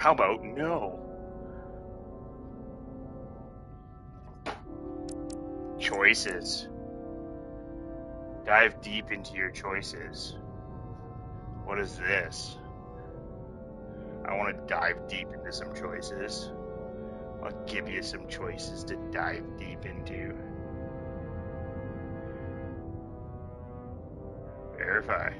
How about no? Choices. Dive deep into your choices. What is this? I want to dive deep into some choices. I'll give you some choices to dive deep into. Verify.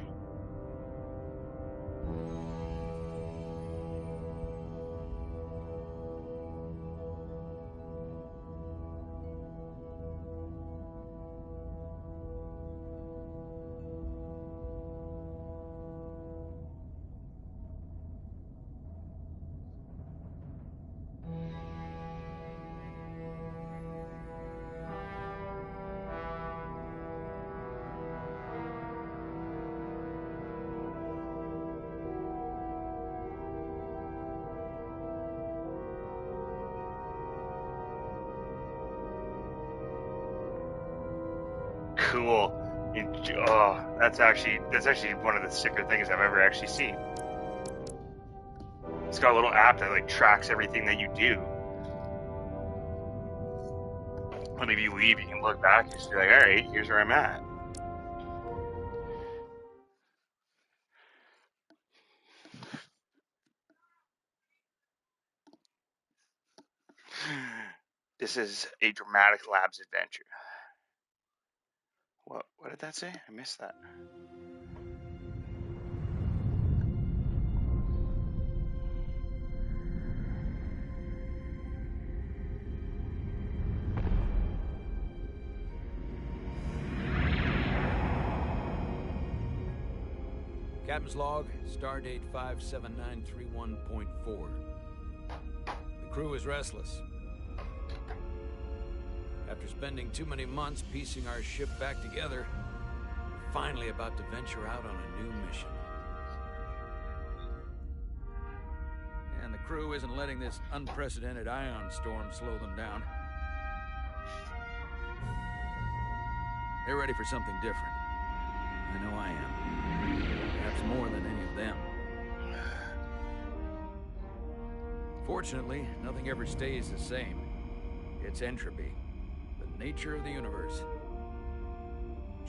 Cool. Oh, that's actually one of the sicker things I've ever actually seen. It's got a little app that like tracks everything that you do. When if you leave, you can look back and just be like, all right, here's where I'm at. This is a dramatic labs adventure. What did that say? I missed that. Captain's log, stardate 57931.4. The crew is restless. After spending too many months piecing our ship back together, we're finally about to venture out on a new mission. And the crew isn't letting this unprecedented ion storm slow them down. They're ready for something different. I know I am. Perhaps more than any of them. Fortunately, nothing ever stays the same. It's entropy, the nature of the universe.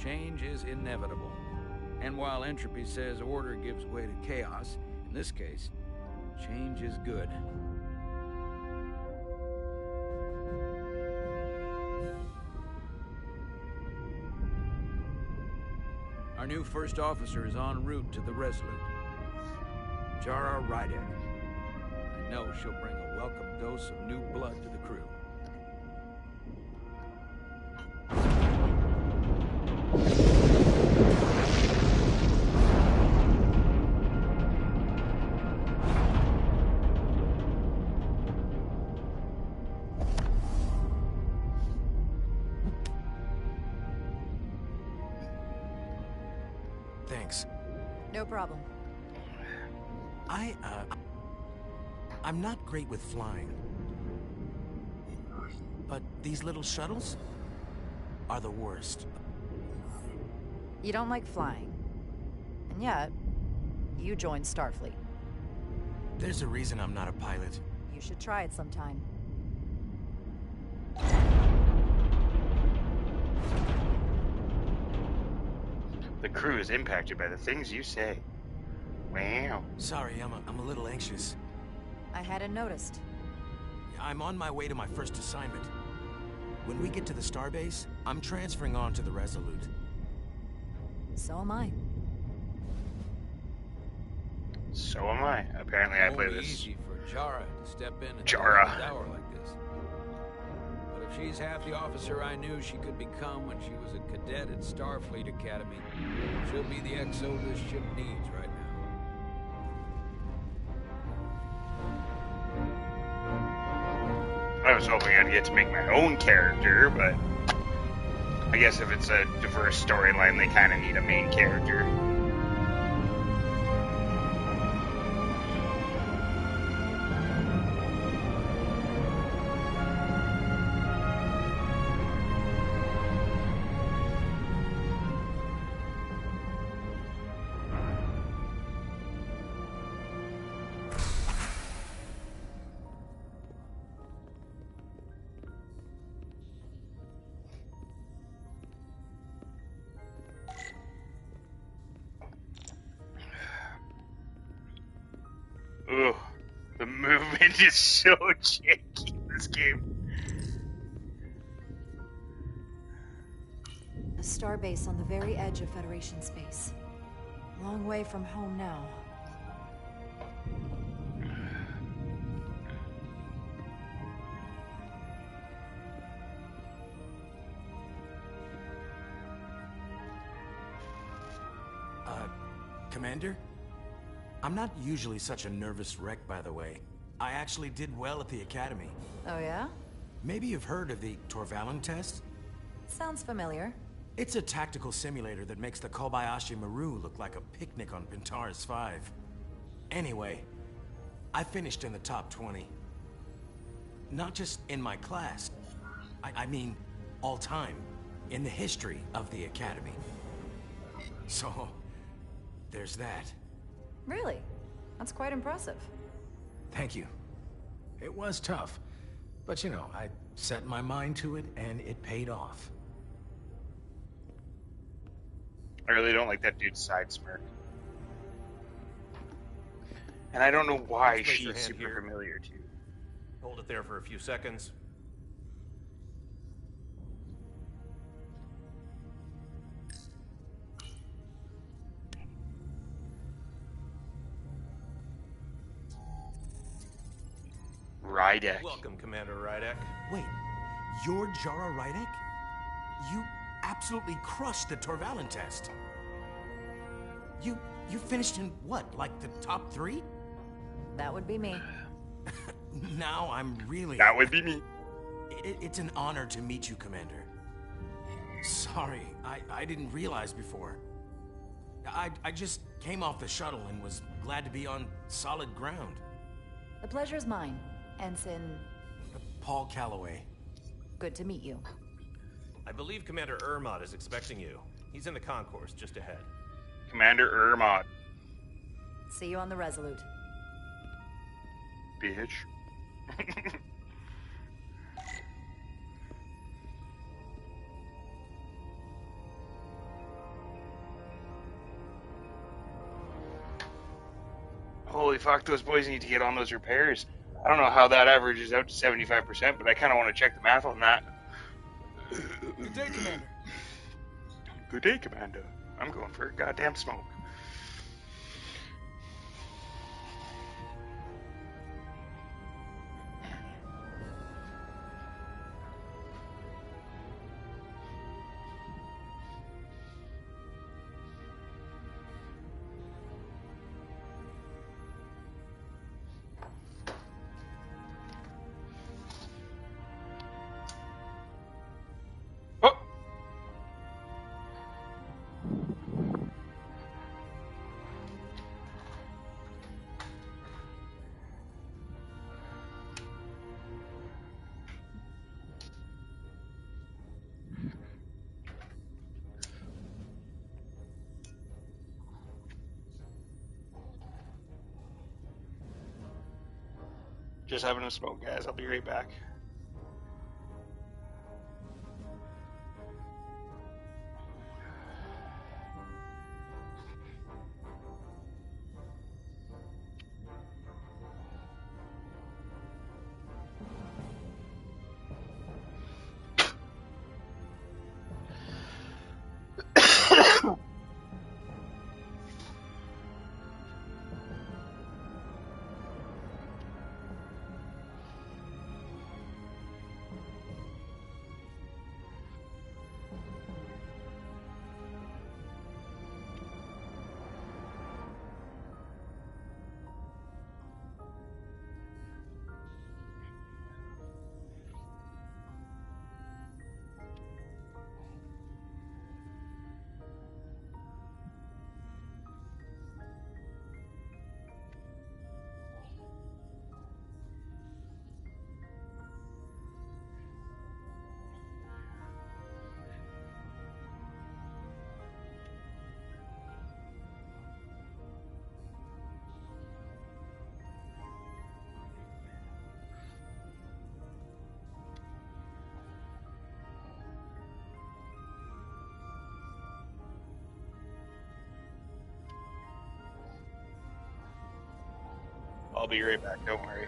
Change is inevitable. And while entropy says order gives way to chaos, in this case, change is good. Our new first officer is en route to the Resolute. Jara Rydek. I know she'll bring a welcome dose of new blood to the crew. Thanks. No problem. I'm not great with flying. But these little shuttles are the worst. You don't like flying. And yet, you joined Starfleet. There's a reason I'm not a pilot. You should try it sometime. The crew is impacted by the things you say. Wow. Sorry, I'm a little anxious. I hadn't noticed. I'm on my way to my first assignment. When we get to the starbase, I'm transferring on to the Resolute. So am I. So am I. Apparently I play Won't be this. easy for Jara to step in at Jara. the hour like this. But if she's half the officer I knew she could become when she was a cadet at Starfleet Academy, she'll be the XO this ship needs right now. I was hoping I'd get to make my own character, but I guess if it's a diverse storyline, they kind of need a main character. The movement is so janky in this game. A starbase on the very edge of Federation space. Long way from home now. Commander? I'm not usually such a nervous wreck, by the way. I actually did well at the Academy. Oh yeah? Maybe you've heard of the Torvalin test? Sounds familiar. It's a tactical simulator that makes the Kobayashi Maru look like a picnic on Pintaris 5. Anyway, I finished in the top 20. Not just in my class. I mean, all time. In the history of the Academy. So, there's that. Really? That's quite impressive. Thank you. It was tough. But you know, I set my mind to it and it paid off. I really don't like that dude's side smirk. And I don't know why Please place your she's hand super here. familiar to you. Hold it there for a few seconds. Rydek. Welcome, Commander Rydek. Wait, you're Jara Rydek? You absolutely crushed the Torvalin test. You finished in what, like the top 3? That would be me. Now I'm really... That would be me. It's an honor to meet you, Commander. Sorry, I didn't realize before. I just came off the shuttle and was glad to be on solid ground. The pleasure's mine, Ensign. Paul Calloway. Good to meet you. I believe Commander Ermot is expecting you. He's in the concourse just ahead. Commander Ermot. See you on the Resolute. Bitch. Holy fuck, those boys need to get on those repairs. I don't know how that averages out to 75%, but I kind of want to check the math on that. Good day, Commander. Good day, Commander. I'm going for a goddamn smoke. Oh! Just having a smoke, guys. I'll be right back. I'll be right back, don't worry.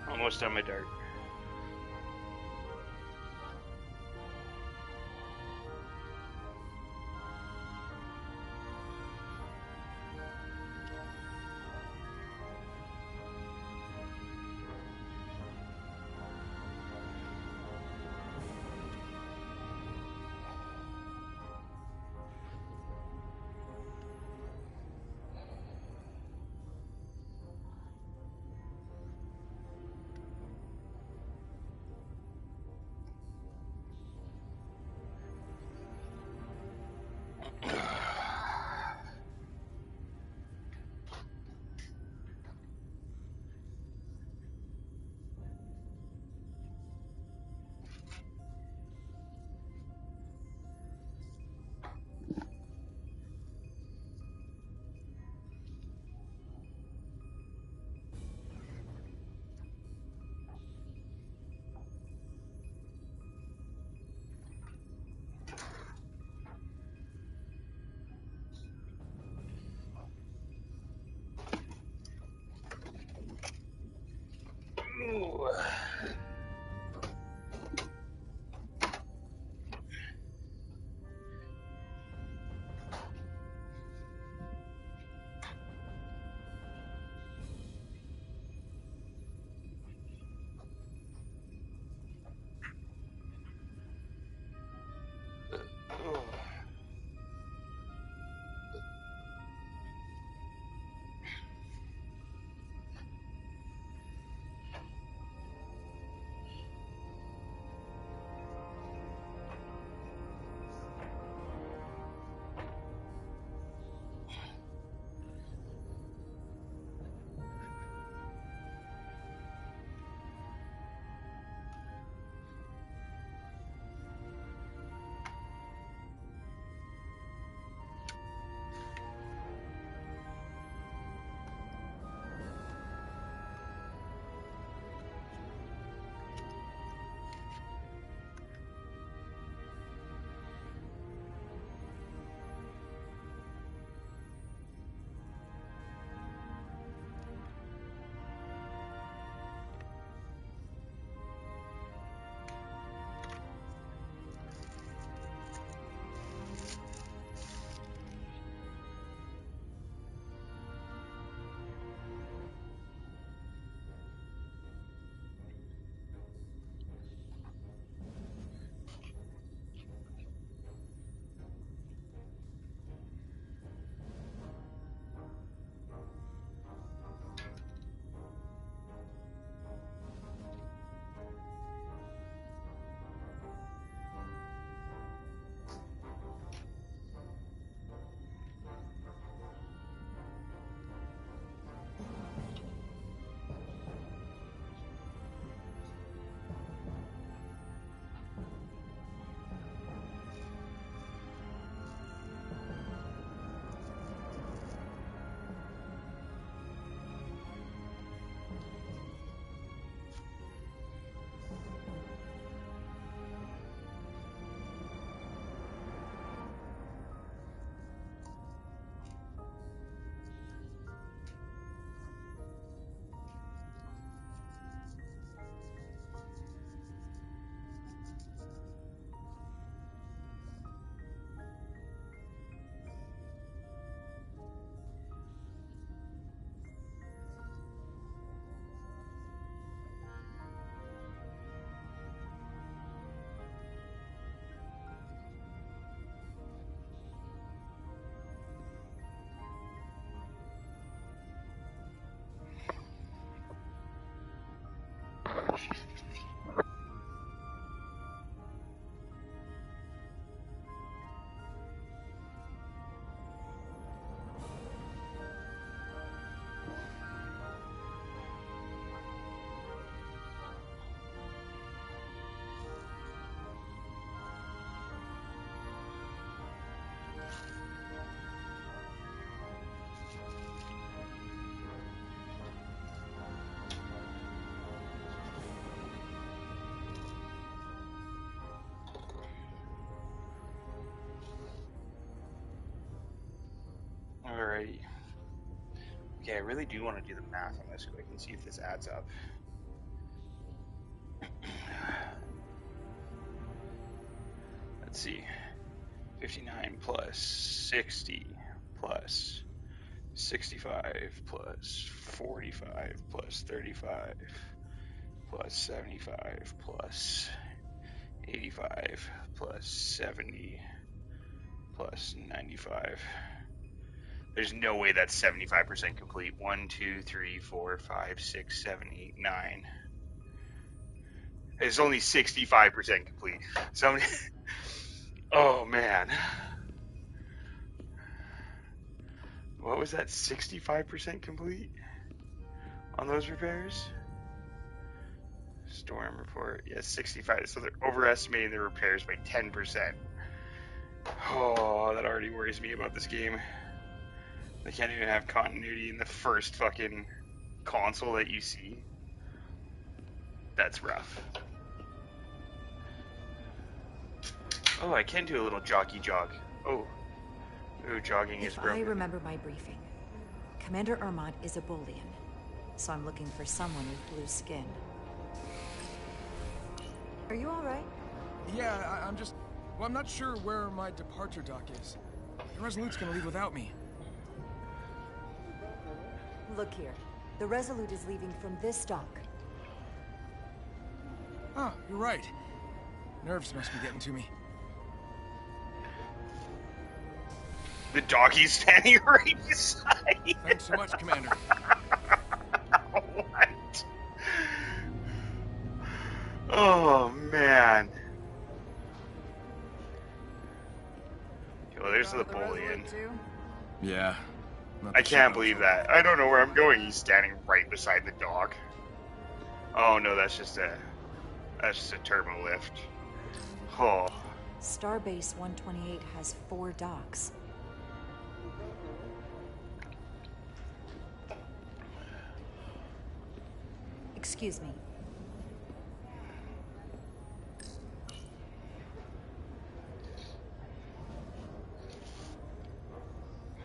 Almost done my dart. Ooh. Alrighty. Okay, I really do want to do the math on this quick and see if this adds up. Let's see. 59 plus 60 plus 65 plus 45 plus 35 plus 75 plus 85 plus 70 plus 95. There's no way that's 75% complete. 1, 2, 3, 4, 5, 6, 7, 8, 9. It's only 65% complete. So, oh man. What was that? 65% complete on those repairs? Storm report. Yes, 65. So they're overestimating the repairs by 10%. Oh, that already worries me about this game. They can't even have continuity in the first fucking console that you see. That's rough. Oh, I can do a little jockey jog. Oh. Ooh, jogging is broken. If I remember my briefing, Commander Ermont is a Bolian, so I'm looking for someone with blue skin. Are you alright? Yeah, I'm just... Well, I'm not sure where my departure dock is. The Resolute's gonna leave without me. Look here. The Resolute is leaving from this dock. Oh, you're right. Nerves must be getting to me. The doggy's standing right beside you. Thanks so much, Commander. What? Oh, man. Well, there's the Bolian. Yeah. I can't believe that. I don't know where I'm going. He's standing right beside the dog. Oh no, that's just a turbo lift. Oh. Starbase 128 has 4 docks. Excuse me.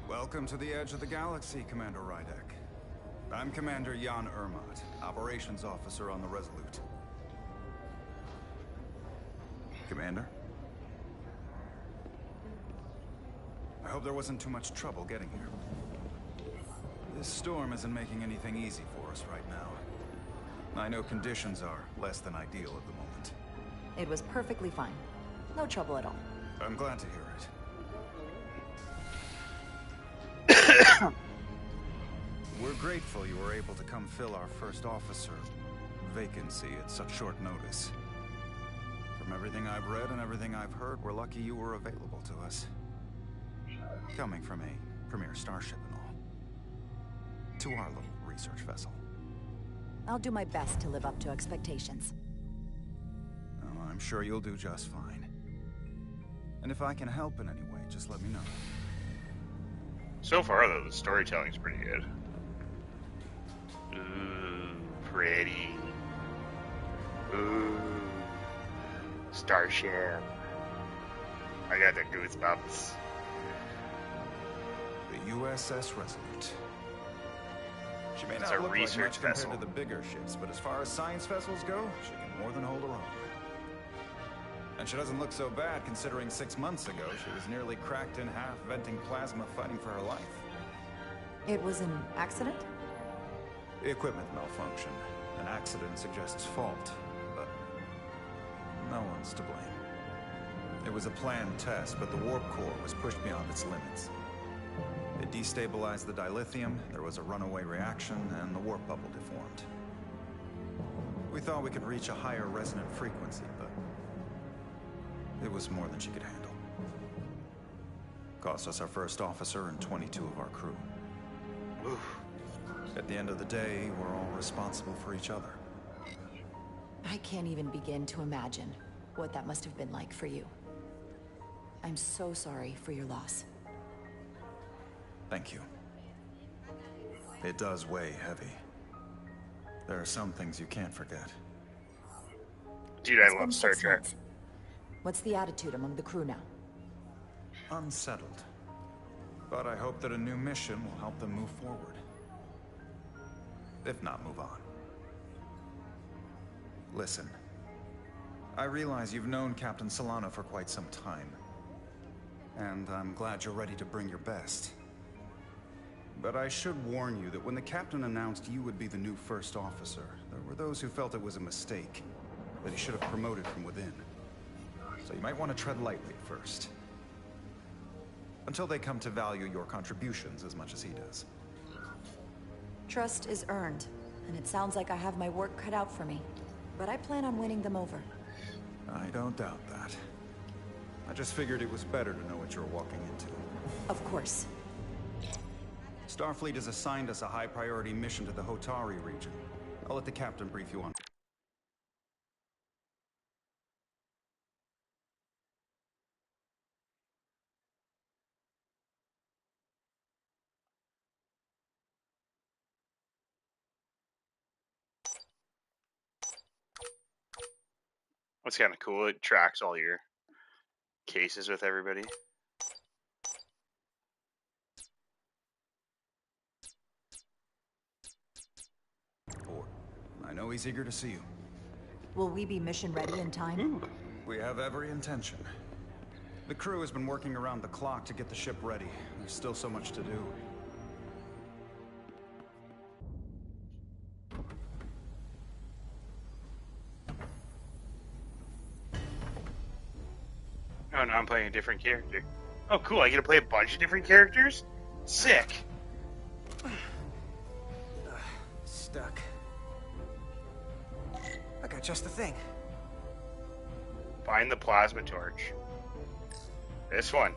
Welcome to the edge of the galaxy, Commander Rydek. I'm Commander Jan Ermont, Operations Officer on the Resolute. Commander? I hope there wasn't too much trouble getting here. This storm isn't making anything easy for us right now. I know conditions are less than ideal at the moment. It was perfectly fine. No trouble at all. I'm glad to hear it. We're grateful you were able to come fill our first officer vacancy at such short notice. From everything I've read and everything I've heard, we're lucky you were available to us. Coming from a premier starship and all. To our little research vessel. I'll do my best to live up to expectations. Oh, I'm sure you'll do just fine. And if I can help in any way, just let me know. So far, though, the storytelling's pretty good. Ooh, pretty. Ooh, starship. I got the goosebumps. The USS Resolute. She may It's not a look like research much compared vessel. to the bigger ships, but as far as science vessels go, she can more than hold her own. And she doesn't look so bad considering 6 months ago she was nearly cracked in half, venting plasma, fighting for her life. It was an accident? The equipment malfunctioned. An accident suggests fault, but no one's to blame. It was a planned test, but the warp core was pushed beyond its limits. It destabilized the dilithium, there was a runaway reaction, and the warp bubble deformed. We thought we could reach a higher resonant frequency, but it was more than she could handle. Cost us our first officer and 22 of our crew. Oof. At the end of the day, we're all responsible for each other. I can't even begin to imagine what that must have been like for you. I'm so sorry for your loss. Thank you. It does weigh heavy. There are some things you can't forget. Dude, It's I been love Star 6 Trek. months. What's the attitude among the crew now? Unsettled. But I hope that a new mission will help them move forward. If not, move on. Listen. I realize you've known Captain Solano for quite some time. And I'm glad you're ready to bring your best. But I should warn you that when the captain announced you would be the new first officer, there were those who felt it was a mistake, that he should have promoted from within. So you might want to tread lightly at first. Until they come to value your contributions as much as he does. Trust is earned, and it sounds like I have my work cut out for me. But I plan on winning them over. I don't doubt that. I just figured it was better to know what you're walking into. Of course. Starfleet has assigned us a high-priority mission to the Hotari region. I'll let the captain brief you on. That's kind of cool. It tracks all your cases with everybody. I know he's eager to see you. Will we be mission ready in time? Ooh. We have every intention. The crew has been working around the clock to get the ship ready. There's still so much to do. Oh, no, I'm playing a different character. Oh, cool. I get to play a bunch of different characters? Sick. Stuck. I got just the thing. Find the plasma torch. This one.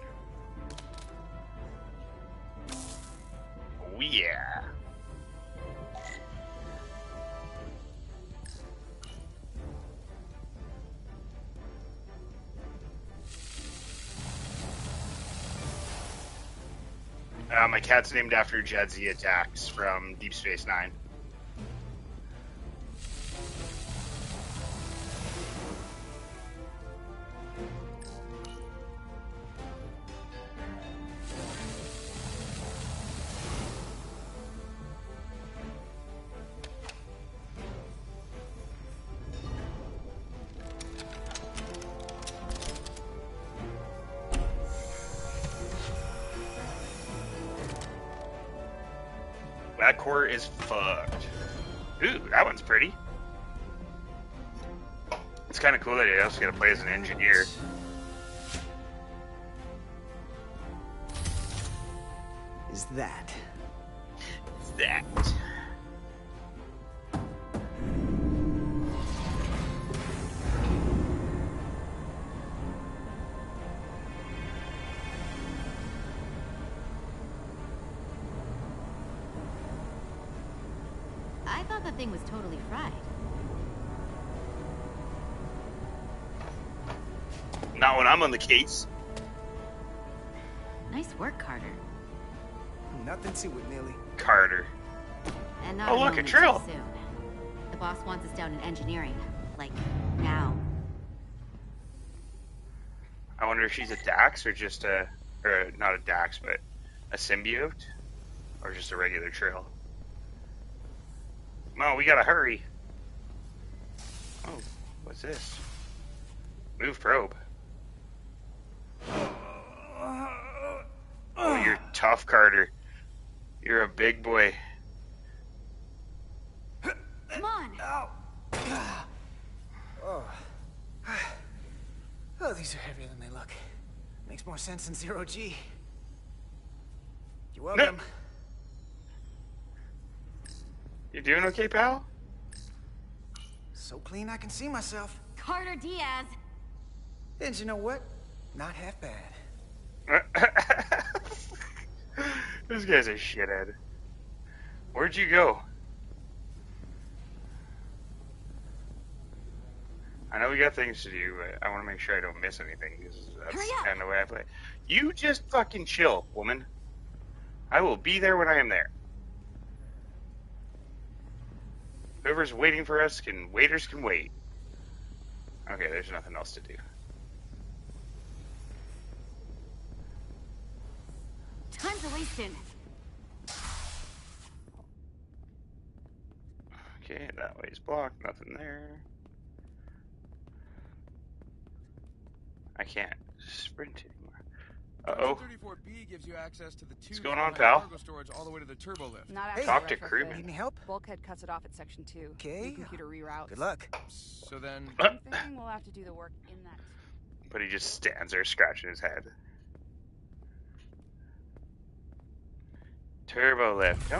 Oh, yeah. My cat's named after Jadzia Dax from Deep Space Nine. That core is fucked. Ooh, that one's pretty. It's kind of cool that you also get to play as an engineer. Is that? That. I thought the thing was totally fried. Not when I'm on the case. Nice work, Carter. Nothing to it, Millie. Carter. And not Oh, a look, a moment Trill. too soon. The boss wants us down in engineering. Like, now. I wonder if she's a Dax or just a... Or not a Dax, but a symbiote? Or just a regular Trill. No, we gotta hurry. Oh, what's this? Move probe. Oh, you're tough, Carter. You're a big boy. Come on! Ow! Oh. Oh, these are heavier than they look. Makes more sense than zero G. You're welcome. No. You doing okay, pal? So clean I can see myself. Carter Diaz! And you know what? Not half bad. This guy's a shithead. Where'd you go? I know we got things to do, but I want to make sure I don't miss anything, because that's Hurry up. kind of the way I play. You just fucking chill, woman. I will be there when I am there. Whoever's waiting for us waiters can wait. Okay, there's nothing else to do. Time's a wasting. Okay, that way's blocked. Nothing there. I can't sprint anymore. Uh-oh. 34B gives you access to the tubes going on, behind pal? cargo storage all the way to the turbo lift. Not Hey, after Talk to retrofit. crewman. Need any help? Bulkhead cuts it off at section 2. Okay. New computer reroutes. Good luck. So then, I'm thinking we'll have to do the work in that. But he just stands there scratching his head. Turbo lift.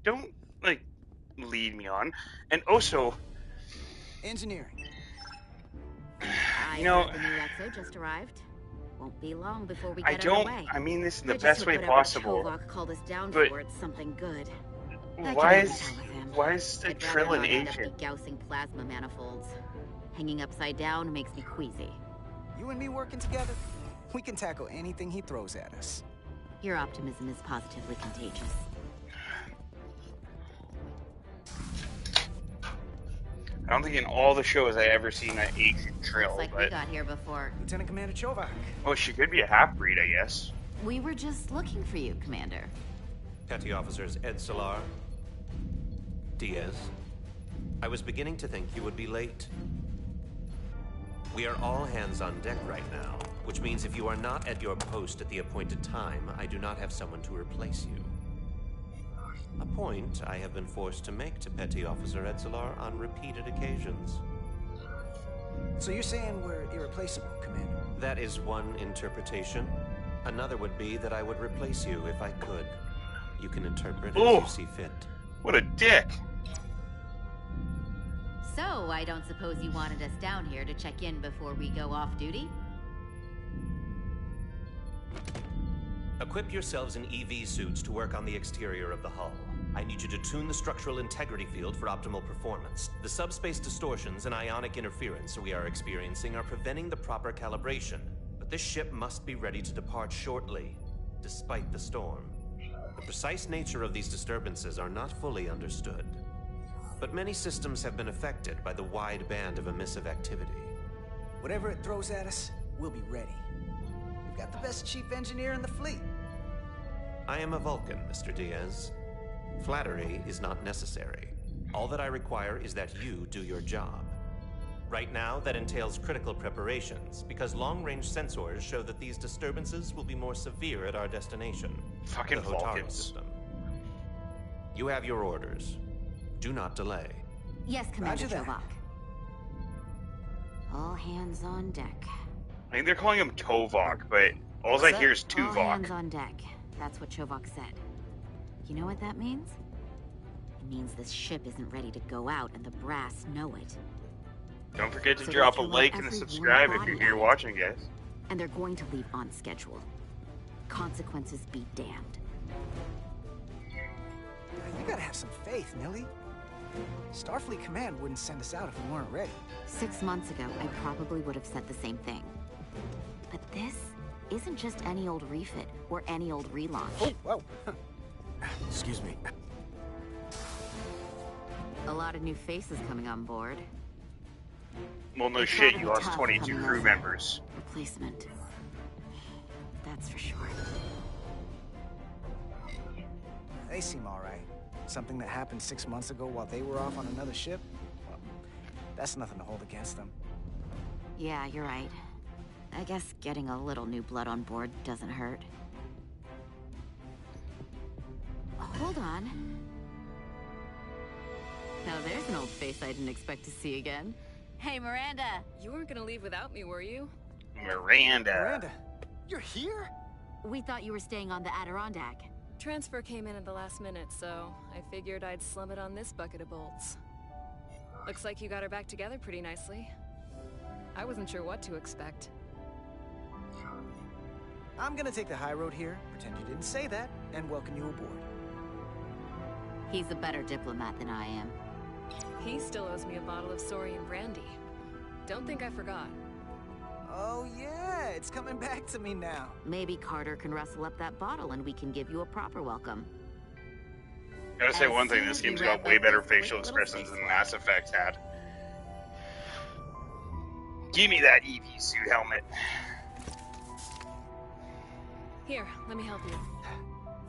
Don't like lead me on. And also, Engineering. I you know, heard the new XO just arrived. Won't be long before we get underway. I mean this in the I just best hope way whatever possible. Chovak called us down but for, it's something good. Why is the I'd rather Trill an not end up agent? degousing plasma manifolds. Hanging upside down makes me queasy. You and me working together, we can tackle anything he throws at us. Your optimism is positively contagious. I don't think in all the shows I ever seen an Agent Trill, Looks like but we got here before. Lieutenant Commander Chovak. well, she could be a half-breed, I guess. We were just looking for you, Commander. Petty Officers Ed Solar, Diaz. I was beginning to think you would be late. We are all hands on deck right now, which means if you are not at your post at the appointed time, I do not have someone to replace you. A point I have been forced to make to Petty Officer Edsolar on repeated occasions. So you're saying we're irreplaceable, Commander? That is one interpretation. Another would be that I would replace you if I could. You can interpret as you see fit. What a dick! So, I don't suppose you wanted us down here to check in before we go off duty? Equip yourselves in EV suits to work on the exterior of the hull. I need you to tune the structural integrity field for optimal performance. The subspace distortions and ionic interference we are experiencing are preventing the proper calibration. But this ship must be ready to depart shortly, despite the storm. The precise nature of these disturbances are not fully understood. But many systems have been affected by the wide band of emissive activity. Whatever it throws at us, we'll be ready. We've got the best chief engineer in the fleet. I am a Vulcan, Mr. Diaz. Flattery is not necessary. All that I require is that you do your job. Right now, that entails critical preparations, because long-range sensors show that these disturbances will be more severe at our destination. Fucking the Hotaru Vulcans. system. You have your orders. Do not delay. Yes, Commander Roger that. Chovak. All hands on deck. I think they're calling him Tovok, but all I hear is All hands Tuvok. on deck. That's what Chovak said. You know what that means? It means this ship isn't ready to go out, and the brass know it. Don't forget to So drop a they'll throw like and every subscribe warm if you're body here at it. watching, guys. And they're going to leave on schedule. Consequences be damned. You gotta have some faith, Millie. Starfleet Command wouldn't send us out if we weren't ready. 6 months ago, I probably would have said the same thing. But this isn't just any old refit or any old relaunch. Oh, whoa. Excuse me. A lot of new faces coming on board. Well, no It's shit, gotta you be lost tough 22 coming crew over. members. Replacement. That's for sure. They seem all right. Something that happened 6 months ago while they were off on another ship? Well, that's nothing to hold against them. Yeah, you're right. I guess getting a little new blood on board doesn't hurt. Hold on. Now there's an old face I didn't expect to see again. Hey, Miranda! You weren't gonna leave without me, were you? Miranda. Miranda, you're here? We thought you were staying on the Adirondack. Transfer came in at the last minute, so I figured I'd slum it on this bucket of bolts. Looks like you got her back together pretty nicely. I wasn't sure what to expect. I'm gonna take the high road here, pretend you didn't say that, and welcome you aboard. He's a better diplomat than I am. He still owes me a bottle of Saurian brandy. Don't think I forgot. Oh yeah, it's coming back to me now. Maybe Carter can rustle up that bottle and we can give you a proper welcome. Gotta say As one thing, soon this as we game's wrap got way up better this quick facial little expressions than spacewalk. Mass Effect had. Give me that EV suit helmet. Here, let me help you.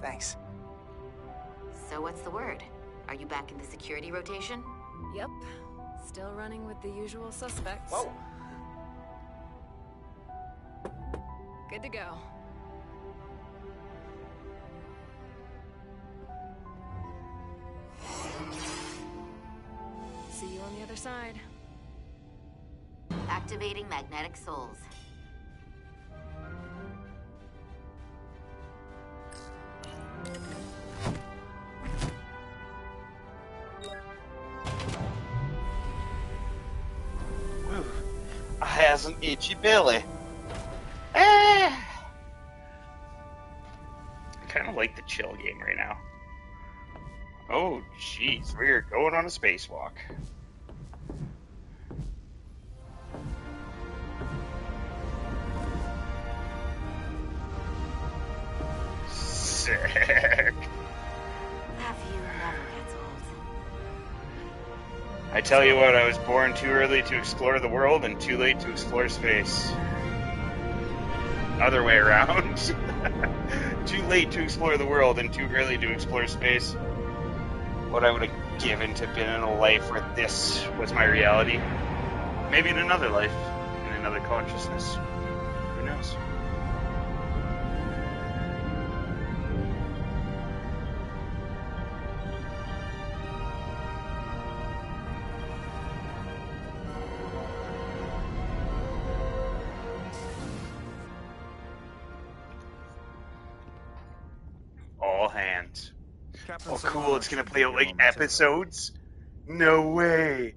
Thanks. So what's the word? Are you back in the security rotation? Yep. Still running with the usual suspects. Whoa! Good to go. See you on the other side. Activating magnetic souls. Whew. I has an itchy belly. I kind of like the chill game right now. Oh, jeez, we're going on a spacewalk. Sick. Have you never gets old? I tell you what, I was born too early to explore the world and too late to explore space. Other way around. Too late to explore the world and too early to explore space. What I would have given to been in a life where this was my reality. Maybe in another life, in another consciousness. Who knows? All hands. Captain Oh, cool. Solano It's going to should play be out here like momentarily. episodes? No way.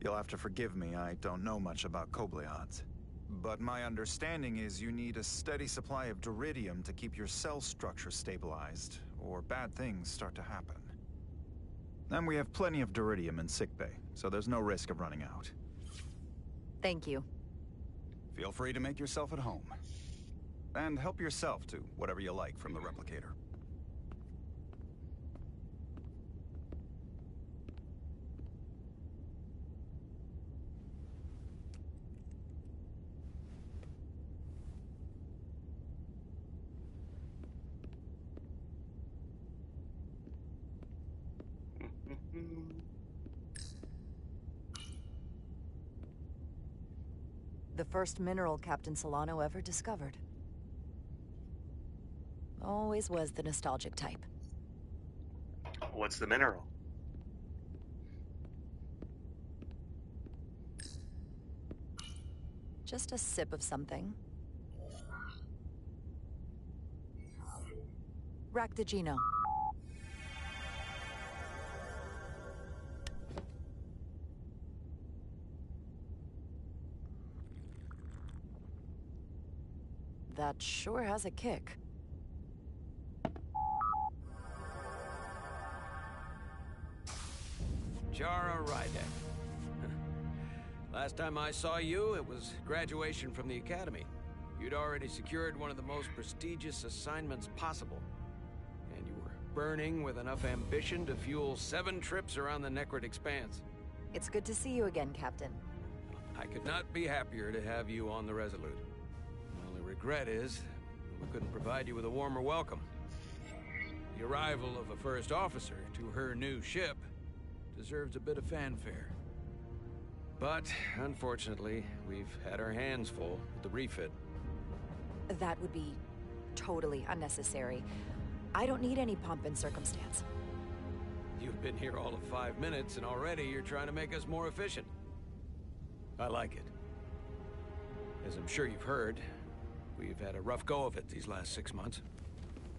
You'll have to forgive me, I don't know much about Kobleods. But my understanding is you need a steady supply of duridium to keep your cell structure stabilized, or bad things start to happen. And we have plenty of duridium in sickbay, so there's no risk of running out. Thank you. Feel free to make yourself at home. And help yourself to whatever you like from the replicator. The first mineral Captain Solano ever discovered. Always was the nostalgic type. What's the mineral? Just a sip of something. Ractigino. That sure has a kick. Jara Rydek. Last time I saw you, it was graduation from the Academy. You'd already secured one of the most prestigious assignments possible. And you were burning with enough ambition to fuel 7 trips around the Necrid Expanse. It's good to see you again, Captain. I could not be happier to have you on the Resolute. My only regret is we couldn't provide you with a warmer welcome. The arrival of a first officer to her new ship deserves a bit of fanfare. But, unfortunately, we've had our hands full with the refit. That would be totally unnecessary. I don't need any pomp and circumstance. You've been here all of 5 minutes, and already you're trying to make us more efficient. I like it. As I'm sure you've heard, we've had a rough go of it these last 6 months.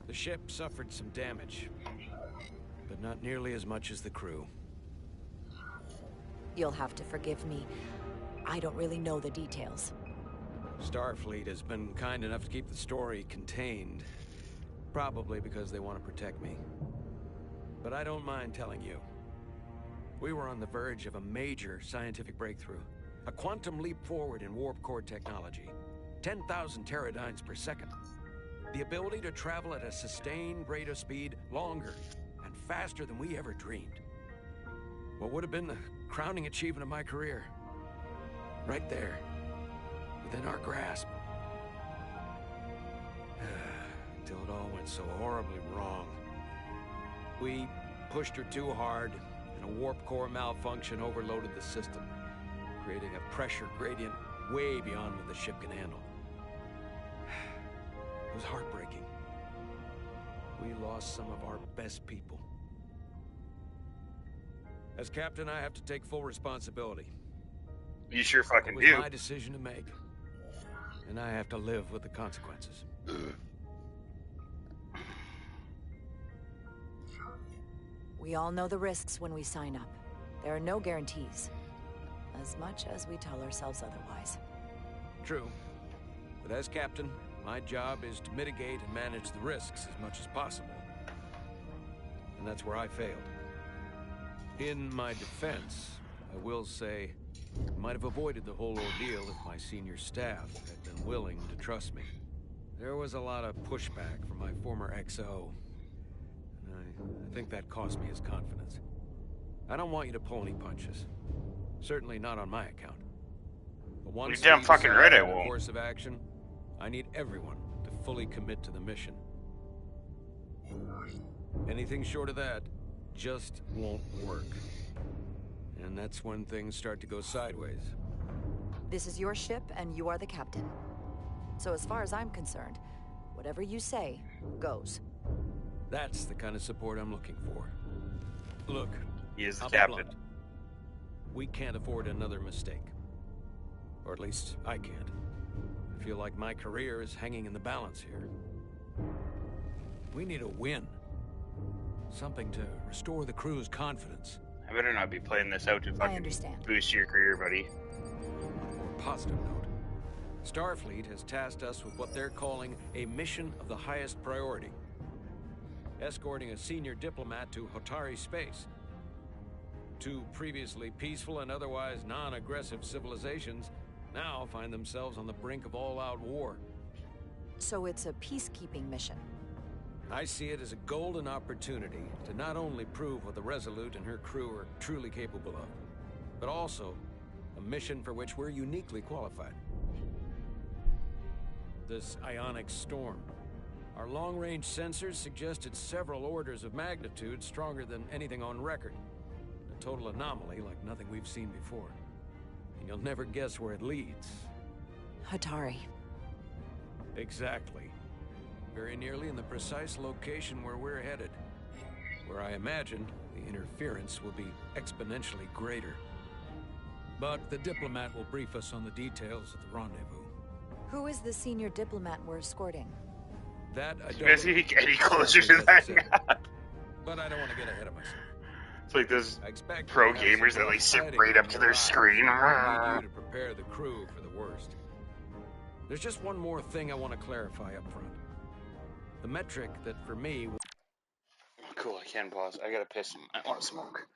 The ship suffered some damage, but not nearly as much as the crew. You'll have to forgive me. I don't really know the details. Starfleet has been kind enough to keep the story contained, probably because they want to protect me. But I don't mind telling you. We were on the verge of a major scientific breakthrough. A quantum leap forward in warp core technology. 10,000 teradynes per second. The ability to travel at a sustained rate of speed longer and faster than we ever dreamed. What would have been the crowning achievement of my career. Right there. Within our grasp. until it all went so horribly wrong. We pushed her too hard, and a warp core malfunction overloaded the system, creating a pressure gradient way beyond what the ship can handle. It was heartbreaking. We lost some of our best people. As captain, I have to take full responsibility. You sure fucking do. do. It was my decision to make, and I have to live with the consequences. We all know the risks when we sign up. There are no guarantees, as much as we tell ourselves otherwise. True. But as captain, my job is to mitigate and manage the risks as much as possible. And that's where I failed. In my defense, I will say I might have avoided the whole ordeal if my senior staff had been willing to trust me. There was a lot of pushback from my former XO, and I think that cost me his confidence. I don't want you to pull any punches. Certainly not on my account. But once You're damn we fucking right I decide on the won't. course of action, I need everyone to fully commit to the mission. Anything short of that just won't work. And that's when things start to go sideways. This is your ship, and you are the captain. So as far as I'm concerned, whatever you say, goes. That's the kind of support I'm looking for. Look, He is the I'll be captain. blunt. We can't afford another mistake. Or at least I can't. I feel like my career is hanging in the balance here. We need a win. Something to restore the crew's confidence. I better not be playing this out to fucking understand. boost your career, buddy. On a more positive note, Starfleet has tasked us with what they're calling a mission of the highest priority. Escorting a senior diplomat to Hotari space. Two previously peaceful and otherwise non-aggressive civilizations now find themselves on the brink of all-out war. So it's a peacekeeping mission. I see it as a golden opportunity to not only prove what the Resolute and her crew are truly capable of, but also a mission for which we're uniquely qualified. This ionic storm. Our long-range sensors suggested several orders of magnitude stronger than anything on record. A total anomaly like nothing we've seen before. And you'll never guess where it leads. Hotari. Exactly. Very nearly in the precise location where we're headed. Where I imagine the interference will be exponentially greater. But the diplomat will brief us on the details of the rendezvous. Who is the senior diplomat we're escorting? That I don't Does he get any closer to that guy? But I don't want to get ahead of myself. It's like those I expect pro we'll have some gamers that like rough sit fighting right up on to the their rise. screen. I need you to prepare the crew for the worst. There's just one more thing I want to clarify up front. The metric that for me... Cool, I can pause. I gotta piss. I want to smoke.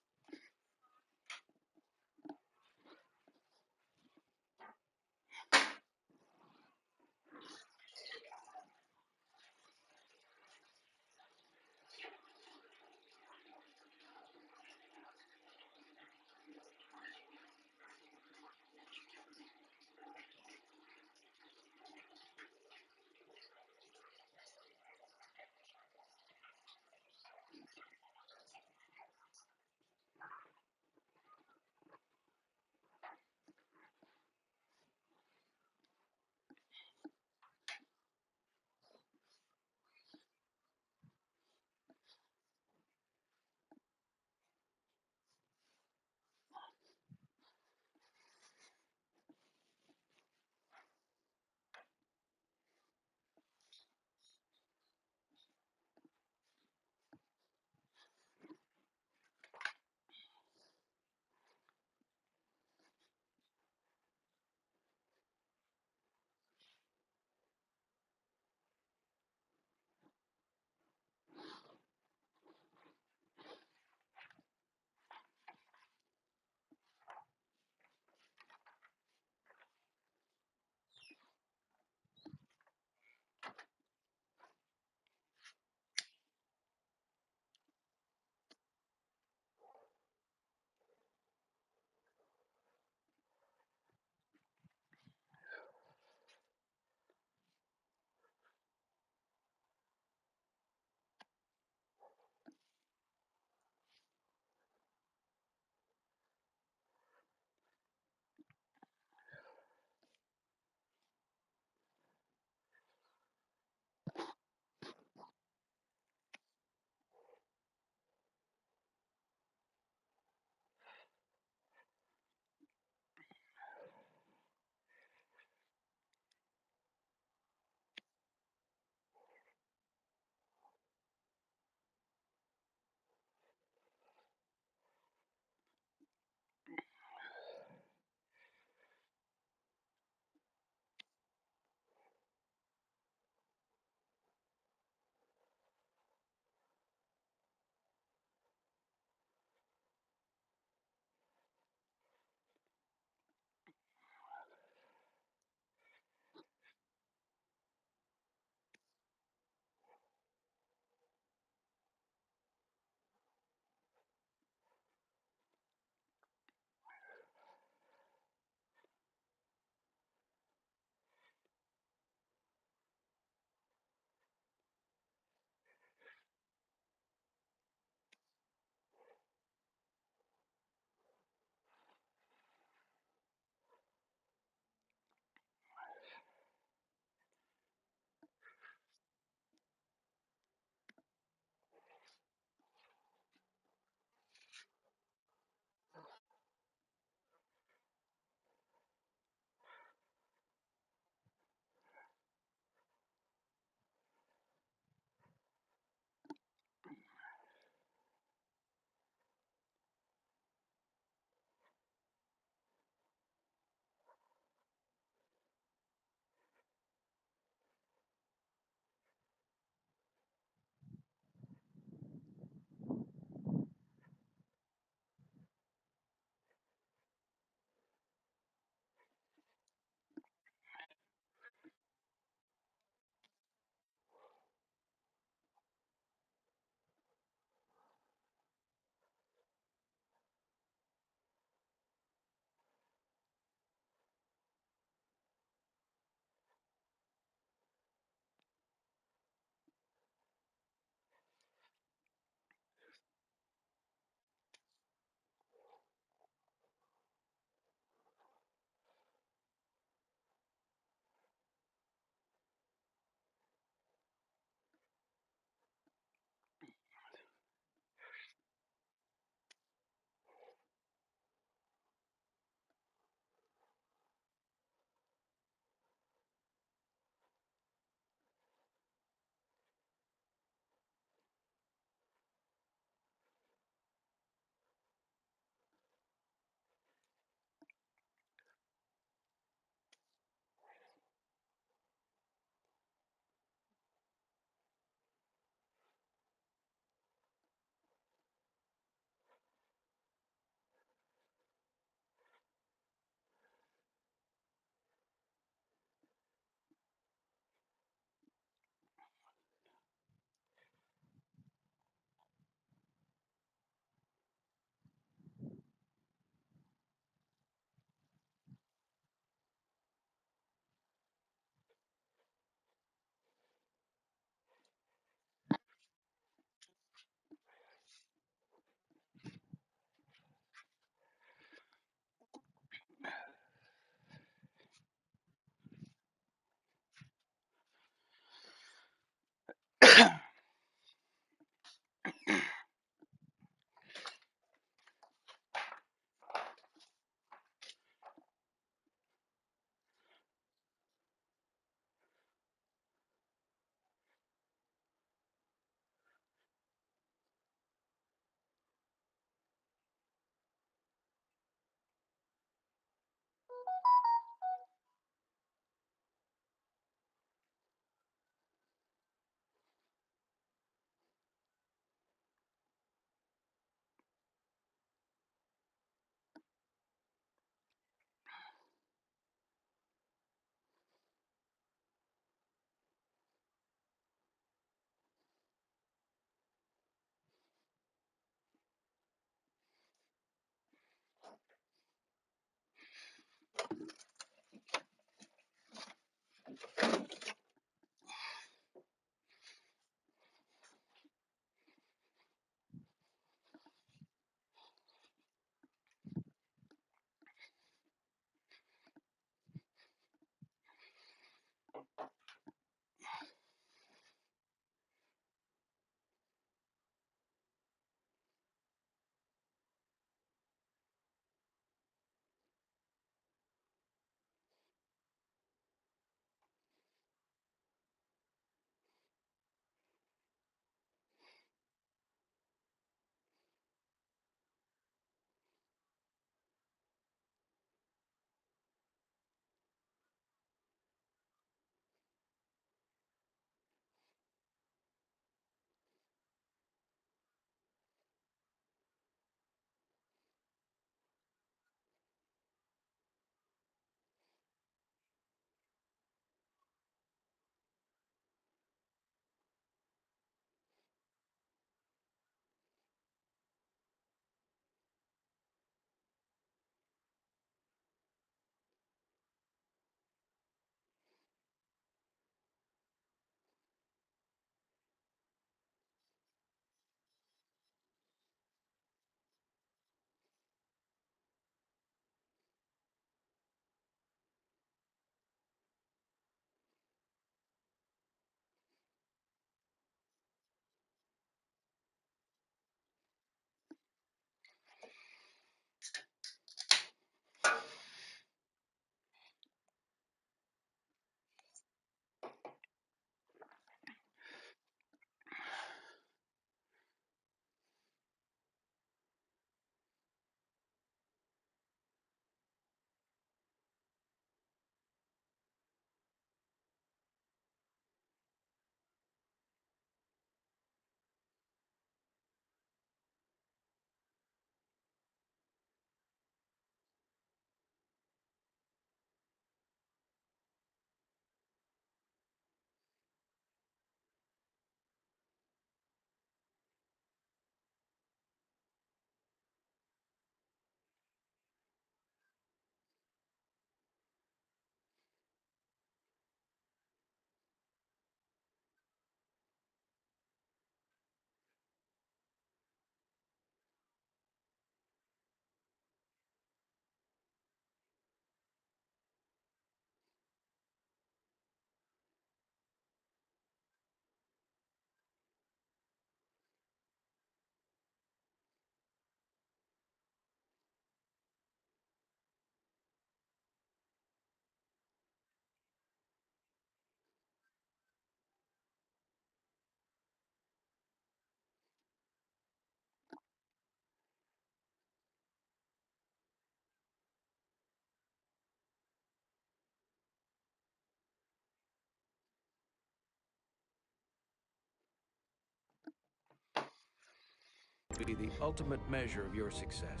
be the ultimate measure of your success.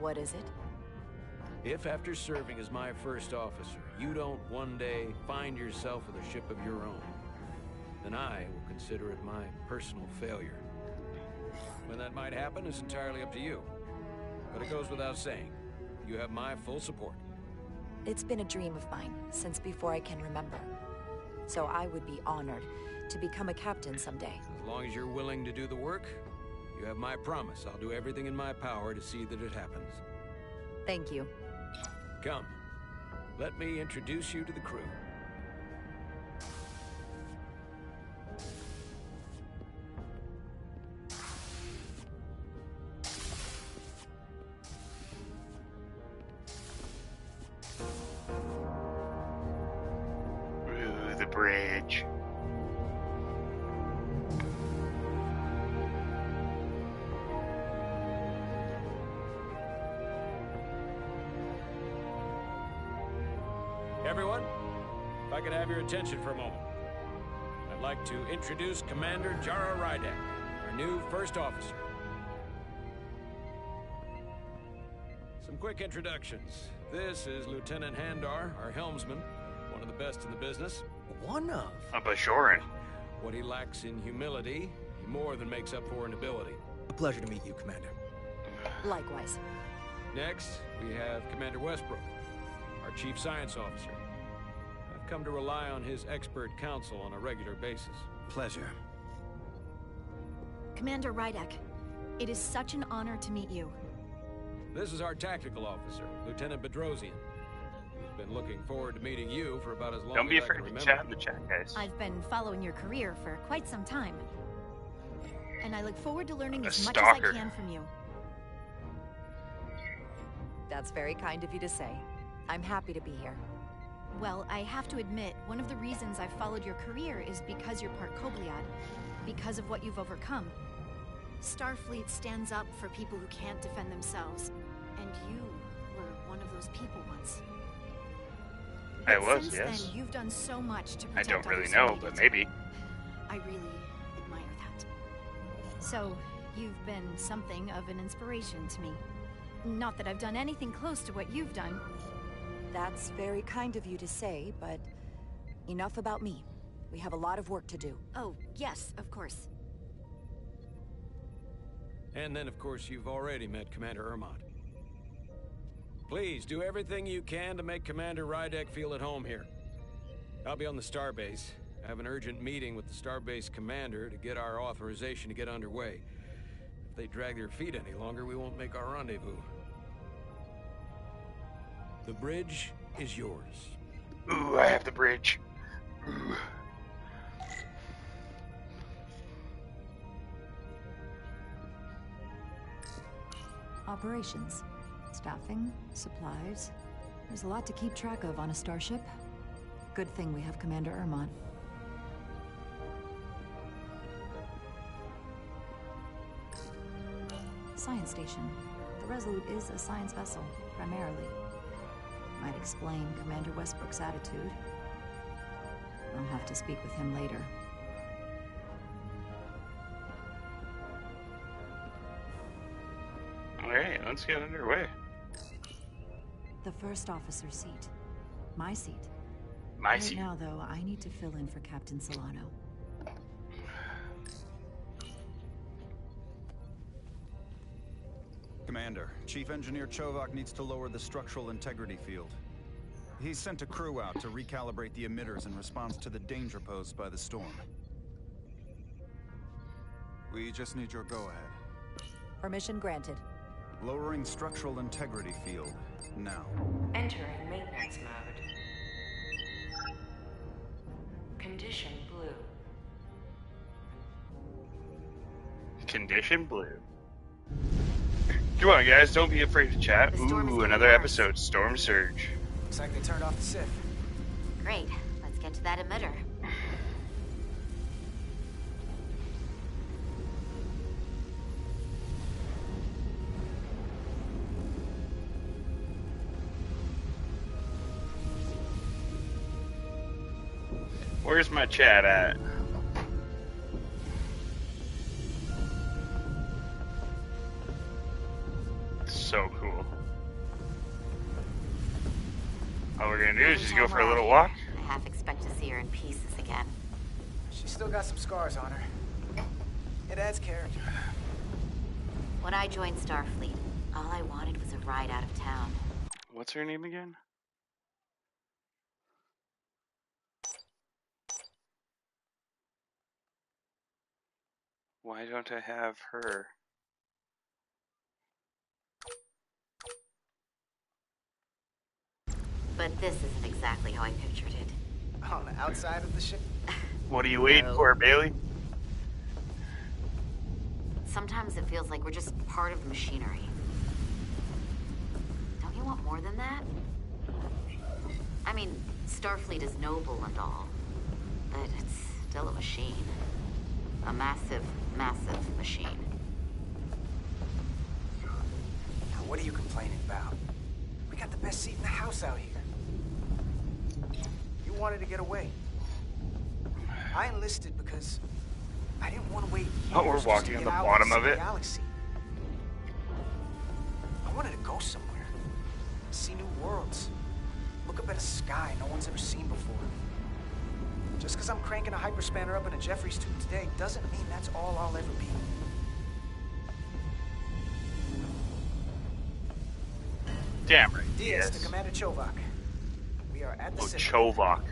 What is it? If after serving as my first officer, you don't one day find yourself with a ship of your own, then I will consider it my personal failure. When that might happen is entirely up to you. But it goes without saying, you have my full support. It's been a dream of mine since before I can remember. So I would be honored to become a captain someday. As long as you're willing to do the work, you have my promise. I'll do everything in my power to see that it happens. Thank you. Come, let me introduce you to the crew. Ooh, the bridge. Everyone, if I could have your attention for a moment. I'd like to introduce Commander Jara Rydek, our new first officer. Some quick introductions. This is Lieutenant Handar, our helmsman, one of the best in the business. One of? A Bashoran. What he lacks in humility, he more than makes up for in ability. A pleasure to meet you, Commander. Likewise. Next, we have Commander Westbrook, our Chief Science Officer. I've come to rely on his expert counsel on a regular basis. Pleasure. Commander Rydek, it is such an honor to meet you. This is our tactical officer, Lieutenant Bedrosian. He's been looking forward to meeting you for about as long Don't be as I afraid can to remember. chat in the chat, guys. I've been following your career for quite some time. And I look forward to learning as much as I can from you. That's very kind of you to say. I'm happy to be here. Well, I have to admit, one of the reasons I've followed your career is because you're part Kobliad, because of what you've overcome. Starfleet stands up for people who can't defend themselves, and you were one of those people once. I But was, since yes. then, you've done so much to I protect don't really others who know, need but it. maybe. I really admire that. So, you've been something of an inspiration to me. Not that I've done anything close to what you've done. That's very kind of you to say, but enough about me. We have a lot of work to do. Oh, yes, of course. And then, of course, you've already met Commander Ermont. Please, do everything you can to make Commander Rydek feel at home here. I'll be on the starbase. I have an urgent meeting with the starbase commander to get our authorization to get underway. If they drag their feet any longer, we won't make our rendezvous. The bridge is yours. Ooh, I have the bridge. Ooh. Operations, staffing, supplies. There's a lot to keep track of on a starship. Good thing we have Commander Ermont. Science station. The Resolute is a science vessel, primarily. Might explain Commander Westbrook's attitude. I'll have to speak with him later. Alright, let's get underway. The first officer's seat. My seat. My Right seat. now, though, I need to fill in for Captain Solano. Commander, Chief Engineer Chovak needs to lower the structural integrity field. He's sent a crew out to recalibrate the emitters in response to the danger posed by the storm. We just need your go-ahead. Permission granted. Lowering structural integrity field, now. Entering maintenance mode. Condition blue. Condition blue. Come on, guys, don't be afraid to chat. Ooh, another episode, Storm Surge. Looks like they turned off the Sith. Great. Let's get to that emitter. Where's my chat at? All we're gonna do is just go Time for a we're little out walk. here, I half expect to see her in pieces again. She's still got some scars on her. It adds character. When I joined Starfleet, all I wanted was a ride out of town. What's her name again? Why don't I have her? But this isn't exactly how I pictured it. On the outside of the ship? What are you waiting for, Bailey? Sometimes it feels like we're just part of the machinery. Don't you want more than that? I mean, Starfleet is noble and all, but it's still a machine. A massive, massive machine. Now, what are you complaining about? We got the best seat in the house out here. You wanted to get away. I enlisted because I didn't want to wait years. Oh, we're just to walking get on the out bottom and of see it. the galaxy. I wanted to go somewhere, see new worlds, look up at a sky no one's ever seen before. Just because I'm cranking a hyperspanner up in a Jeffries tube today doesn't mean that's all I'll ever be. Damn right. Diaz to Commander Chovak. We are at the center. Chovak.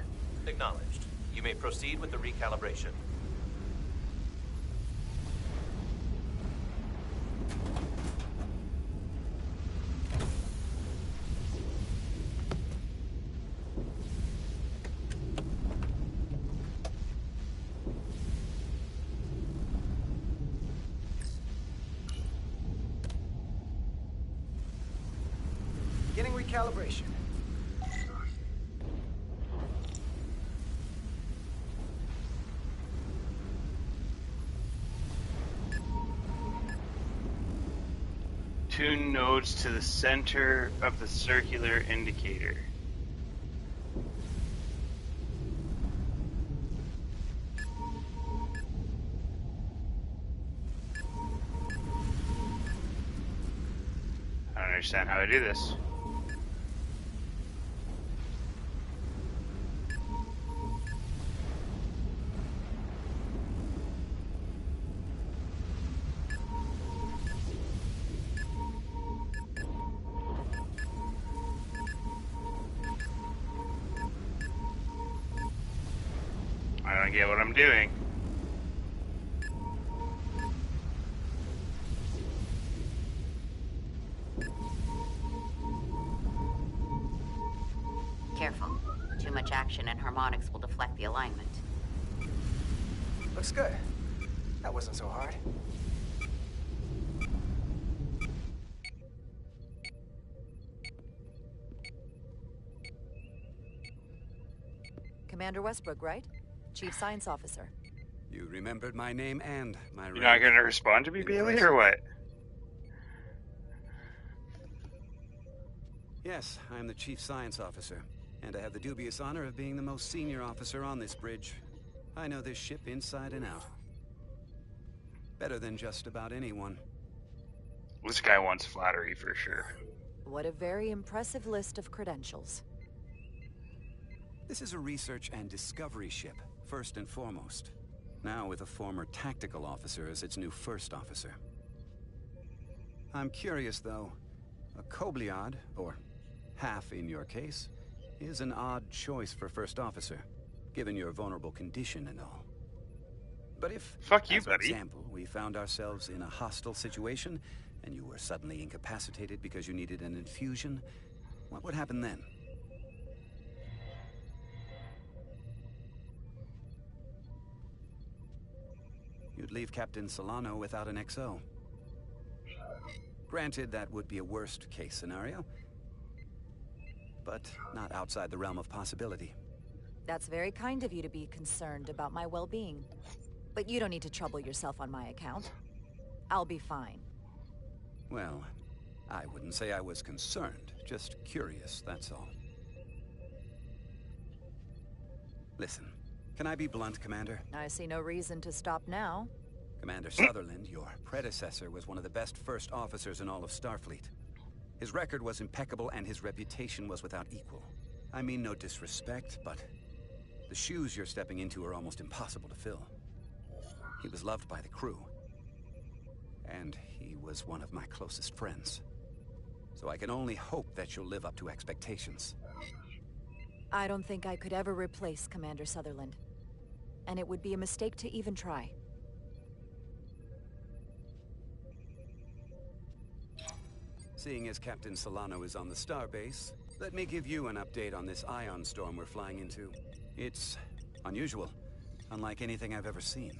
Acknowledged. You may proceed with the recalibration. Beginning recalibration. Tune nodes to the center of the circular indicator. I don't understand how to do this. I don't get what I'm doing. Careful. Too much action and harmonics will deflect the alignment. Looks good. That wasn't so hard. Commander Westbrook, right? Chief Science Officer. You remembered my name and my rank. You're not going to respond to me, Bailey, or what? Yes, I am the Chief Science Officer, and I have the dubious honor of being the most senior officer on this bridge. I know this ship inside and out. Better than just about anyone. This guy wants flattery for sure. What a very impressive list of credentials. This is a research and discovery ship, first and foremost. Now with a former tactical officer as its new first officer. I'm curious, though. A Kobliad, or half in your case, is an odd choice for first officer, given your vulnerable condition and all. But if, fuck you, as buddy. For example, we found ourselves in a hostile situation, and you were suddenly incapacitated because you needed an infusion, what would happen then? You'd leave Captain Solano without an XO. Granted, that would be a worst-case scenario, but not outside the realm of possibility. That's very kind of you to be concerned about my well-being. But you don't need to trouble yourself on my account. I'll be fine. Well, I wouldn't say I was concerned, just curious, that's all. Listen, can I be blunt, Commander? I see no reason to stop now. Commander Sutherland, your predecessor, was one of the best first officers in all of Starfleet. His record was impeccable and his reputation was without equal. I mean no disrespect, but the shoes you're stepping into are almost impossible to fill. He was loved by the crew. And he was one of my closest friends. So I can only hope that you'll live up to expectations. I don't think I could ever replace Commander Sutherland. And it would be a mistake to even try. Seeing as Captain Solano is on the starbase, let me give you an update on this ion storm we're flying into. It's unusual, unlike anything I've ever seen.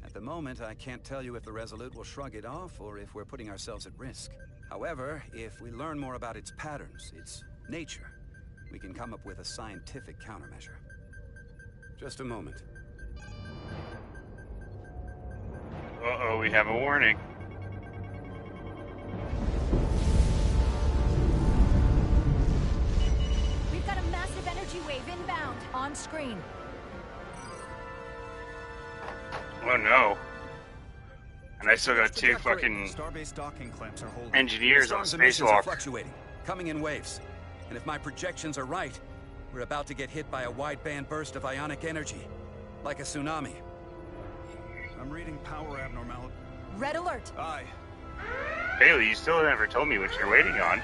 At the moment, I can't tell you if the Resolute will shrug it off or if we're putting ourselves at risk. However, if we learn more about its patterns, its nature, we can come up with a scientific countermeasure. Just a moment. Uh-oh, we have a warning. We've got a massive energy wave inbound. On screen. Oh no. And I still got two fucking Starbase docking clamps are holding. engineers on Storm's emissions are spacewalk. fluctuating, coming in waves. And if my projections are right, we're about to get hit by a wideband burst of ionic energy, like a tsunami. I'm reading power abnormality. Red alert. Aye. Bailey, you still never told me what you're waiting on.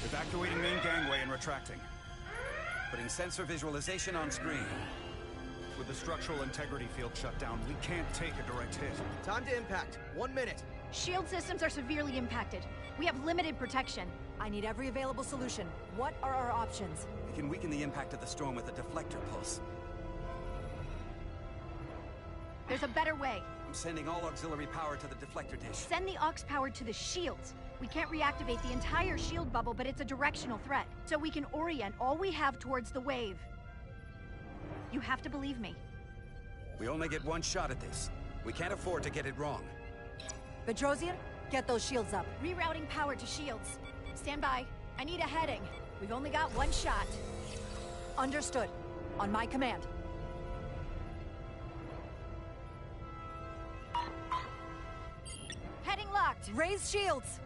Evacuating main gangway and retracting. Putting sensor visualization on screen. With the structural integrity field shut down, we can't take a direct hit. Time to impact. 1 minute. Shield systems are severely impacted. We have limited protection. I need every available solution. What are our options? We can weaken the impact of the storm with a deflector pulse. There's a better way. I'm sending all auxiliary power to the deflector dish. Send the aux power to the shields. We can't reactivate the entire shield bubble, but it's a directional threat. So we can orient all we have towards the wave. You have to believe me. We only get one shot at this. We can't afford to get it wrong. Bedrosian, get those shields up. Rerouting power to shields. Stand by. I need a heading. We've only got one shot. Understood. On my command. Heading locked. Raise shields.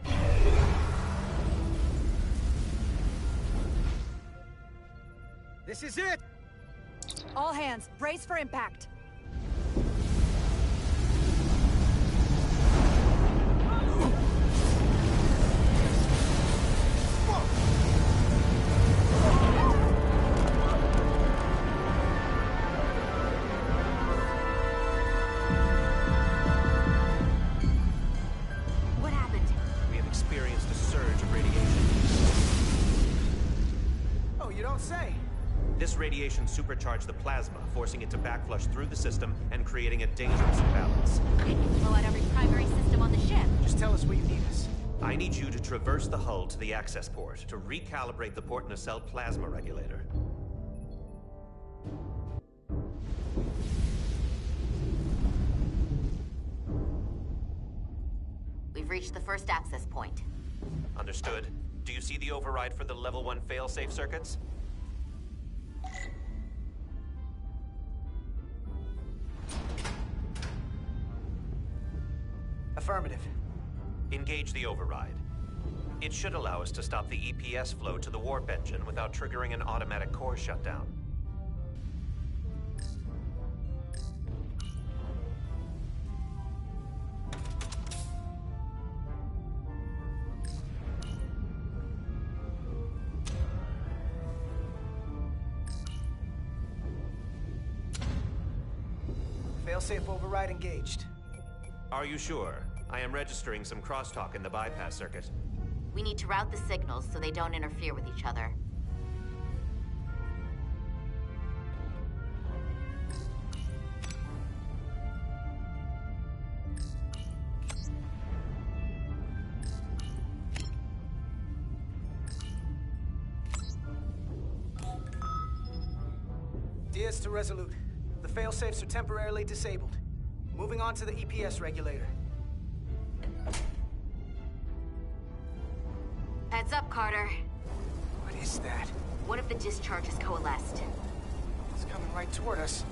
This is it! All hands, brace for impact. What happened? We have experienced a surge of radiation. Oh, you don't say. This radiation supercharged the plasma, forcing it to backflush through the system and creating a dangerous imbalance. Blow out every primary system on the ship. Just tell us where you need us. I need you to traverse the hull to the access port to recalibrate the port nacelle plasma regulator. We've reached the first access point. Understood. Do you see the override for the level 1 failsafe circuits? Affirmative. Engage the override. It should allow us to stop the EPS flow to the warp engine without triggering an automatic core shutdown. Failsafe override engaged. Are you sure? I am registering some crosstalk in the bypass circuit. We need to route the signals so they don't interfere with each other. Diaz to Resolute. The failsafes are temporarily disabled. Moving on to the EPS regulator. Heads up, Carter. What is that? One of the discharges coalesced. It's coming right toward us.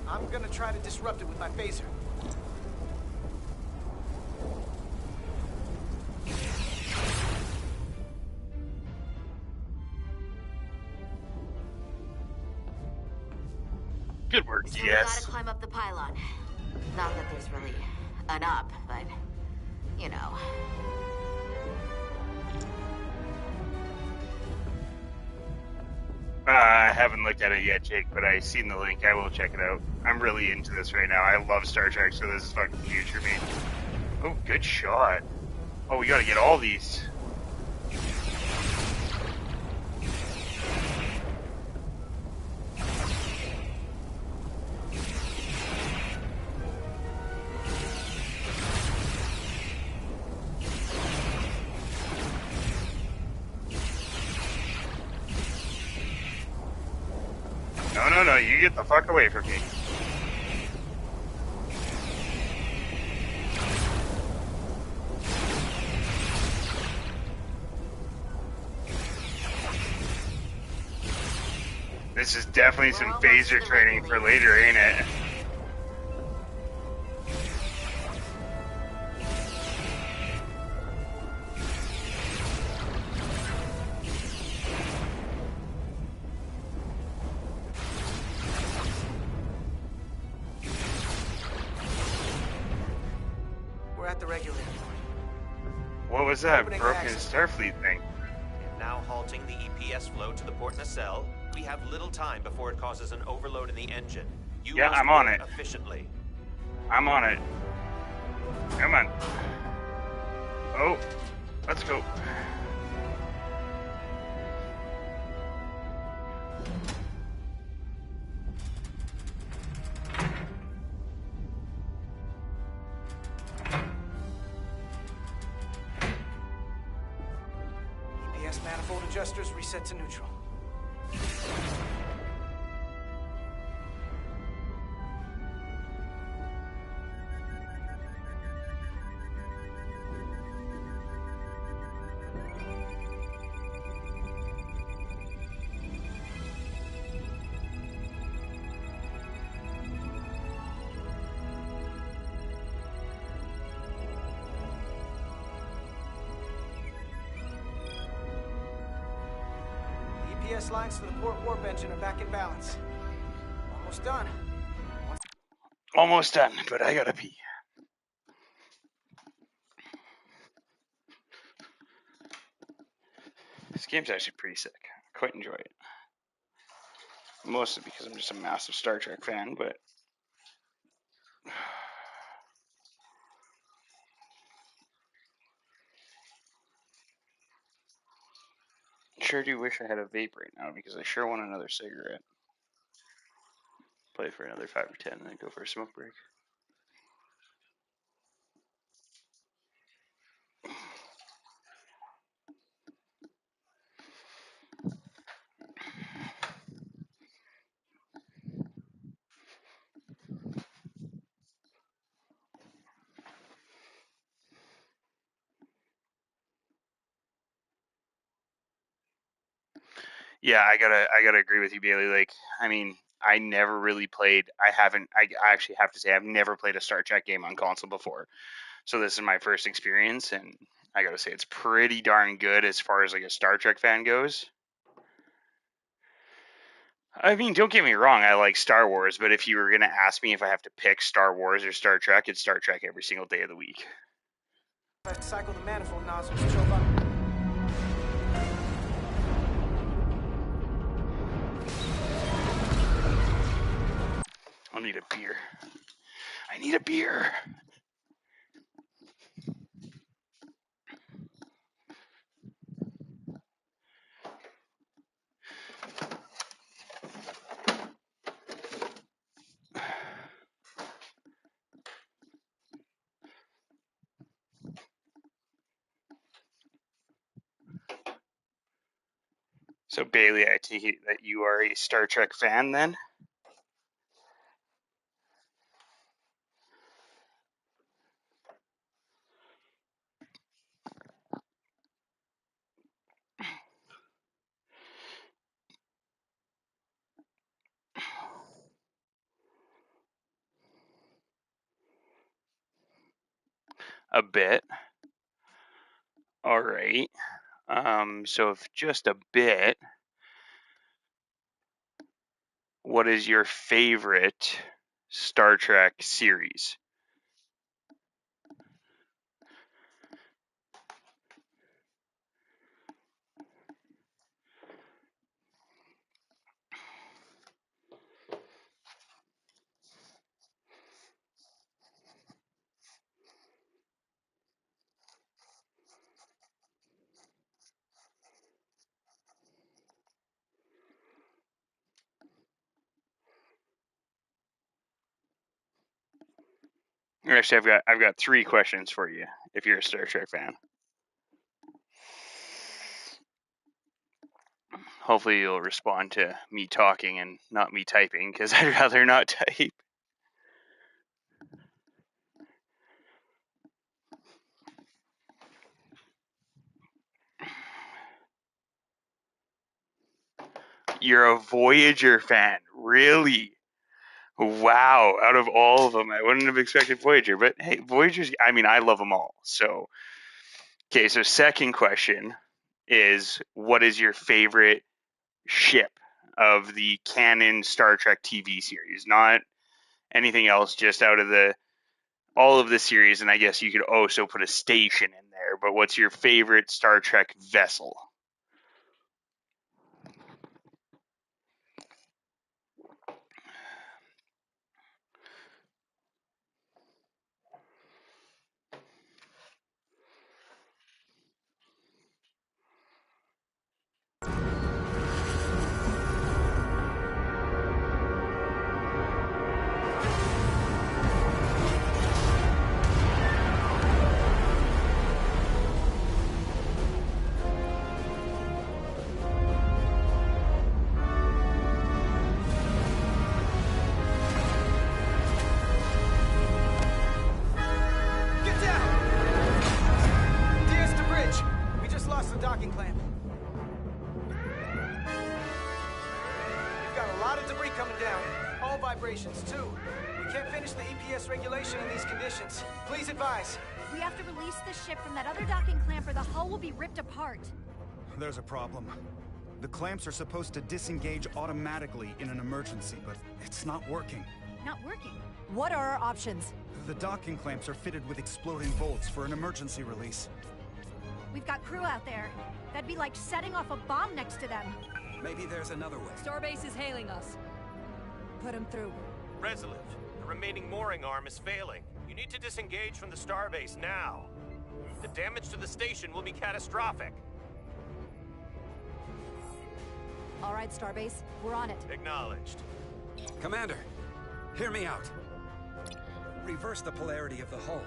I'm gonna try to disrupt it with my phaser. Good work, So we gotta DS. climb up the pylon. Not that there's really an up, but you know. I haven't looked at it yet, Jake, but I've seen the link. I will check it out. I'm really into this right now. I love Star Trek, so this is fucking huge for me. Oh, good shot. Oh, we gotta get all these. No, you get the fuck away from me. This is definitely some phaser training for later, ain't it? We're at the regulator. What was that Opening broken access. Starfleet thing? And now halting the EPS flow to the port nacelle. We have little time before it causes an overload in the engine. You Yeah, must I'm on work it. efficiently. I'm on it. Come on. Oh, let's go. EPS manifold adjusters reset to neutral. EPS lines to the port warp engine are back in balance. Almost done. Almost done, but I gotta pee. This game's actually pretty sick. I quite enjoy it. Mostly because I'm just a massive Star Trek fan, but sure do wish I had a vape right now because I sure want another cigarette. Play for another 5 or 10 and then go for a smoke break. Yeah, I gotta agree with you, Bailey. Like, I mean, I never really played. I actually have to say I've never played a Star Trek game on console before. So this is my first experience, and I gotta say it's pretty darn good as far as like a Star Trek fan goes. I mean, don't get me wrong, I like Star Wars, but if you were gonna ask me if I have to pick Star Wars or Star Trek, it's Star Trek every single day of the week. I cycle the manifold nozzles, choke up. I need a beer. I need a beer. So Bailey, I take it that you are a Star Trek fan then? A bit. All right. So if just a bit, what is your favorite Star Trek series? Actually, I've got 3 questions for you if you're a Star Trek fan. Hopefully you'll respond to me talking and not me typing, because I'd rather not type. You're a Voyager fan, really? Wow, out of all of them, I wouldn't have expected Voyager, but hey, Voyager's, I mean, I love them all. So, okay, so second question is, what is your favorite ship of the canon Star Trek TV series? Not anything else, just out of all of the series, and I guess you could also put a station in there, but what's your favorite Star Trek vessel? Too. We can't finish the EPS regulation in these conditions. Please advise. We have to release the ship from that other docking clamp or the hull will be ripped apart. There's a problem. The clamps are supposed to disengage automatically in an emergency, but it's not working. Not working? What are our options? The docking clamps are fitted with exploding bolts for an emergency release. We've got crew out there. That'd be like setting off a bomb next to them. Maybe there's another way. Starbase is hailing us. Put him through. Resolute, the remaining mooring arm is failing. You need to disengage from the starbase now. The damage to the station will be catastrophic. All right, Starbase, we're on it. Acknowledged. Commander, hear me out. Reverse the polarity of the hull,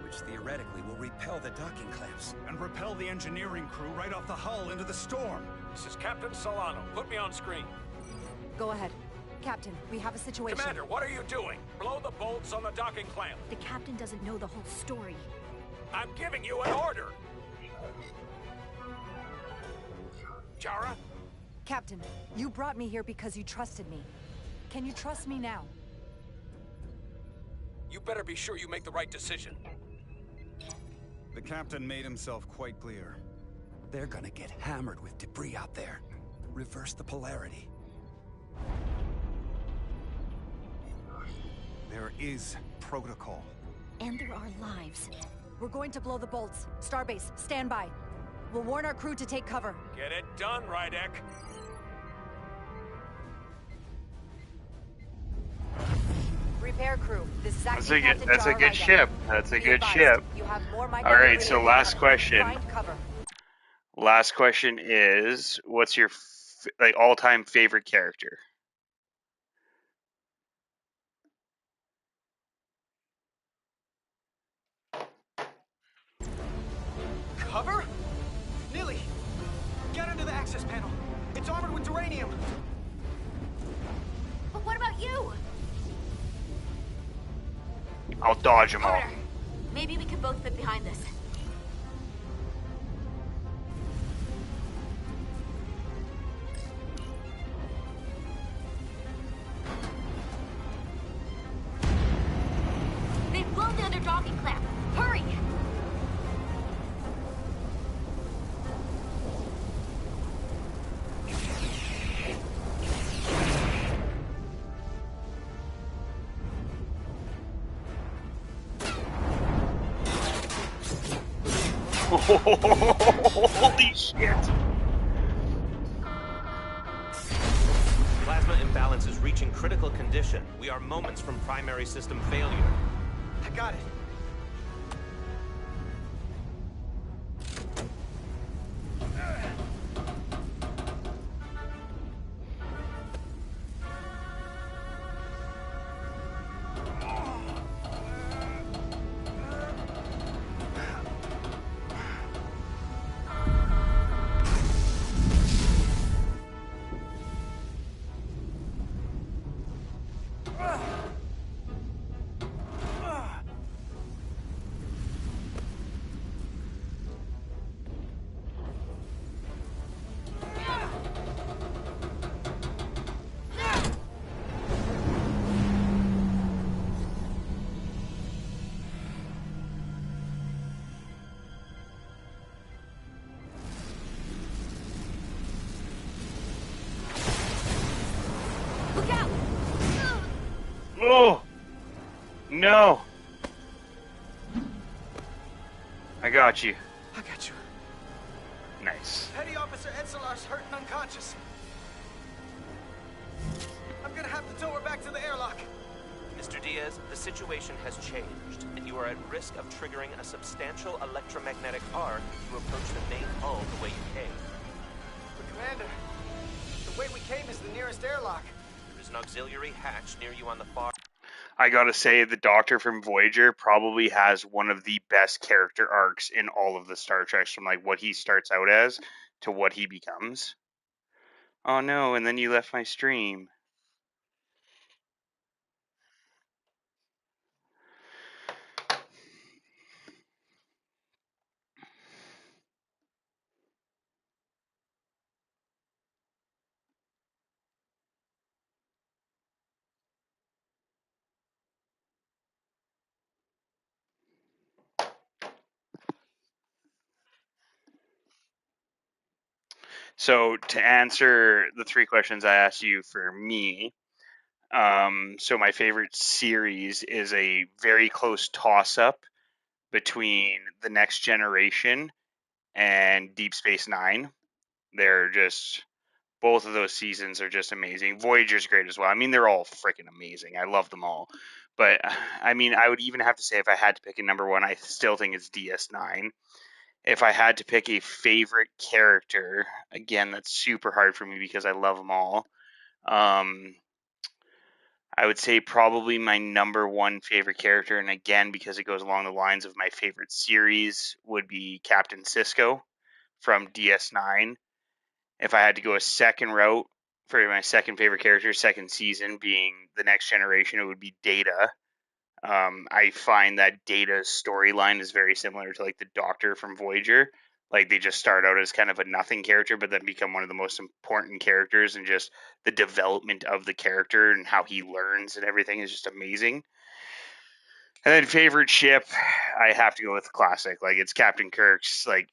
which theoretically will repel the docking clamps. And repel the engineering crew right off the hull into the storm. This is Captain Solano. Put me on screen. Go ahead. Captain, we have a situation. Commander, what are you doing? Blow the bolts on the docking clamp. The captain doesn't know the whole story. I'm giving you an order. Jara? Captain, you brought me here because you trusted me. Can you trust me now? You better be sure you make the right decision. The captain made himself quite clear. They're gonna get hammered with debris out there. Reverse the polarity. There is protocol. And there are lives. We're going to blow the bolts. Starbase, stand by. We'll warn our crew to take cover. Get it done, Rydek. Repair crew. This is actually That's a good ship. That's a good ship. You have more All right, so last question. Last question is, what's your all-time favorite character? Cover? Nilly, get under the access panel. It's armored with duranium. But what about you? I'll dodge them all. Carter, maybe we can both fit behind this. They've blown the other docking clamp. Hurry! Holy shit! Plasma imbalance is reaching critical condition. We are moments from primary system failure. I got it. Oh! No! I got you. I got you. Nice. Petty Officer Edselar's hurt and unconscious. I'm gonna have to tow her back to the airlock. Mr. Diaz, the situation has changed, and you are at risk of triggering a substantial electromagnetic arc if you approach the main hull the way you came. But Commander, the way we came is the nearest airlock. There's an auxiliary hatch near you on the far... I gotta say, the Doctor from Voyager probably has one of the best character arcs in all of the Star Treks, from like what he starts out as to what he becomes. Oh no, and then you left my stream. So to answer the three questions I asked you for me, so my favorite series is a very close toss-up between The Next Generation and Deep Space Nine. They're just, both of those seasons are just amazing. Voyager's great as well. I mean, they're all freaking amazing. I love them all. But I mean, I would even have to say, if I had to pick a number one, I still think it's DS9. If I had to pick a favorite character, again, that's super hard for me because I love them all. I would say probably my number one favorite character, and again, because it goes along the lines of my favorite series, would be Captain Sisko from DS9. If I had to go a second route for my second favorite character, second season, being The Next Generation, it would be Data. I find that Data's storyline is very similar to like the Doctor from Voyager. Like, they just start out as kind of a nothing character, but then become one of the most important characters, and just the development of the character and how he learns and everything is just amazing. And then favorite ship, I have to go with classic. Like, it's Captain Kirk's, like,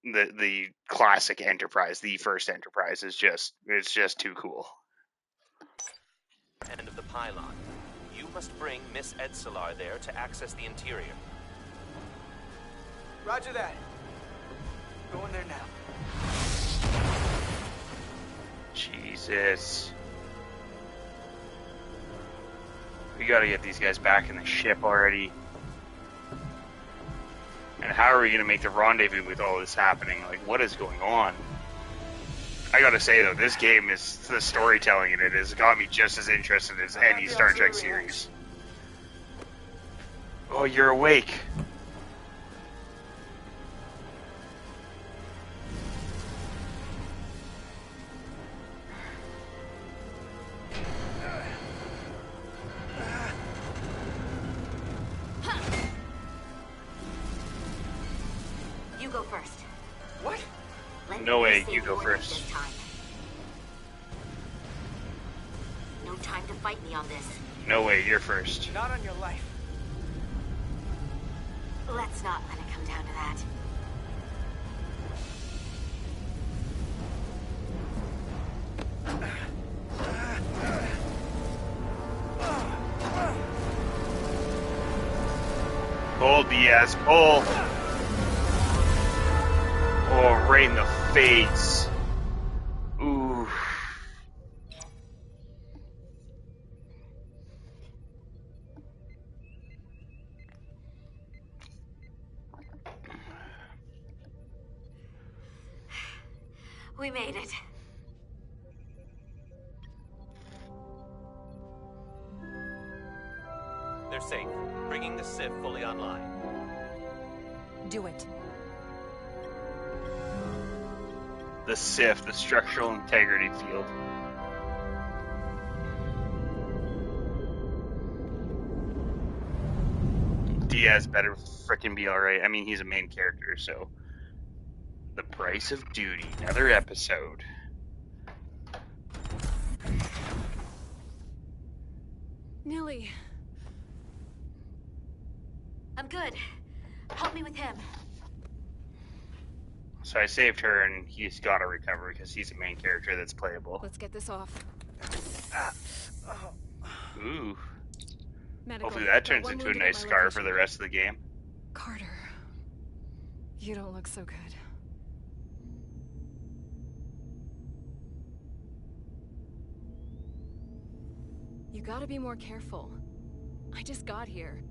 the classic Enterprise, the first Enterprise is just, it's just too cool. End of the pylon. You must bring Miss Edselar there to access the interior. Roger that. Going there now. Jesus. We gotta get these guys back in the ship already. And how are we gonna make the rendezvous with all this happening? Like, what is going on? I gotta say though, this game is, the storytelling in it has got me just as interested as any Star Trek series. Oh, you're awake. You go first. What? No way, you go first. No time to fight me on this. No way, you're first. Not on your life. Let's not let it come down to that. Pull, Diaz, pull. right in the face. Ooh. We made it. They're safe, bringing the SIF fully online. Do it. The SIF, the Structural Integrity Field. Diaz better frickin' be alright. I mean, he's a main character, so... The Price of Duty, another episode. Nilly. I'm good. Help me with him. So I saved her, and he's got to recover because he's a main character that's playable. Let's get this off. Ooh. Medical. Hopefully that turns into a nice scar for the rest of the game. Carter. You don't look so good. You gotta be more careful. I just got here.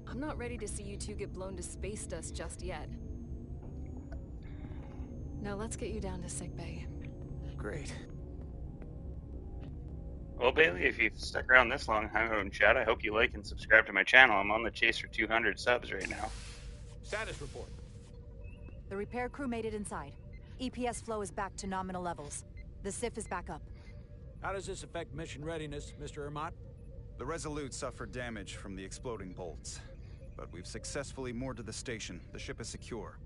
I'm not ready to see you two get blown to space dust just yet. Now let's get you down to sickbay. Great. Well, Bailey, if you've stuck around this long, hello in chat. I hope you like and subscribe to my channel. I'm on the chase for 200 subs right now. Status report. The repair crew made it inside. EPS flow is back to nominal levels. The SIF is back up. How does this affect mission readiness, Mr. Ermont? The Resolute suffered damage from the exploding bolts, but we've successfully moored to the station. The ship is secure.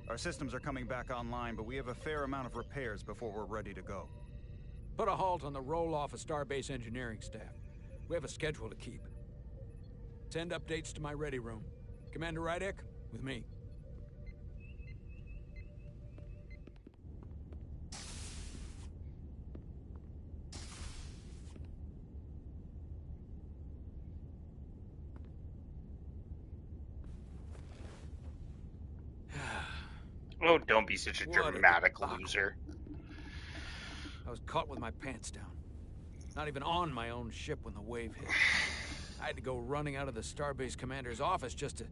Our systems are coming back online, but we have a fair amount of repairs before we're ready to go. Put a halt on the roll-off of Starbase engineering staff. We have a schedule to keep. Send updates to my ready room. Commander Rydek, with me. Oh, don't be such a dramatic loser. I was caught with my pants down. Not even on my own ship when the wave hit. I had to go running out of the Starbase commander's office just to...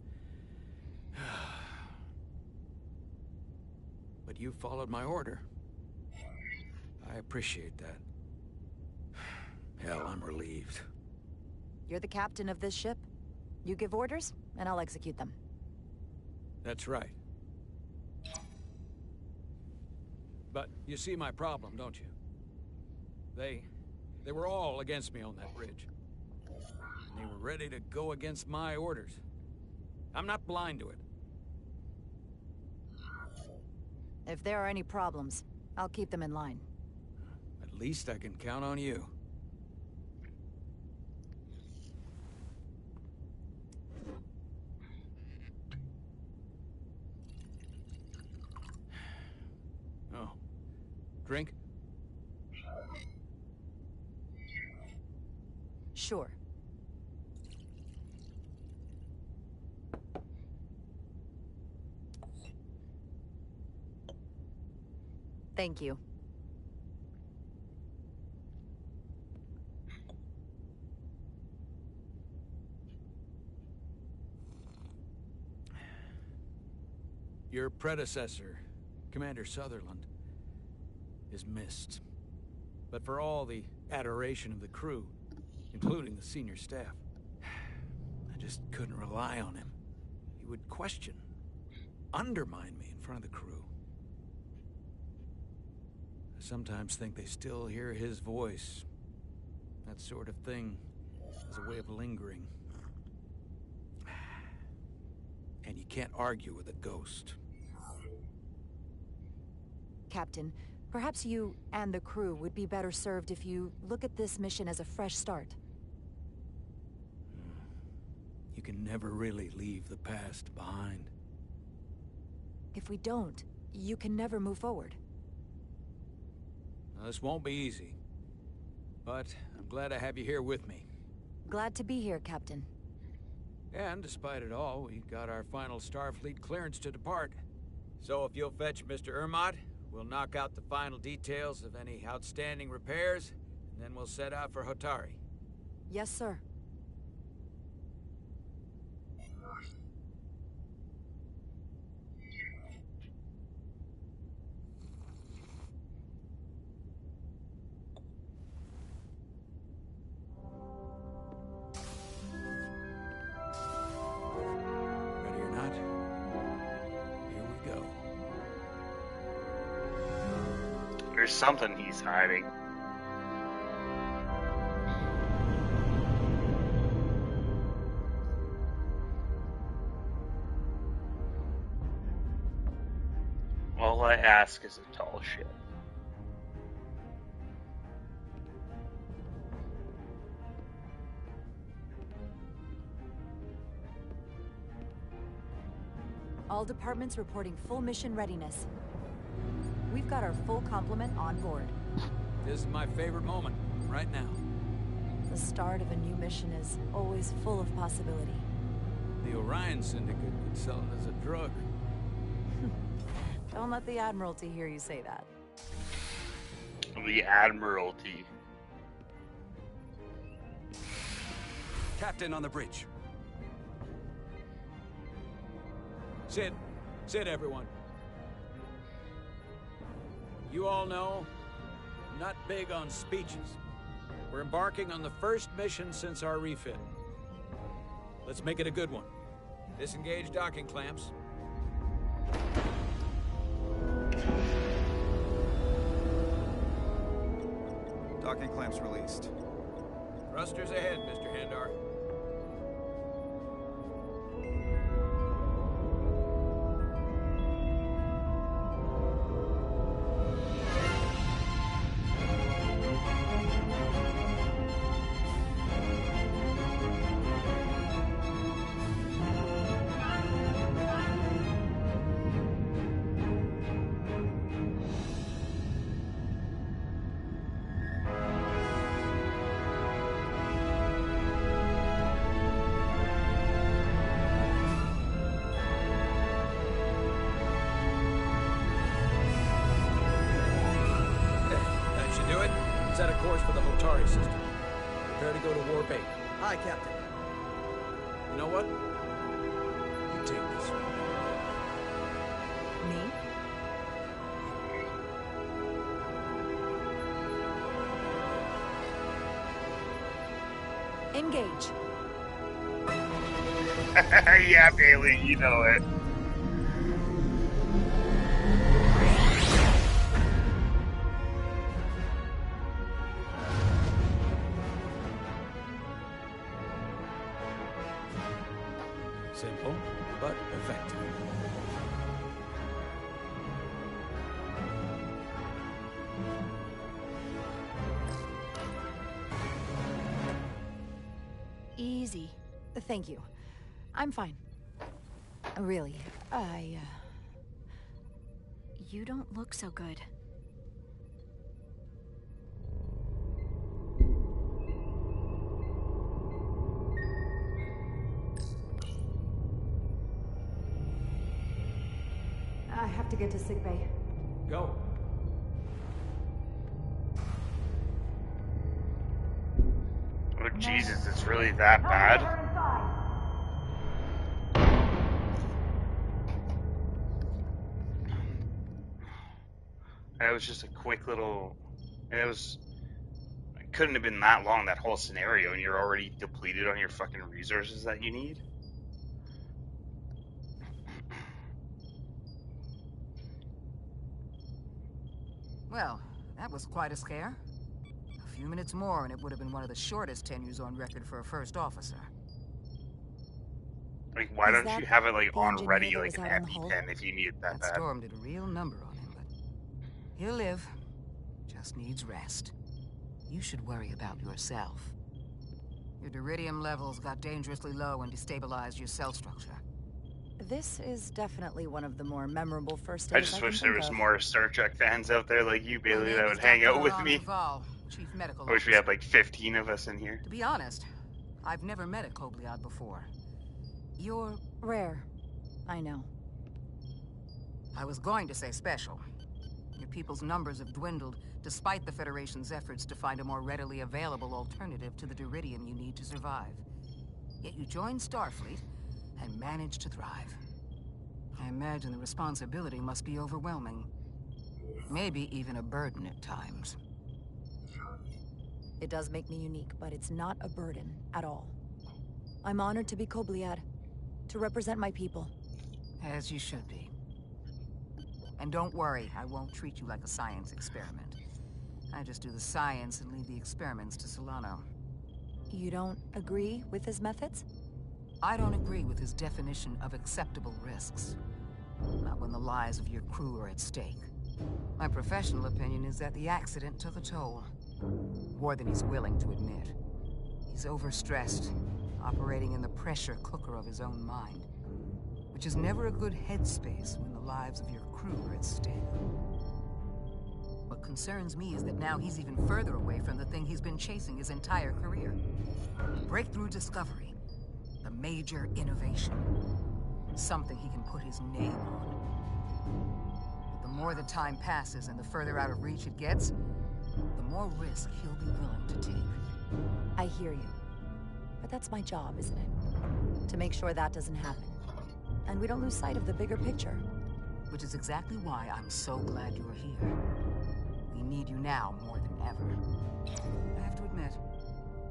But you followed my order. I appreciate that. Hell, I'm relieved. You're the captain of this ship. You give orders, and I'll execute them. That's right. But you see my problem, don't you? They were all against me on that bridge. And they were ready to go against my orders. I'm not blind to it. If there are any problems, I'll keep them in line. At least I can count on you. Oh. Drink? Sure. Thank you. Your predecessor, Commander Sutherland, is missed. But for all the adoration of the crew, including the senior staff, I just couldn't rely on him. He would question, undermine me in front of the crew. I sometimes think they still hear his voice. That sort of thing is a way of lingering. And you can't argue with a ghost. Captain, perhaps you and the crew would be better served if you look at this mission as a fresh start. You can never really leave the past behind. If we don't, you can never move forward. Now, this won't be easy. But I'm glad I have you here with me. Glad to be here, Captain. And despite it all, we got our final Starfleet clearance to depart. So if you'll fetch Mr. Ermot, we'll knock out the final details of any outstanding repairs, and then we'll set out for Hotari. Yes, sir. Ready or not, here we go. There's something he's hiding. All I ask is a tall ship. All departments reporting full mission readiness. We've got our full complement on board. This is my favorite moment, right now. The start of a new mission is always full of possibility. The Orion Syndicate could sell it as a drug. Don't let the Admiralty hear you say that. The Admiralty. Captain on the bridge. Sit. Sit, everyone. You all know, I'm not big on speeches. We're embarking on the first mission since our refit. Let's make it a good one. Disengage docking clamps. Docking clamps released. Thrusters ahead, Mr. Handar. Set a course for the Hotari system. Prepare to go to Warp 8. Aye, Captain. You know what? You take this one. Me? Engage. Yeah, Bailey, you know it. Simple, but effective. Easy. Thank you. I'm fine. Really, You don't look so good. I have to get to sickbay. Go. Oh, Jesus, it's really that bad? That was just a quick little... And it couldn't have been that long, that whole scenario, and you're already depleted on your fucking resources that you need? Well, that was quite a scare. A few minutes more and it would have been one of the shortest tenures on record for a first officer. Like, why don't you have it, like, on ready, like an EpiPen if you need it that bad? Storm did a real number on him, but he'll live. Just needs rest. You should worry about yourself. Your deridium levels got dangerously low and destabilized your cell structure. This is definitely one of the more memorable first days I just wish there was more Star Trek fans out there like you, Bailey, that would hang out with me. Chief Medical I wish we had like 15 of us in here. To be honest, I've never met a Kobliad before. You're rare. I know. I was going to say special. Your people's numbers have dwindled, despite the Federation's efforts to find a more readily available alternative to the Duridium you need to survive. Yet you joined Starfleet and managed to thrive. I imagine the responsibility must be overwhelming. Maybe even a burden at times. It does make me unique, but it's not a burden at all. I'm honored to be Kobliad, to represent my people. As you should be. And don't worry, I won't treat you like a science experiment. I just do the science and leave the experiments to Solano. You don't agree with his methods? I don't agree with his definition of acceptable risks. Not when the lives of your crew are at stake. My professional opinion is that the accident took a toll. More than he's willing to admit. He's overstressed, operating in the pressure cooker of his own mind. Which is never a good headspace when the lives of your crew are at stake. What concerns me is that now he's even further away from the thing he's been chasing his entire career. Breakthrough discovery. The major innovation. Something he can put his name on. But the more the time passes and the further out of reach it gets, the more risk he'll be willing to take. I hear you. But that's my job, isn't it? To make sure that doesn't happen. And we don't lose sight of the bigger picture. Which is exactly why I'm so glad you're here. We need you now more than ever. I have to admit,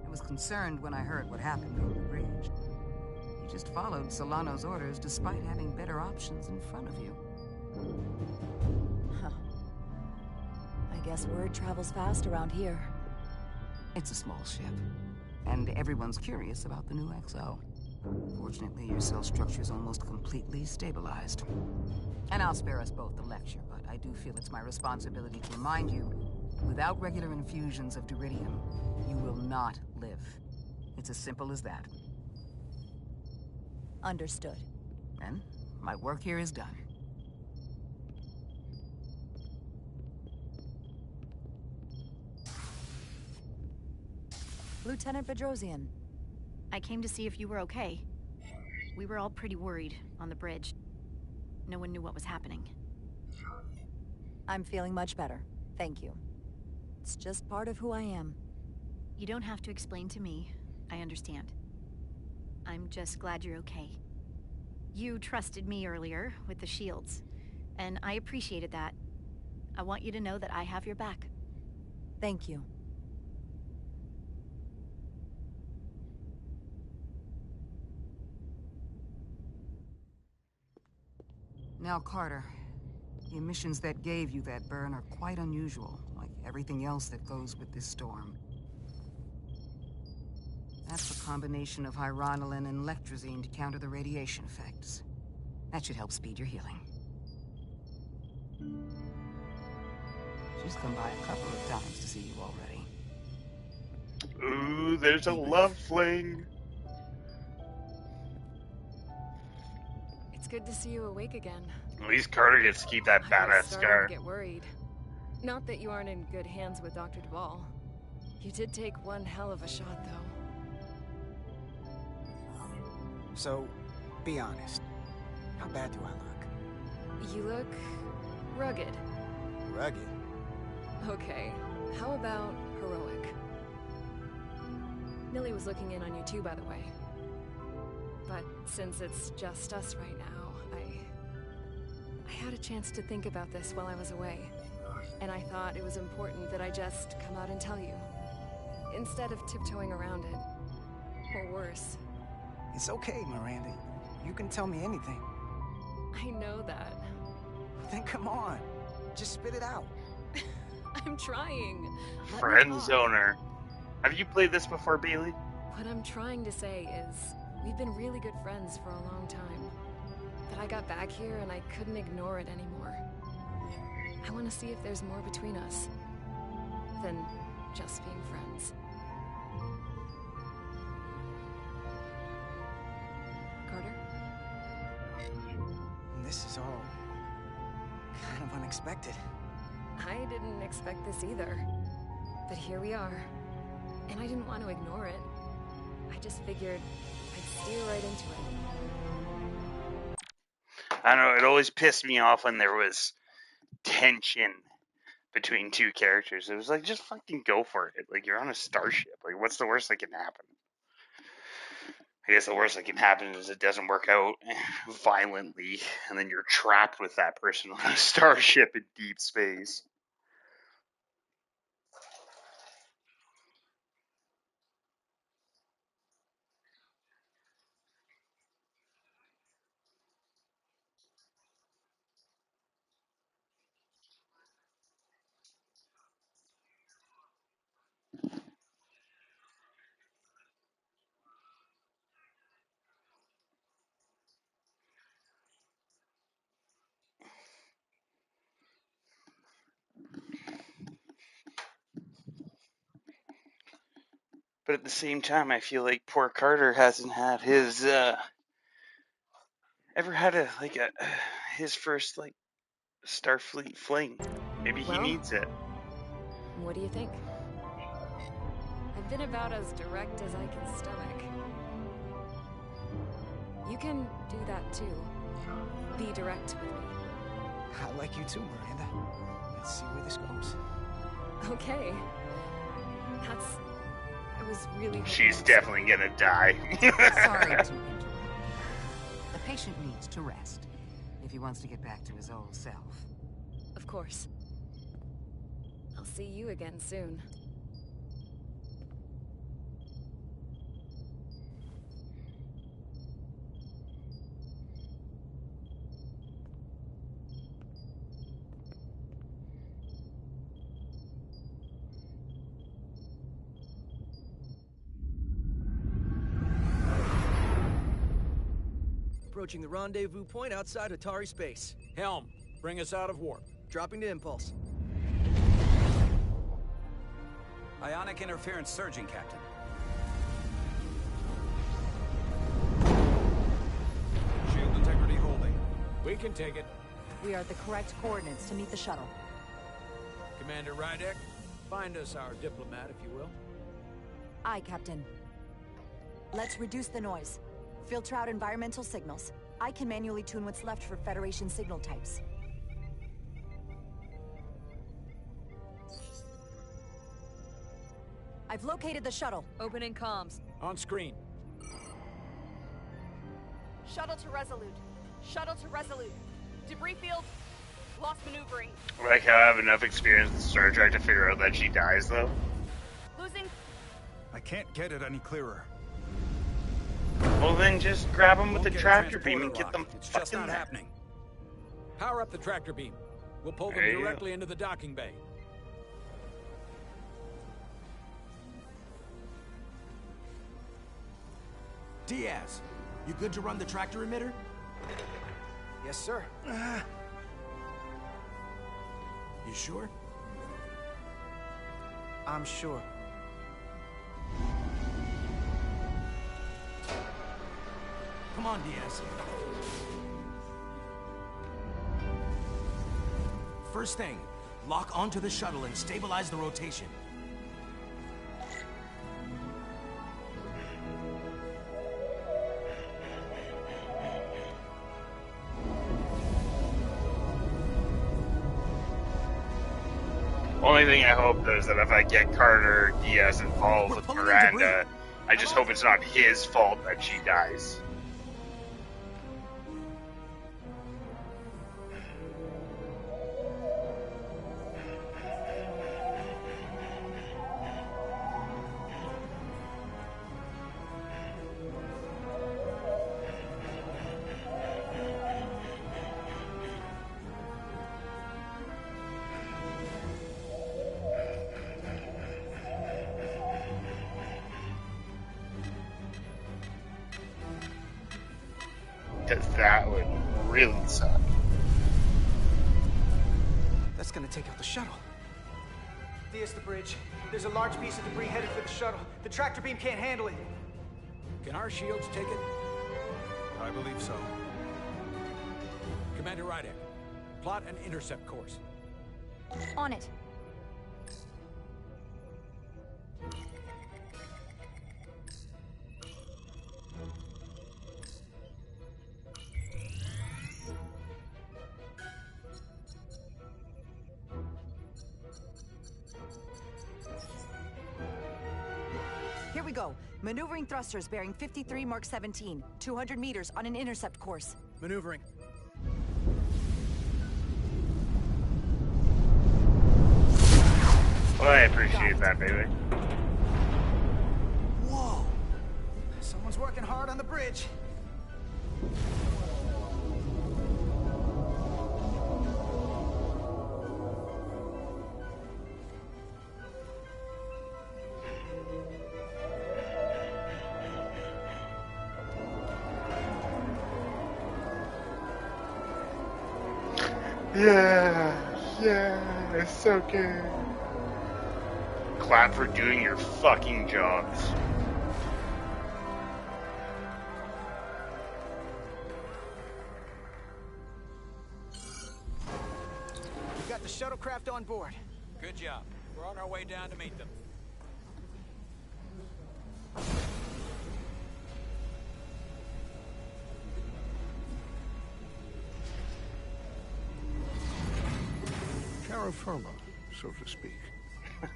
I was concerned when I heard what happened over the bridge. You just followed Solano's orders despite having better options in front of you. Huh. I guess word travels fast around here. It's a small ship, and everyone's curious about the new XO. Fortunately, your cell structure's almost completely stabilized. And I'll spare us both the lecture, but I do feel it's my responsibility to remind you, without regular infusions of Duridium, you will not live. It's as simple as that. Understood. And my work here is done. Lieutenant Bedrosian. I came to see if you were okay. We were all pretty worried on the bridge. No one knew what was happening. I'm feeling much better. Thank you. It's just part of who I am. You don't have to explain to me. I understand. I'm just glad you're okay. You trusted me earlier with the shields, and I appreciated that. I want you to know that I have your back. Thank you. Now, Carter, the emissions that gave you that burn are quite unusual, like everything else that goes with this storm. That's a combination of hyronolin and lectrazine to counter the radiation effects. That should help speed your healing. She's come by a couple of times to see you already. Ooh, there's a love fling. It's good to see you awake again. At least Carter gets to keep that I was badass starting scar. to get worried. Not that you aren't in good hands with Dr. Duvall. You did take one hell of a shot, though. So, be honest. How bad do I look? You look rugged. Rugged? Okay, how about heroic? Millie was looking in on you too, by the way. But since it's just us right now, I had a chance to think about this while I was away. And I thought it was important that I just come out and tell you. Instead of tiptoeing around it. Or worse. It's okay, Miranda. You can tell me anything. I know that. Then come on. Just spit it out. I'm trying. Friend zoner. Have you played this before, Bailey? What I'm trying to say is, we've been really good friends for a long time. But I got back here and I couldn't ignore it anymore. I want to see if there's more between us than just being friends. Carter? This is all kind of unexpected. I didn't expect this either. But here we are. And I didn't want to ignore it. I just figured I'd steer right into it. I don't know, it always pissed me off when there was tension between two characters. It was like, just fucking go for it. Like, you're on a starship. Like, what's the worst that can happen? I guess the worst that can happen is it doesn't work out violently, and then you're trapped with that person on a starship in deep space. But at the same time, I feel like poor Carter hasn't had his ever had his first like Starfleet fling. Maybe he needs it. What do you think? I've been about as direct as I can stomach. You can do that too. Be direct with me. I like you too, Miranda. Let's see where this goes. Okay. I was really... She's definitely gonna die. Sorry to interrupt. The patient needs to rest if he wants to get back to his old self. Of course. I'll see you again soon. Approaching the rendezvous point outside Atari space. Helm, bring us out of warp. Dropping to impulse. Ionic interference surging, Captain. Shield integrity holding. We can take it. We are at the correct coordinates to meet the shuttle. Commander Rydek, find us our diplomat, if you will. Aye, Captain. Let's reduce the noise. Filter out environmental signals. I can manually tune what's left for Federation signal types. I've located the shuttle. Opening comms. On screen. Shuttle to Resolute. Shuttle to Resolute. Debris field. Lost maneuvering. Like how I have enough experience with Star Trek to figure out that she dies, though. Losing. I can't get it any clearer. Well, then just grab them with the tractor beam and get them It's just not happening. Power up the tractor beam. We'll pull them directly into the docking bay. Diaz, you good to run the tractor emitter? Yes, sir. You sure? I'm sure. Come on, Diaz. First thing, lock onto the shuttle and stabilize the rotation. Only thing I hope, though, is that if I get Carter Diaz involved with Miranda, I just hope it's not his fault that she dies. Because that would really suck. That's gonna take out the shuttle. There's the bridge. There's a large piece of debris headed for the shuttle. The tractor beam can't handle it. Can our shields take it? I believe so. Commander Rydek, plot an intercept course. On it. go. Maneuvering thrusters bearing 53 Mark 17. 200 meters on an intercept course. Maneuvering. Well, I appreciate that, baby. Whoa! Someone's working hard on the bridge. Yeah, it's so good. Clap for doing your fucking jobs. We've got the shuttlecraft on board. Good job. We're on our way down to meet them. Terra firma, so to speak.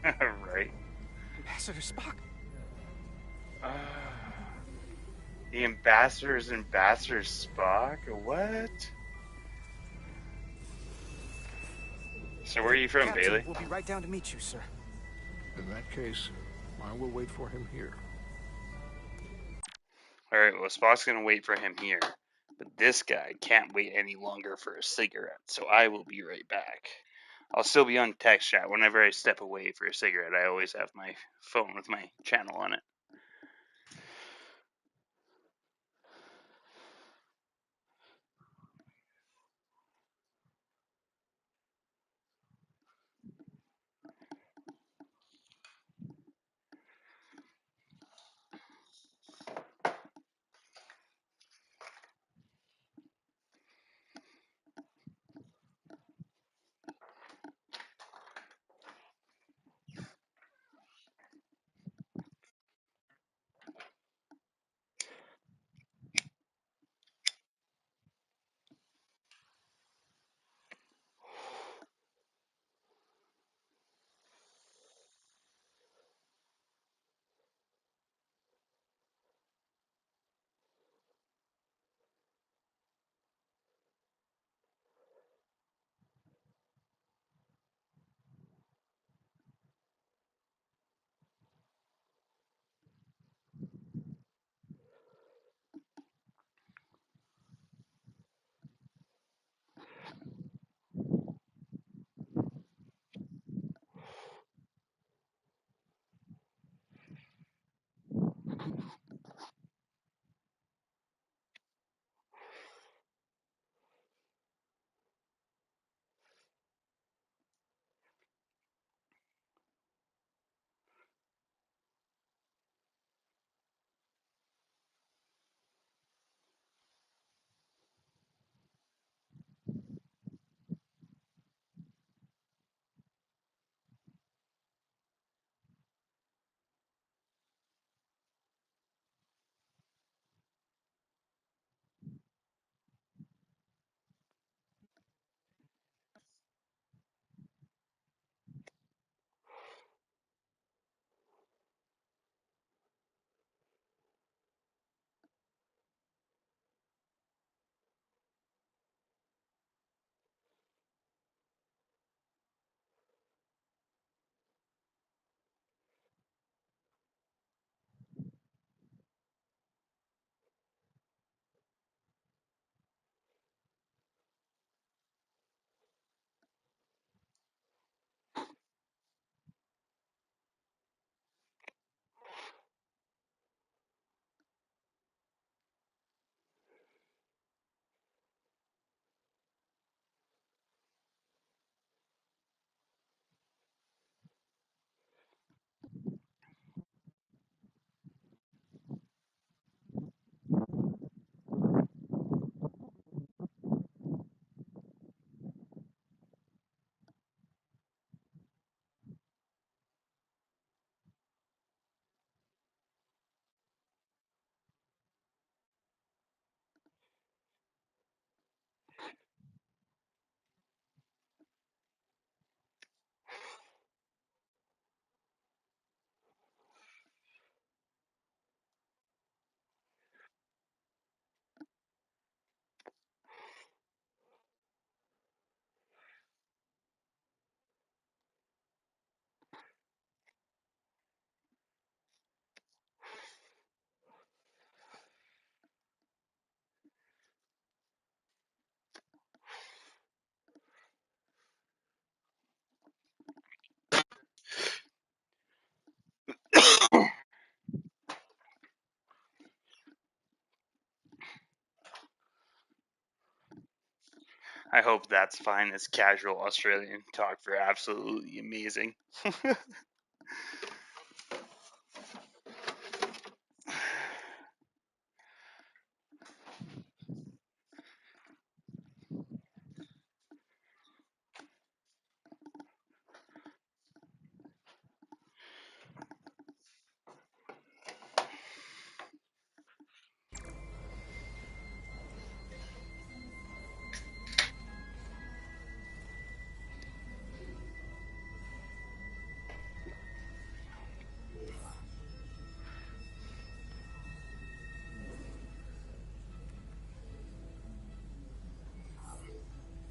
Right. Ambassador Spock? The ambassador's Ambassador Spock? What? So where are you from, Captain, Bailey? We'll be right down to meet you, sir. In that case, I will wait for him here. Alright, well, Spock's gonna wait for him here. But this guy can't wait any longer for a cigarette, so I will be right back. I'll still be on text chat. Whenever I step away for a cigarette, I always have my phone with my channel on it. I hope that's fine as casual Australian talk for absolutely amazing.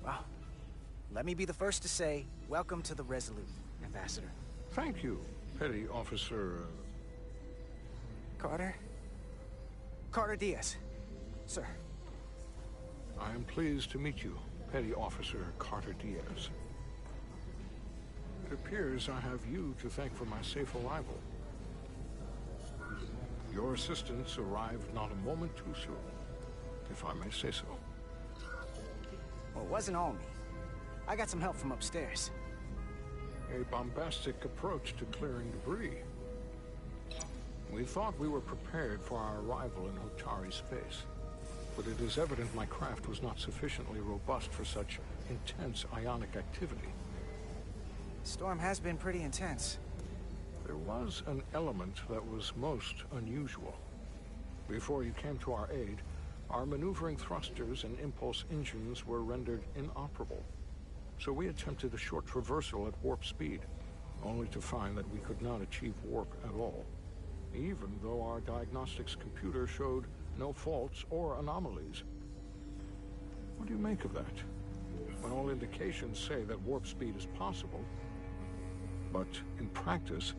Well, let me be the first to say, welcome to the Resolute, Ambassador. Thank you, Petty Officer... Carter? Carter Diaz, sir. I am pleased to meet you, Petty Officer Carter Diaz. It appears I have you to thank for my safe arrival. Your assistance arrived not a moment too soon, if I may say so. Well, it wasn't all me. I got some help from upstairs. A bombastic approach to clearing debris. We thought we were prepared for our arrival in Hotari space, but it is evident my craft was not sufficiently robust for such intense ionic activity. The storm has been pretty intense. There was an element that was most unusual. Before you came to our aid, our maneuvering thrusters and impulse engines were rendered inoperable. So we attempted a short traversal at warp speed, only to find that we could not achieve warp at all, even though our diagnostics computer showed no faults or anomalies. What do you make of that? When all indications say that warp speed is possible, but in practice,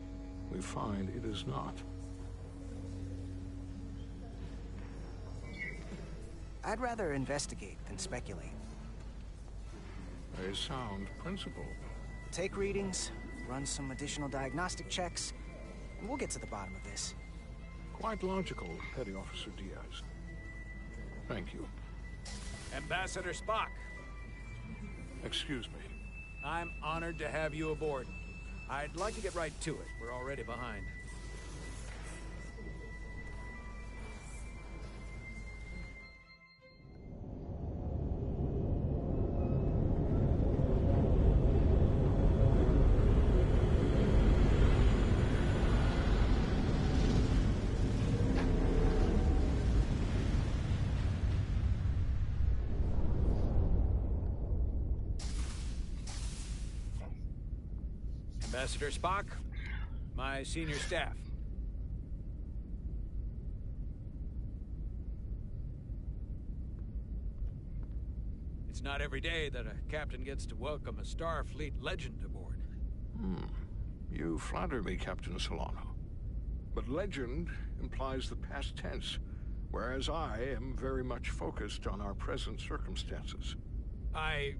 we find it is not. I'd rather investigate than speculate. A sound principle. Take readings, run some additional diagnostic checks, and we'll get to the bottom of this. Quite logical, Petty Officer Diaz. Thank you. Ambassador Spock. Excuse me. I'm honored to have you aboard. I'd like to get right to it. We're already behind. Ambassador Spock, my senior staff. It's not every day that a captain gets to welcome a Starfleet legend aboard. You flatter me, Captain Solano. But legend implies the past tense, whereas I am very much focused on our present circumstances. I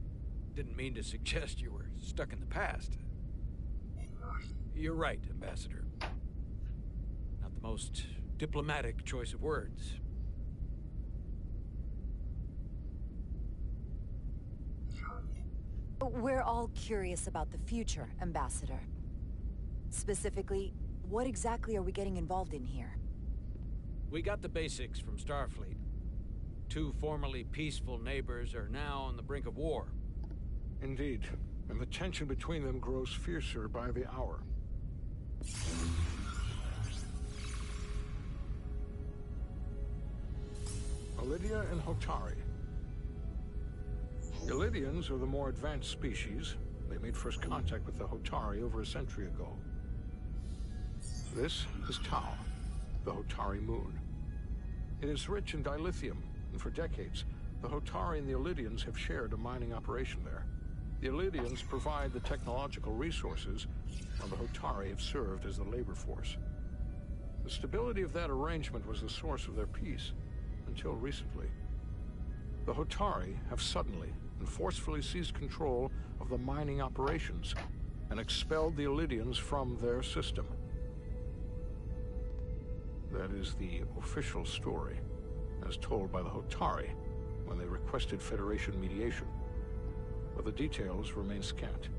didn't mean to suggest you were stuck in the past. You're right, Ambassador. Not the most diplomatic choice of words. We're all curious about the future, Ambassador. Specifically, what exactly are we getting involved in here? We got the basics from Starfleet. Two formerly peaceful neighbors are now on the brink of war. Indeed, and the tension between them grows fiercer by the hour. Elydia and Hotari. The Elydians are the more advanced species. They made first contact with the Hotari over a century ago. This is Tau, the Hotari moon. It is rich in dilithium, and for decades, the Hotari and the Elydians have shared a mining operation there. The Elydians provide the technological resources, while the Hotari have served as the labor force. The stability of that arrangement was the source of their peace, until recently. The Hotari have suddenly and forcefully seized control of the mining operations and expelled the Elydians from their system. That is the official story, as told by the Hotari when they requested Federation mediation. but the details remain scant.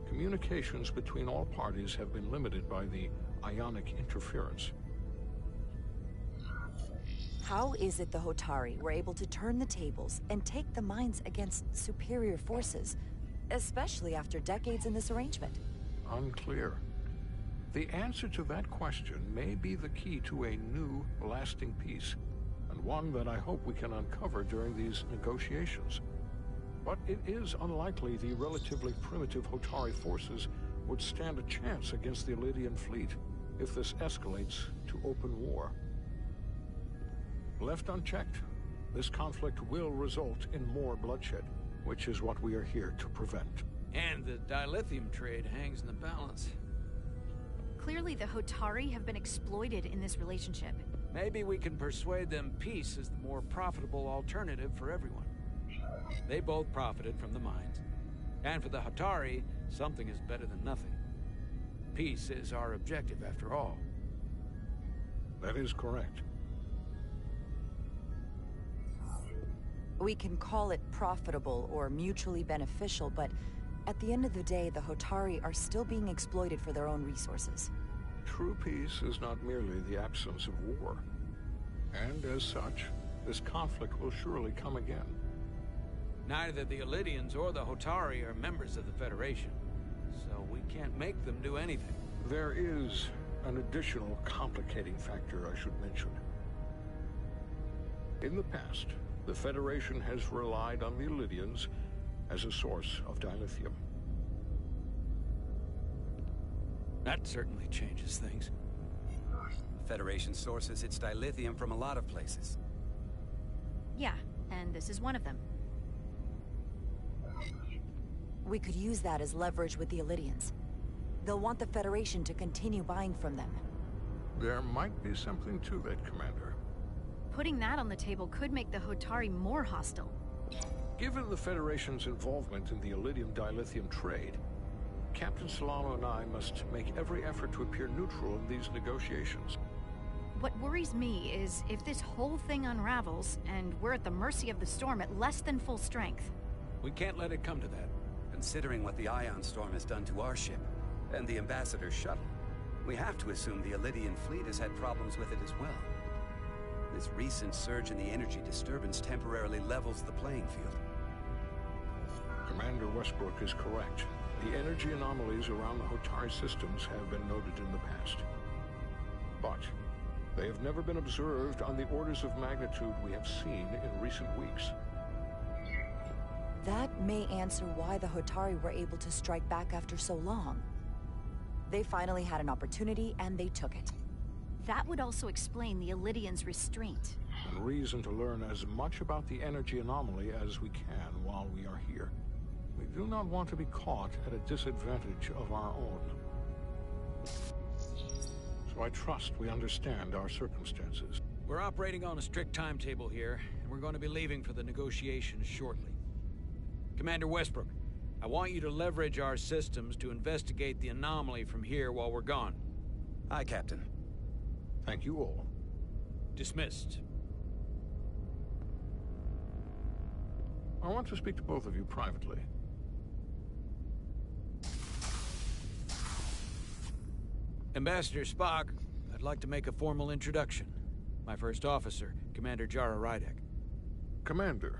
Communications between all parties have been limited by the ionic interference. How is it the Hotari were able to turn the tables and take the mines against superior forces, especially after decades in this arrangement? Unclear. The answer to that question may be the key to a new, lasting peace, and one that I hope we can uncover during these negotiations. But it is unlikely the relatively primitive Hotari forces would stand a chance against the Elydian fleet if this escalates to open war. Left unchecked, this conflict will result in more bloodshed, which is what we are here to prevent. And the dilithium trade hangs in the balance. Clearly, the Hotari have been exploited in this relationship. Maybe we can persuade them peace is the more profitable alternative for everyone. They both profited from the mines. And for the Hotari, something is better than nothing. Peace is our objective, after all. That is correct. We can call it profitable or mutually beneficial, but at the end of the day, the Hotari are still being exploited for their own resources. True peace is not merely the absence of war. And as such, this conflict will surely come again. Neither the Elydians or the Hotari are members of the Federation, so we can't make them do anything. There is an additional complicating factor I should mention. In the past, the Federation has relied on the Elydians as a source of dilithium. That certainly changes things. The Federation sources its dilithium from a lot of places. Yeah, and this is one of them. We could use that as leverage with the Elydians. They'll want the Federation to continue buying from them. There might be something to that, Commander. Putting that on the table could make the Hotari more hostile. Given the Federation's involvement in the Elydium dilithium trade, Captain Solano and I must make every effort to appear neutral in these negotiations. What worries me is if this whole thing unravels, and we're at the mercy of the storm at less than full strength. We can't let it come to that. Considering what the ion storm has done to our ship, and the Ambassador's shuttle, we have to assume the Elydian fleet has had problems with it as well. This recent surge in the energy disturbance temporarily levels the playing field. Commander Westbrook is correct. The energy anomalies around the Hotari systems have been noted in the past. But they have never been observed on the orders of magnitude we have seen in recent weeks. That may answer why the Hotari were able to strike back after so long. They finally had an opportunity, and they took it. That would also explain the Elydians' restraint. And reason to learn as much about the energy anomaly as we can while we are here. We do not want to be caught at a disadvantage of our own. So I trust we understand our circumstances. We're operating on a strict timetable here, and we're going to be leaving for the negotiations shortly. Commander Westbrook, I want you to leverage our systems to investigate the anomaly from here while we're gone. Aye, Captain. Thank you all. Dismissed. I want to speak to both of you privately. Ambassador Spock, I'd like to make a formal introduction. My first officer, Commander Jara Rydek. Commander,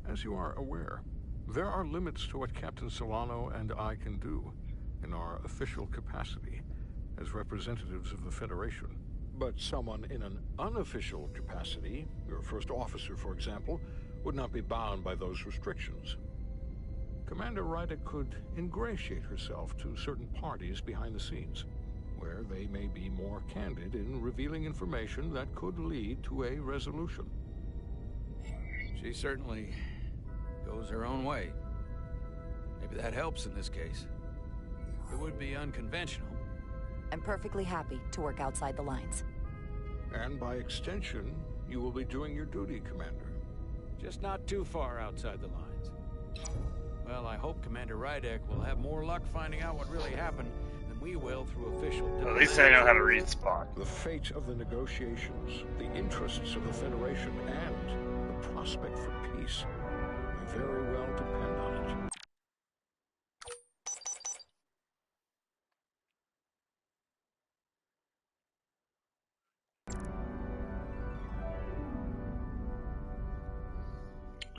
as you are aware, there are limits to what Captain Solano and I can do in our official capacity as representatives of the Federation. But someone in an unofficial capacity, your first officer, for example, would not be bound by those restrictions. Commander Rydek could ingratiate herself to certain parties behind the scenes, where they may be more candid in revealing information that could lead to a resolution. She certainly goes her own way. Maybe that helps in this case. It would be unconventional. I'm perfectly happy to work outside the lines. And by extension, you will be doing your duty, Commander. Just not too far outside the lines. Well, I hope Commander Rydek will have more luck finding out what really happened than we will through official At least I know how to read Spock. The fate of the negotiations, the interests of the Federation, and the prospect for peace. very well depend on it.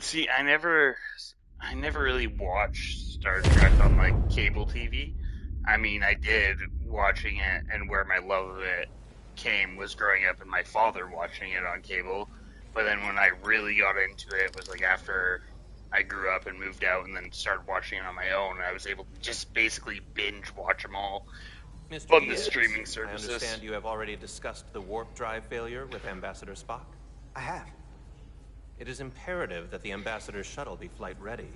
See, I never really watched Star Trek on like cable TV. I mean, I did watching it, and where my love of it came was growing up and my father watching it on cable. But then when I really got into it was like after I grew up and moved out, and then started watching it on my own. I was able to just basically binge watch them all Mr. on the Diaz, streaming I services. understand you have already discussed the warp drive failure with Ambassador Spock? I have. It is imperative that the Ambassador's shuttle be flight ready.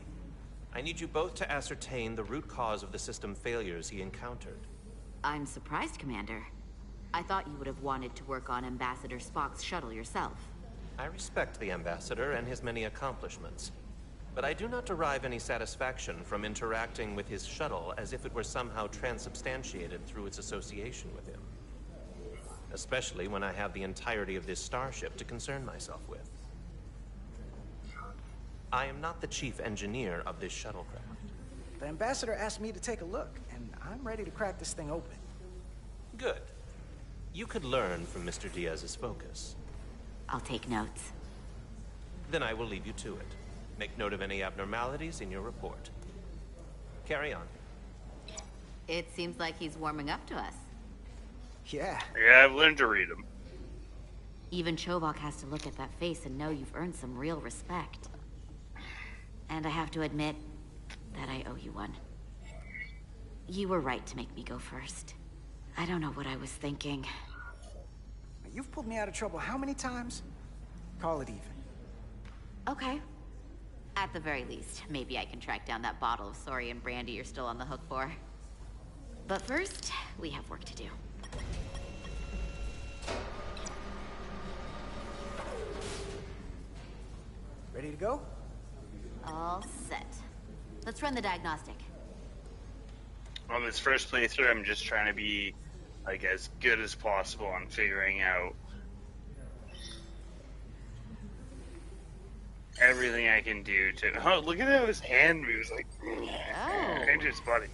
I need you both to ascertain the root cause of the system failures he encountered. I'm surprised, Commander. I thought you would have wanted to work on Ambassador Spock's shuttle yourself. I respect the Ambassador and his many accomplishments, but I do not derive any satisfaction from interacting with his shuttle as if it were somehow transubstantiated through its association with him. Especially when I have the entirety of this starship to concern myself with. I am not the chief engineer of this shuttlecraft. The Ambassador asked me to take a look, and I'm ready to crack this thing open. Good. You could learn from Mr. Diaz's focus. I'll take notes. Then I will leave you to it. Make note of any abnormalities in your report. Carry on. It seems like he's warming up to us. Yeah. Yeah, I've learned to read them. Even Chobok has to look at that face and know you've earned some real respect. And I have to admit that I owe you one. You were right to make me go first. I don't know what I was thinking. You've pulled me out of trouble how many times? Call it even. Okay. At the very least, maybe I can track down that bottle of Saurian brandy you're still on the hook for. But first, we have work to do. Ready to go? All set. Let's run the diagnostic. On this first playthrough, I'm just trying to be like as good as possible on figuring out everything I can do to. Oh, look at how his hand moves like into his body.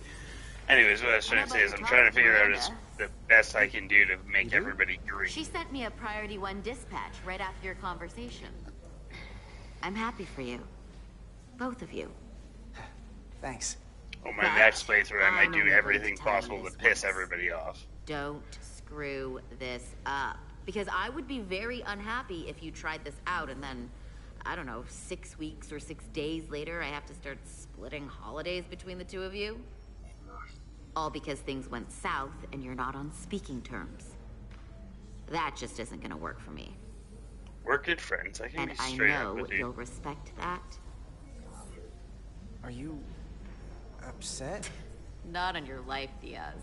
Anyways, what I was trying to say is I'm trying to figure out the best I can do to make everybody green. She sent me a Priority 1 dispatch right after your conversation. I'm happy for you. Both of you. Thanks. On my next playthrough, I might do everything possible to piss everybody off. Don't screw this up. Because I would be very unhappy if you tried this out and then, I don't know, 6 weeks or 6 days later, I have to start splitting holidays between the two of you. All because things went south and you're not on speaking terms. That just isn't gonna work for me. We're good friends. I can And be I straight up know with you. you'll respect that. Are you upset? Not on your life, Diaz.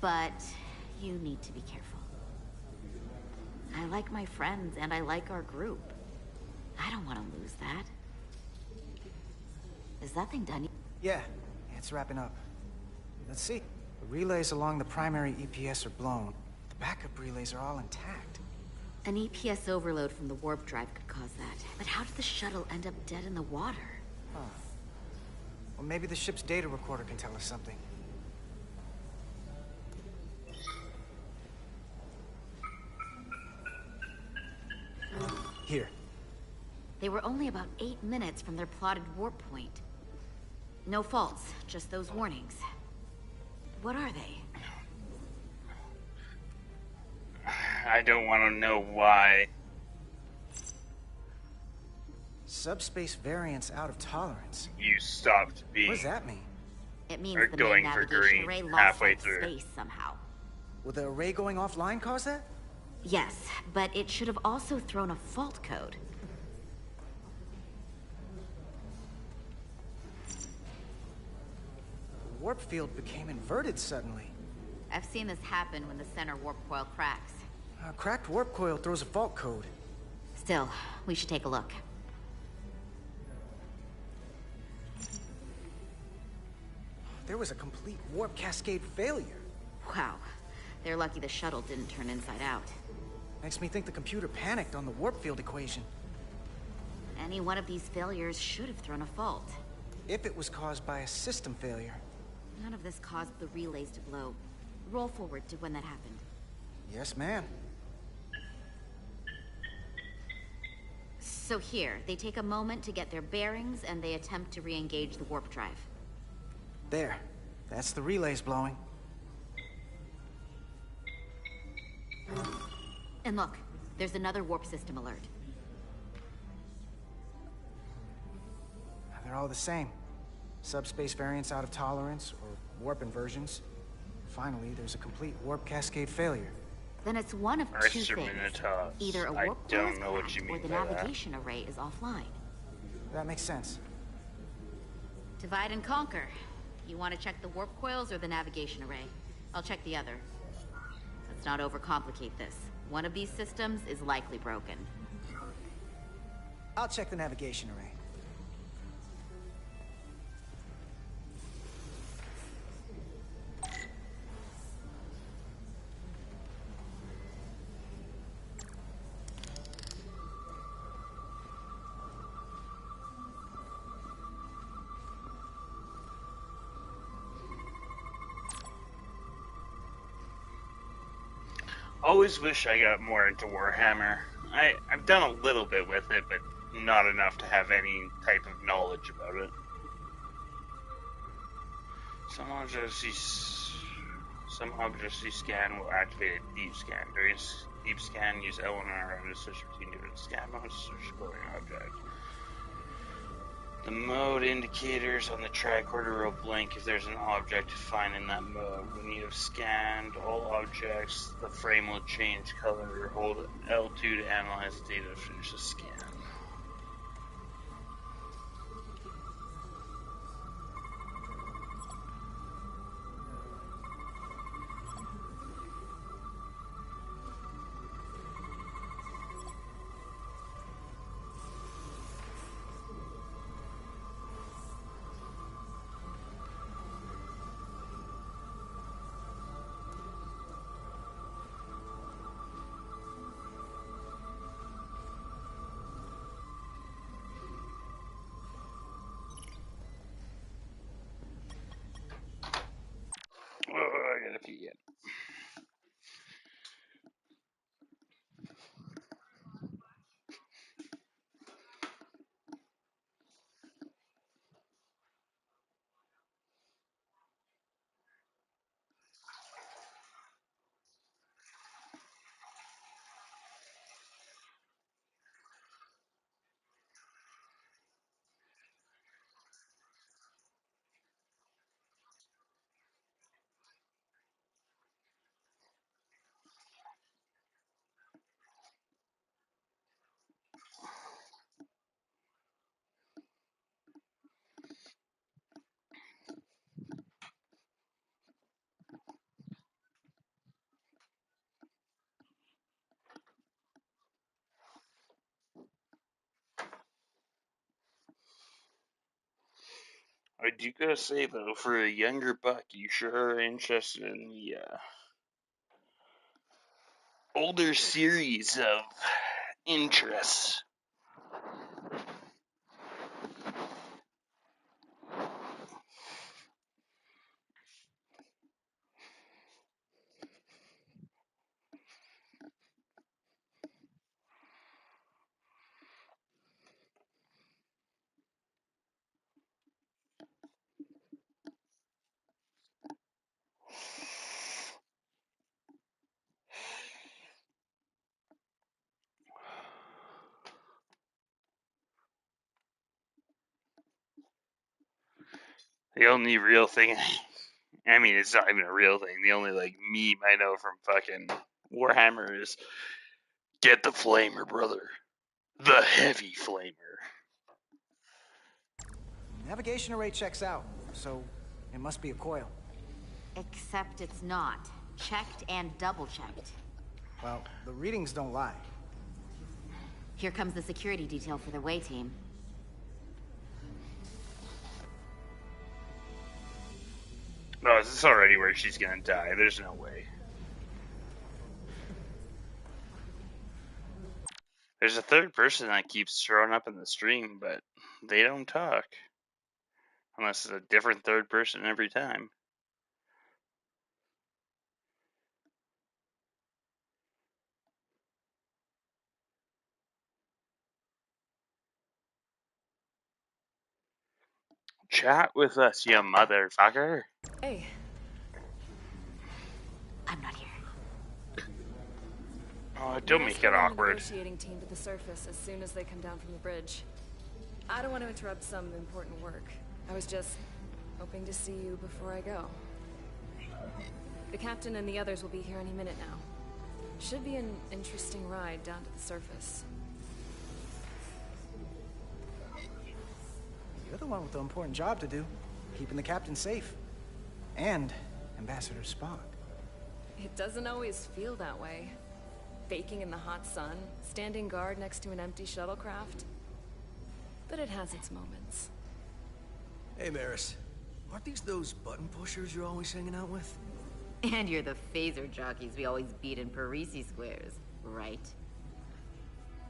But you need to be careful. I like my friends and I like our group. I don't want to lose that. Is that thing done? Yeah, it's wrapping up. Let's see. The relays along the primary EPS are blown. The backup relays are all intact. An EPS overload from the warp drive could cause that. But how did the shuttle end up dead in the water? Huh. Well, maybe the ship's data recorder can tell us something. Here. They were only about 8 minutes from their plotted warp point. No faults, just those warnings. What are they? I don't want to know why. Subspace variance out of tolerance. You stopped being. What does that mean? It means Or the going main for navigation green array lost halfway sight through. space somehow. Will the array going offline cause that? Yes, but it should have also thrown a fault code. The warp field became inverted suddenly. I've seen this happen when the center warp coil cracks. A cracked warp coil throws a fault code. Still, we should take a look. There was a complete warp cascade failure. Wow. They're lucky the shuttle didn't turn inside out. Makes me think the computer panicked on the warp field equation. Any one of these failures should have thrown a fault. If it was caused by a system failure. None of this caused the relays to blow. Roll forward to when that happened. Yes, ma'am. So here, they take a moment to get their bearings and they attempt to re-engage the warp drive. There. That's the relays blowing. And look, there's another warp system alert. They're all the same. Subspace variants out of tolerance, or warp inversions. Finally, there's a complete warp cascade failure. Then it's one of two things. Either a warp coil is cracked, or the navigation array is offline. That makes sense. Divide and conquer. You want to check the warp coils or the navigation array? I'll check the other. Let's not overcomplicate this. One of these systems is likely broken. I'll check the navigation array. Always wish I got more into Warhammer. I've done a little bit with it, but not enough to have any type of knowledge about it. Some objects you scan will activate a deep scan. During deep scan, use L1 and R to switch between different scan modes to search glowing object. The mode indicators on the tricorder will blink if there's an object to find in that mode. When you have scanned all objects, the frame will change color. Hold L2 to analyze the data to finish the scan. Oh, I gotta pee yet. I do gotta say though, for a younger buck, you sure are interested in the older series of interests. The only real thing, I mean, it's not even a real thing. The only like meme I know from fucking Warhammer is get the flamer, brother. The heavy flamer. Navigation array checks out, so it must be a coil. Except it's not. Checked and double-checked. Well, the readings don't lie. Here comes the security detail for the way team. No, is this already where she's gonna die? There's no way. There's a third person that keeps showing up in the stream, but they don't talk. Unless it's a different third person every time. Chat with us, you motherfucker. Hey. I'm not here. Oh, don't make it awkward. The negotiating team to the surface as soon as they come down from the bridge. I don't want to interrupt some important work. I was just hoping to see you before I go. The captain and the others will be here any minute now. Should be an interesting ride down to the surface. You're the one with the important job to do. Keeping the captain safe. And Ambassador Spock. It doesn't always feel that way. Baking in the hot sun, standing guard next to an empty shuttlecraft. But it has its moments. Hey, Maris. Aren't these those button pushers you're always hanging out with? And you're the phaser jockeys we always beat in Parisi squares, right?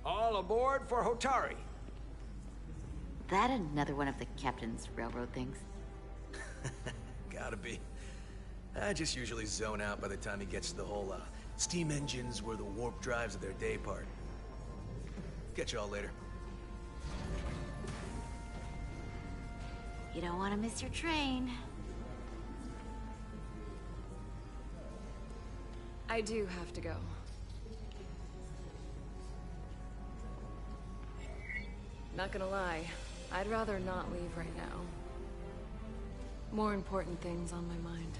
All aboard for Hotari. That another one of the captain's railroad things? Gotta be. I just usually zone out by the time he gets to the whole, steam engines were the warp drives of their day part. Catch y'all later. You don't want to miss your train. I do have to go. Not gonna lie, I'd rather not leave right now. More important things on my mind.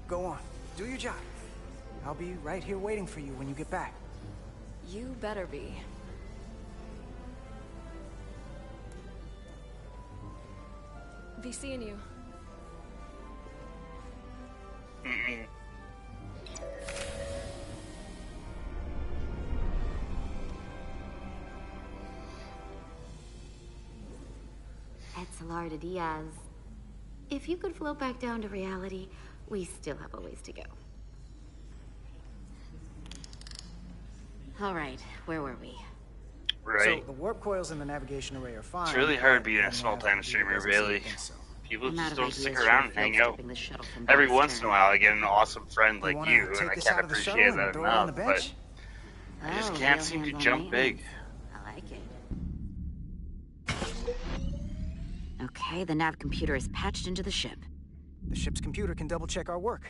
Go on. Do your job. I'll be right here waiting for you when you get back. You better be. Be seeing you. Etzelarda Diaz. If you could float back down to reality, we still have a ways to go. All right, where were we? Right. So the warp coils in the navigation array are fine. It's really hard being a small-time streamer, really. People just don't stick around and hang out. Every once in a while, I get an awesome friend like you, and I can't appreciate that enough, but I just can't seem to jump big. I like it. Okay, the nav computer is patched into the ship. The ship's computer can double-check our work.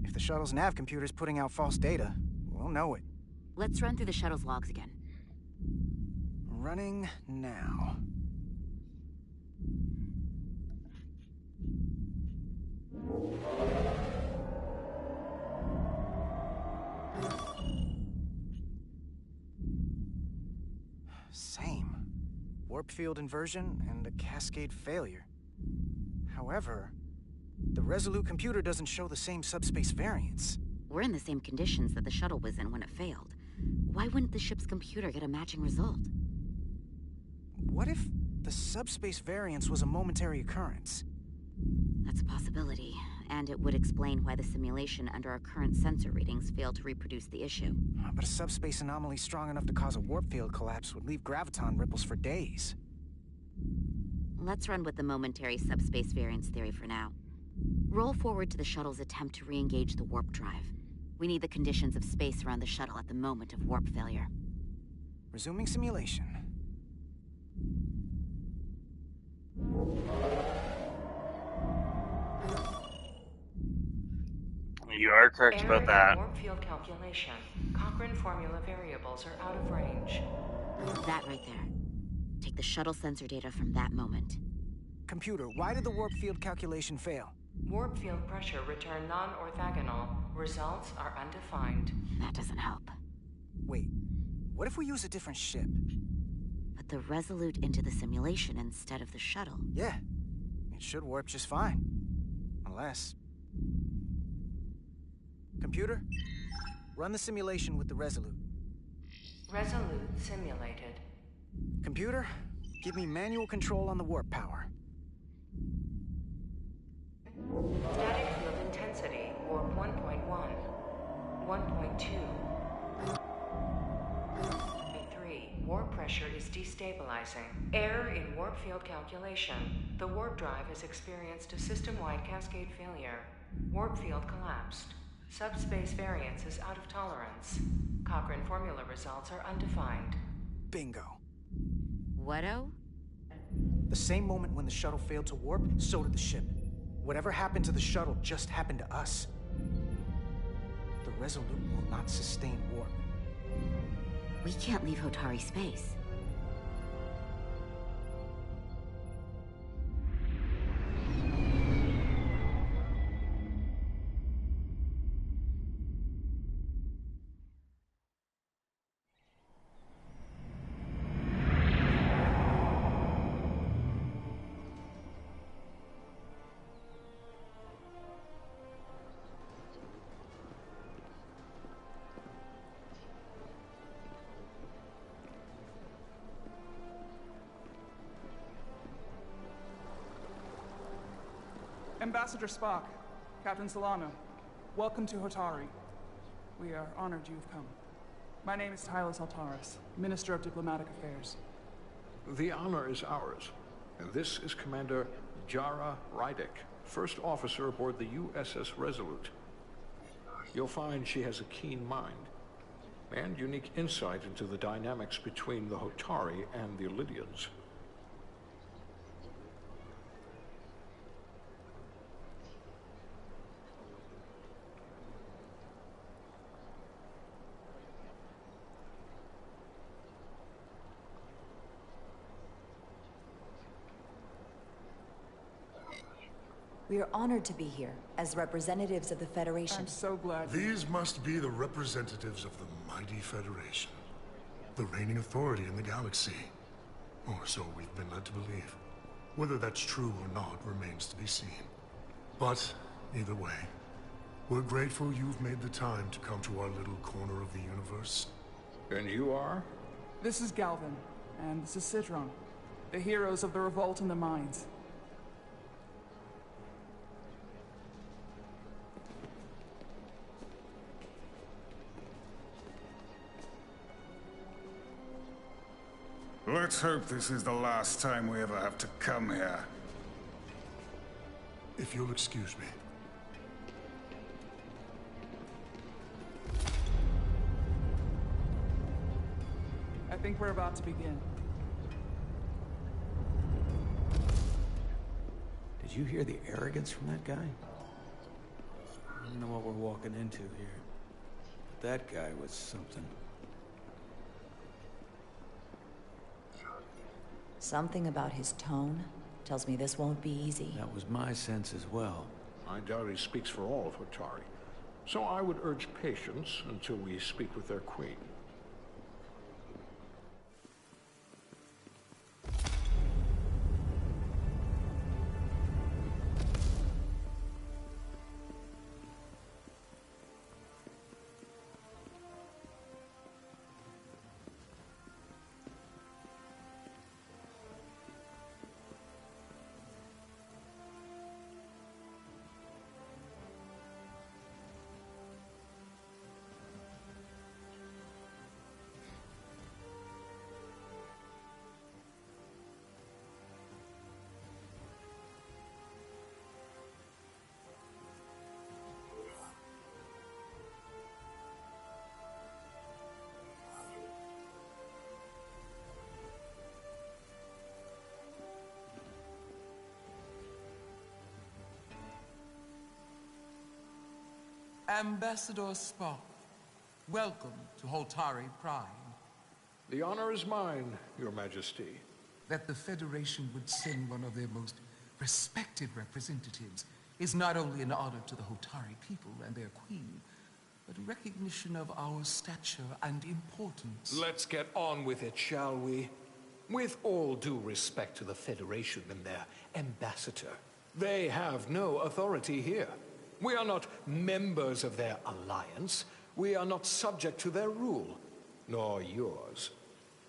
If the shuttle's nav computer is putting out false data, we'll know it. Let's run through the shuttle's logs again. Running now. Same. Warp field inversion and a cascade failure. However, the Resolute computer doesn't show the same subspace variance. We're in the same conditions that the shuttle was in when it failed. Why wouldn't the ship's computer get a matching result? What if the subspace variance was a momentary occurrence? That's a possibility, and it would explain why the simulation under our current sensor readings failed to reproduce the issue. But a subspace anomaly strong enough to cause a warp field collapse would leave graviton ripples for days. Let's run with the momentary subspace variance theory for now. Roll forward to the shuttle's attempt to re-engage the warp drive. We need the conditions of space around the shuttle at the moment of warp failure. Resuming simulation. You are correct about that. Warp field calculation. Cochrane formula variables are out of range. That right there. Take the shuttle sensor data from that moment. Computer, why did the warp field calculation fail? Warp field pressure returned non-orthogonal. Results are undefined. That doesn't help. Wait, what if we use a different ship? Put the Resolute into the simulation instead of the shuttle. Yeah, it should warp just fine. Unless... Computer, run the simulation with the Resolute. Resolute simulated. Computer, give me manual control on the warp power. Static field intensity, warp 1.1. 1.2. destabilizing. Error in warp field calculation. The warp drive has experienced a system-wide cascade failure. Warp field collapsed. Subspace variance is out of tolerance. Cochrane formula results are undefined. Bingo. What-o? The same moment when the shuttle failed to warp, so did the ship. Whatever happened to the shuttle just happened to us. The Resolute will not sustain warp. We can't leave Hotari space. Ambassador Spock, Captain Solano, welcome to Hotari. We are honored you've come. My name is Tylos Altaris, Minister of Diplomatic Affairs. The honor is ours. And this is Commander Jara Rydick, first officer aboard the USS Resolute. You'll find she has a keen mind and unique insight into the dynamics between the Hotari and the Lydians. We are honored to be here, as representatives of the Federation. I'm so glad. These must be the representatives of the mighty Federation. The reigning authority in the galaxy. Or so we've been led to believe. Whether that's true or not remains to be seen. But, either way, we're grateful you've made the time to come to our little corner of the universe. And you are? This is Galvin, and this is Citron, the heroes of the revolt in the mines. Let's hope this is the last time we ever have to come here. If you'll excuse me. I think we're about to begin. Did you hear the arrogance from that guy? I don't know what we're walking into here. But that guy was something. Something about his tone tells me this won't be easy. That was my sense as well. I doubt he speaks for all of Hotari. So I would urge patience until we speak with their queen. Ambassador Spock, welcome to Hotari Prime. The honor is mine, Your Majesty. That the Federation would send one of their most respected representatives is not only an honor to the Hotari people and their queen, but a recognition of our stature and importance. Let's get on with it, shall we? With all due respect to the Federation and their ambassador, they have no authority here. We are not members of their alliance. We are not subject to their rule, nor yours.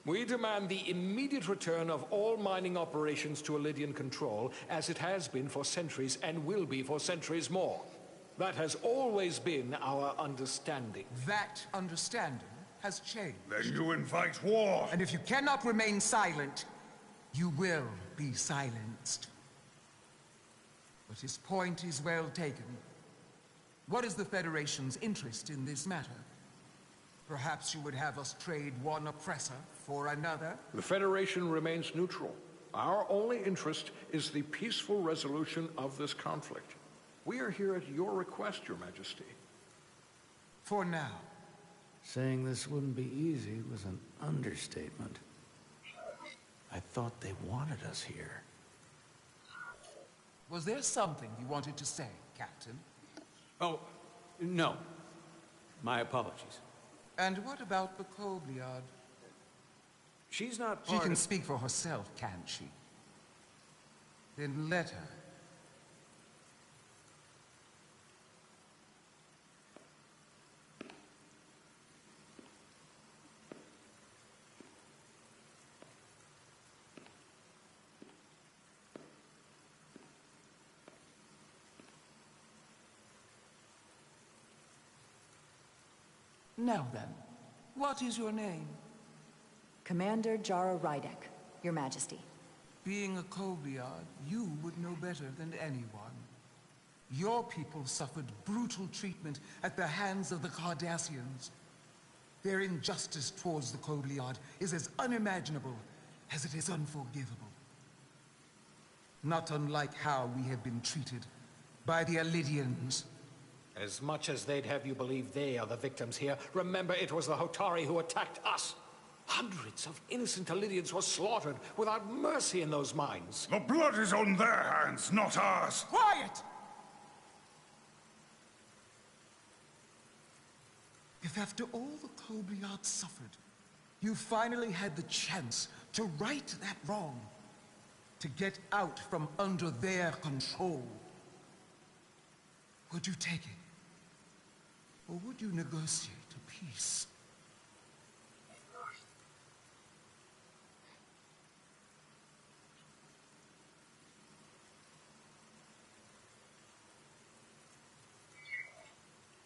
We demand the immediate return of all mining operations to Lydian control, as it has been for centuries and will be for centuries more. That has always been our understanding. That understanding has changed. Then you invite war! And if you cannot remain silent, you will be silenced. But his point is well taken. What is the Federation's interest in this matter? Perhaps you would have us trade one oppressor for another? The Federation remains neutral. Our only interest is the peaceful resolution of this conflict. We are here at your request, Your Majesty. For now. Saying this wouldn't be easy was an understatement. I thought they wanted us here. Was there something you wanted to say, Captain? Oh, no. My apologies. And what about the Kobliad? She's not She part can of... speak for herself, can't she? Then let her. Now then, what is your name? Commander Jara Rydek, Your Majesty. Being a Kobliad, you would know better than anyone. Your people suffered brutal treatment at the hands of the Cardassians. Their injustice towards the Kobliad is as unimaginable as it is unforgivable. Not unlike how we have been treated by the Alidians. As much as they'd have you believe they are the victims here, remember it was the Hotari who attacked us. Hundreds of innocent Alidians were slaughtered without mercy in those mines. The blood is on their hands, not ours! Quiet! If after all the Kobliad suffered, you finally had the chance to right that wrong, to get out from under their control, would you take it? Or would you negotiate a peace?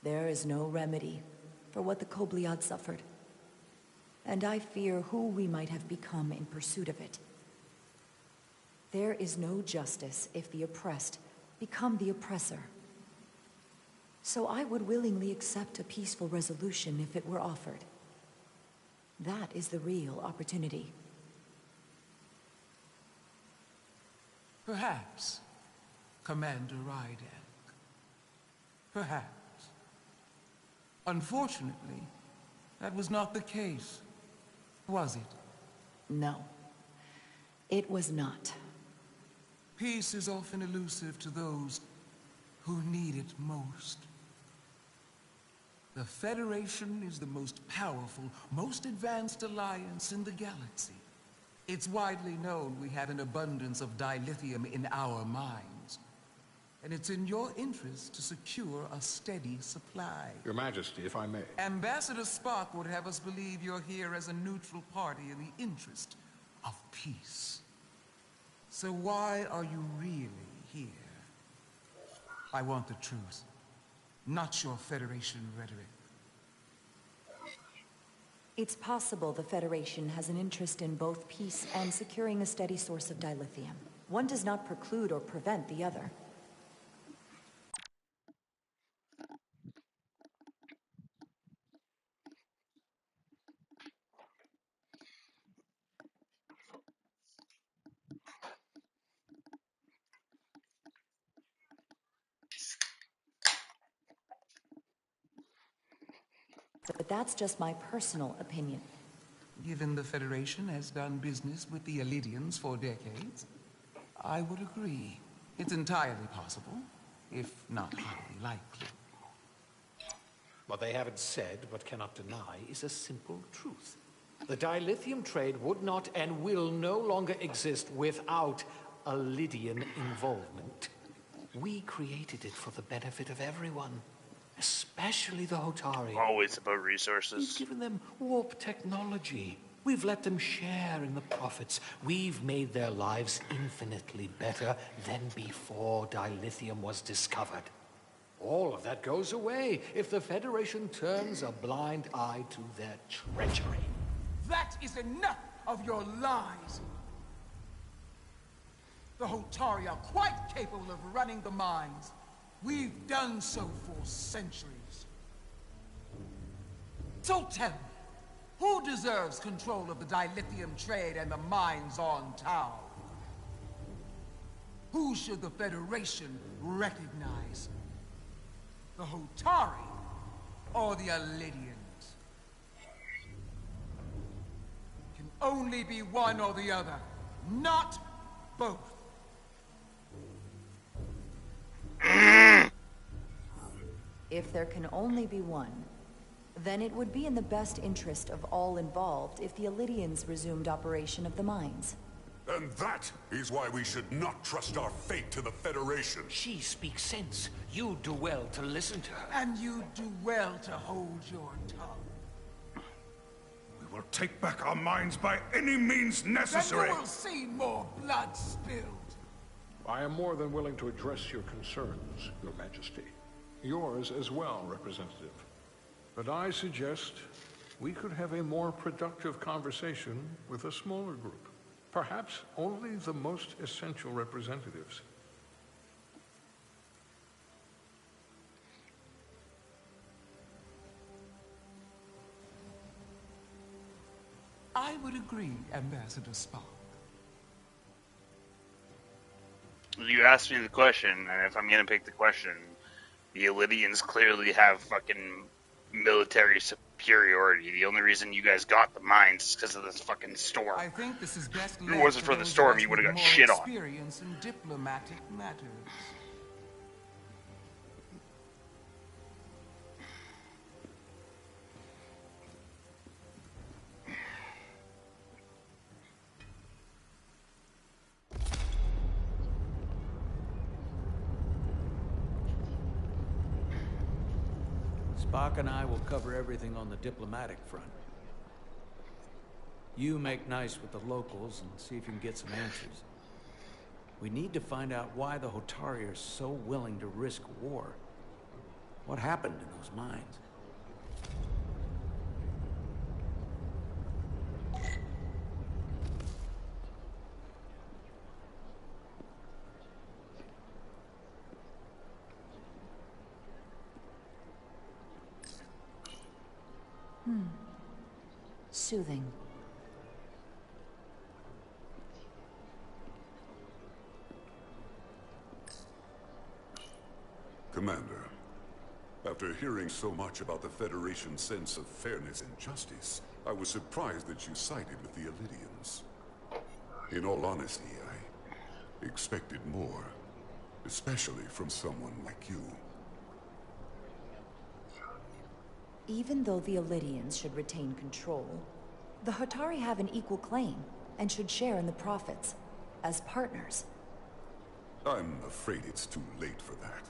There is no remedy for what the Kobliad suffered. And I fear who we might have become in pursuit of it. There is no justice if the oppressed become the oppressor. So I would willingly accept a peaceful resolution if it were offered. That is the real opportunity. Perhaps, Commander Rydek. Perhaps. Unfortunately, that was not the case, was it? No, it was not. Peace is often elusive to those who need it most. The Federation is the most powerful, most advanced alliance in the galaxy. It's widely known we have an abundance of dilithium in our mines. And it's in your interest to secure a steady supply. Your Majesty, if I may. Ambassador Spock would have us believe you're here as a neutral party in the interest of peace. So why are you really here? I want the truth, not your Federation rhetoric. It's possible the Federation has an interest in both peace and securing a steady source of dilithium. One does not preclude or prevent the other. But that's just my personal opinion. Given the Federation has done business with the Alidians for decades, I would agree. It's entirely possible, if not highly likely. What they haven't said, but cannot deny, is a simple truth. The dilithium trade would not and will no longer exist without Alidian involvement. We created it for the benefit of everyone, especially the Hotari. Always about resources. We've given them warp technology. We've let them share in the profits. We've made their lives infinitely better than before dilithium was discovered. All of that goes away if the Federation turns a blind eye to their treachery. That is enough of your lies! The Hotari are quite capable of running the mines. We've done so for centuries. So tell me, who deserves control of the dilithium trade and the mines on Tau? Who should the Federation recognize? The Hotari or the Elidians? Can only be one or the other, not both. If there can only be one, then it would be in the best interest of all involved if the Elidians resumed operation of the mines. And that is why we should not trust our fate to the Federation. She speaks sense. You do well to listen to her. And you do well to hold your tongue. We will take back our minds by any means necessary. Then you will see more blood spilled. I am more than willing to address your concerns, Your Majesty. Yours as well, Representative. But I suggest we could have a more productive conversation with a smaller group. Perhaps only the most essential representatives. I would agree, Ambassador Spock. You asked me the question, and if I'm gonna pick the question, the Elidians clearly have fucking military superiority. The only reason you guys got the mines is because of this fucking storm. I think this is best If it wasn't for the storm, you would have got shit on. Experience in diplomatic matters. Spock and I will cover everything on the diplomatic front. You make nice with the locals and see if you can get some answers. We need to find out why the Hotari are so willing to risk war. What happened in those mines? Soothing. Commander, after hearing so much about the Federation's sense of fairness and justice, I was surprised that you sided with the Elidians. In all honesty, I expected more, especially from someone like you. Even though the Elidians should retain control, the Hotari have an equal claim and should share in the profits as partners. I'm afraid it's too late for that.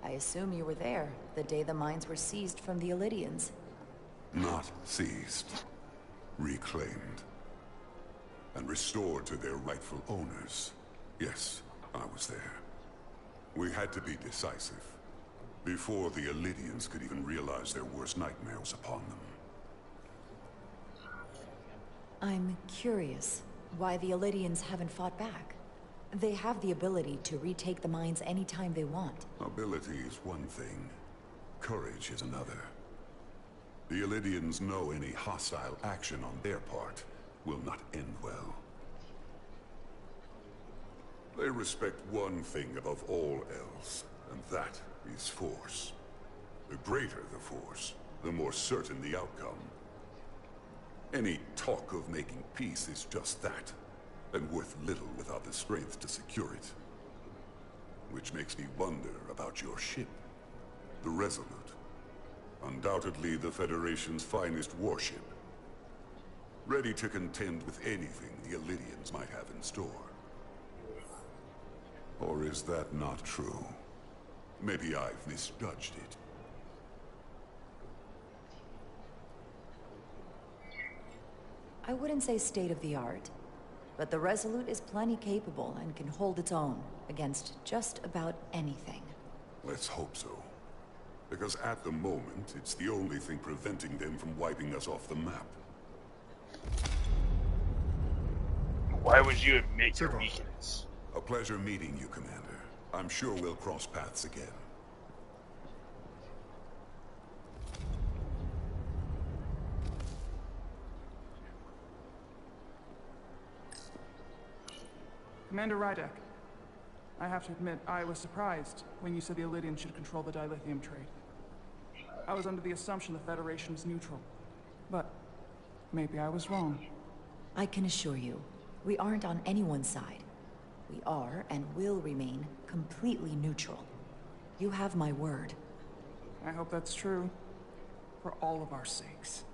I assume you were there the day the mines were seized from the Elidians. Not seized. Reclaimed. And restored to their rightful owners. Yes, I was there. We had to be decisive, before the Elidians could even realize their worst nightmares upon them. I'm curious why the Elidians haven't fought back. They have the ability to retake the mines anytime they want. Ability is one thing, courage is another. The Elidians know any hostile action on their part will not end well. They respect one thing above all else, and that is force. The greater the force, the more certain the outcome. Any talk of making peace is just that, and worth little without the strength to secure it. Which makes me wonder about your ship, the Resolute. Undoubtedly the Federation's finest warship. Ready to contend with anything the Elidians might have in store. Or is that not true? Maybe I've misjudged it. I wouldn't say state of the art, But the Resolute is plenty capable and can hold its own against just about anything. Let's hope so. Because at the moment, it's the only thing preventing them from wiping us off the map. Why would you admit your weakness? A pleasure meeting you, Commander. I'm sure we'll cross paths again. Commander Rydek, I have to admit, I was surprised when you said the Elydians should control the dilithium trade. I was under the assumption the Federation was neutral, but maybe I was wrong. I can assure you, we aren't on anyone's side. We are, and will remain, completely neutral. You have my word. I hope that's true, for all of our sakes.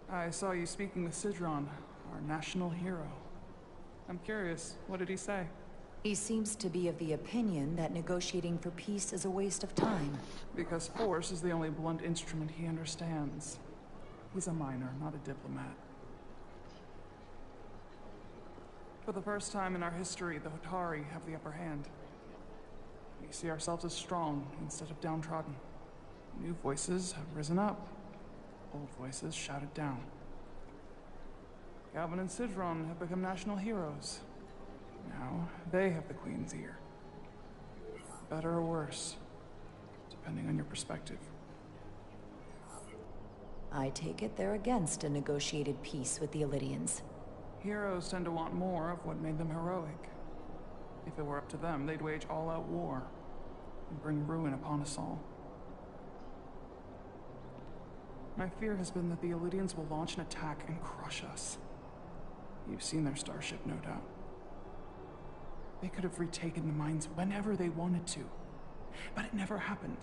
I saw you speaking with Sidron, our national hero. I'm curious, what did he say? He seems to be of the opinion that negotiating for peace is a waste of time. Because force is the only blunt instrument he understands. He's a miner, not a diplomat. For the first time in our history, the Hotari have the upper hand. We see ourselves as strong instead of downtrodden. New voices have risen up. Old voices shouted down. Galvin and Sidron have become national heroes. Now, they have the Queen's ear. Better or worse, depending on your perspective. I take it they're against a negotiated peace with the Elydians. Heroes tend to want more of what made them heroic. If it were up to them, they'd wage all-out war and bring ruin upon us all. My fear has been that the Elydians will launch an attack and crush us. You've seen their starship, no doubt. They could have retaken the mines whenever they wanted to, but it never happened.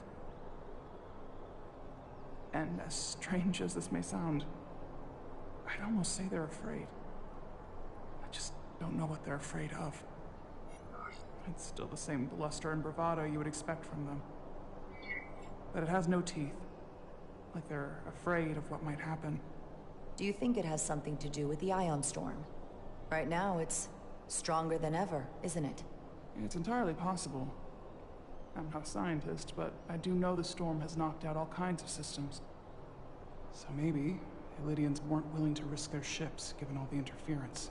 And as strange as this may sound, I'd almost say they're afraid. I just don't know what they're afraid of. It's still the same bluster and bravado you would expect from them. But it has no teeth. Like they're afraid of what might happen. Do you think it has something to do with the ion storm? Right now, it's stronger than ever, isn't it? It's entirely possible. I'm not a scientist, but I do know the storm has knocked out all kinds of systems. So maybe the Elydians weren't willing to risk their ships, given all the interference.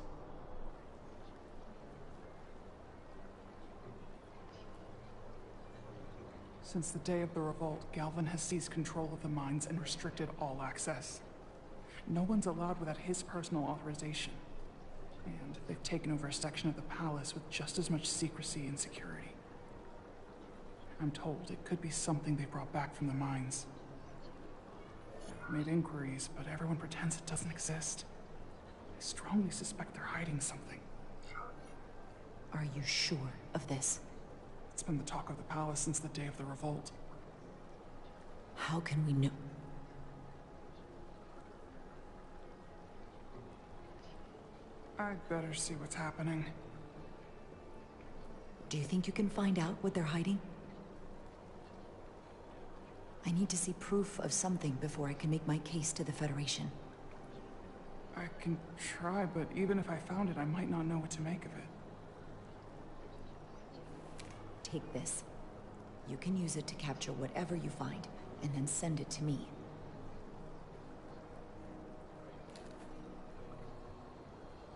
Since the day of the revolt, Galvin has seized control of the mines and restricted all access. No one's allowed without his personal authorization. And they've taken over a section of the palace with just as much secrecy and security. I'm told it could be something they brought back from the mines. I've made inquiries, but everyone pretends it doesn't exist. I strongly suspect they're hiding something. Are you sure of this? It's been the talk of the palace since the day of the revolt. How can we know? I'd better see what's happening. Do you think you can find out what they're hiding? I need to see proof of something before I can make my case to the Federation. I can try, but even if I found it, I might not know what to make of it. Take this. You can use it to capture whatever you find, and then send it to me.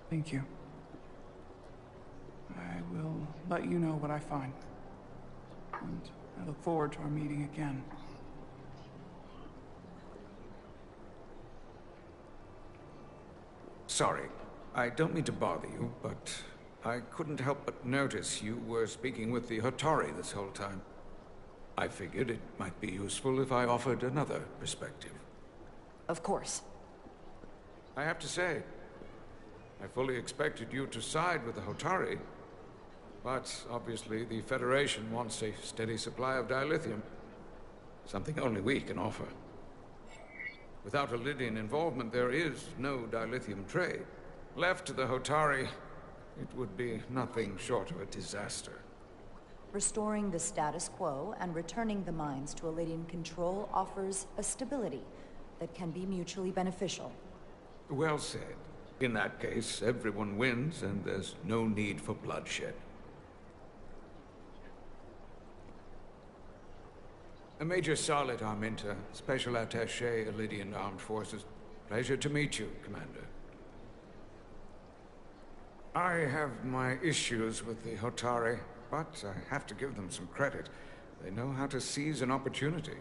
Thank you. I will let you know what I find. And I look forward to our meeting again. Sorry, I don't mean to bother you, but I couldn't help but notice you were speaking with the Hotari this whole time. I figured it might be useful if I offered another perspective. Of course. I have to say, I fully expected you to side with the Hotari, but obviously the Federation wants a steady supply of dilithium, something only we can offer. Without Elydian involvement, there is no dilithium trade. Left to the Hotari, it would be nothing short of a disaster. Restoring the status quo and returning the mines to Elydian control offers a stability that can be mutually beneficial. Well said. In that case, everyone wins and there's no need for bloodshed. Major Solid Arminta, Special Attaché, Elydian Armed Forces. Pleasure to meet you, Commander. I have my issues with the Hotari, but I have to give them some credit. They know how to seize an opportunity.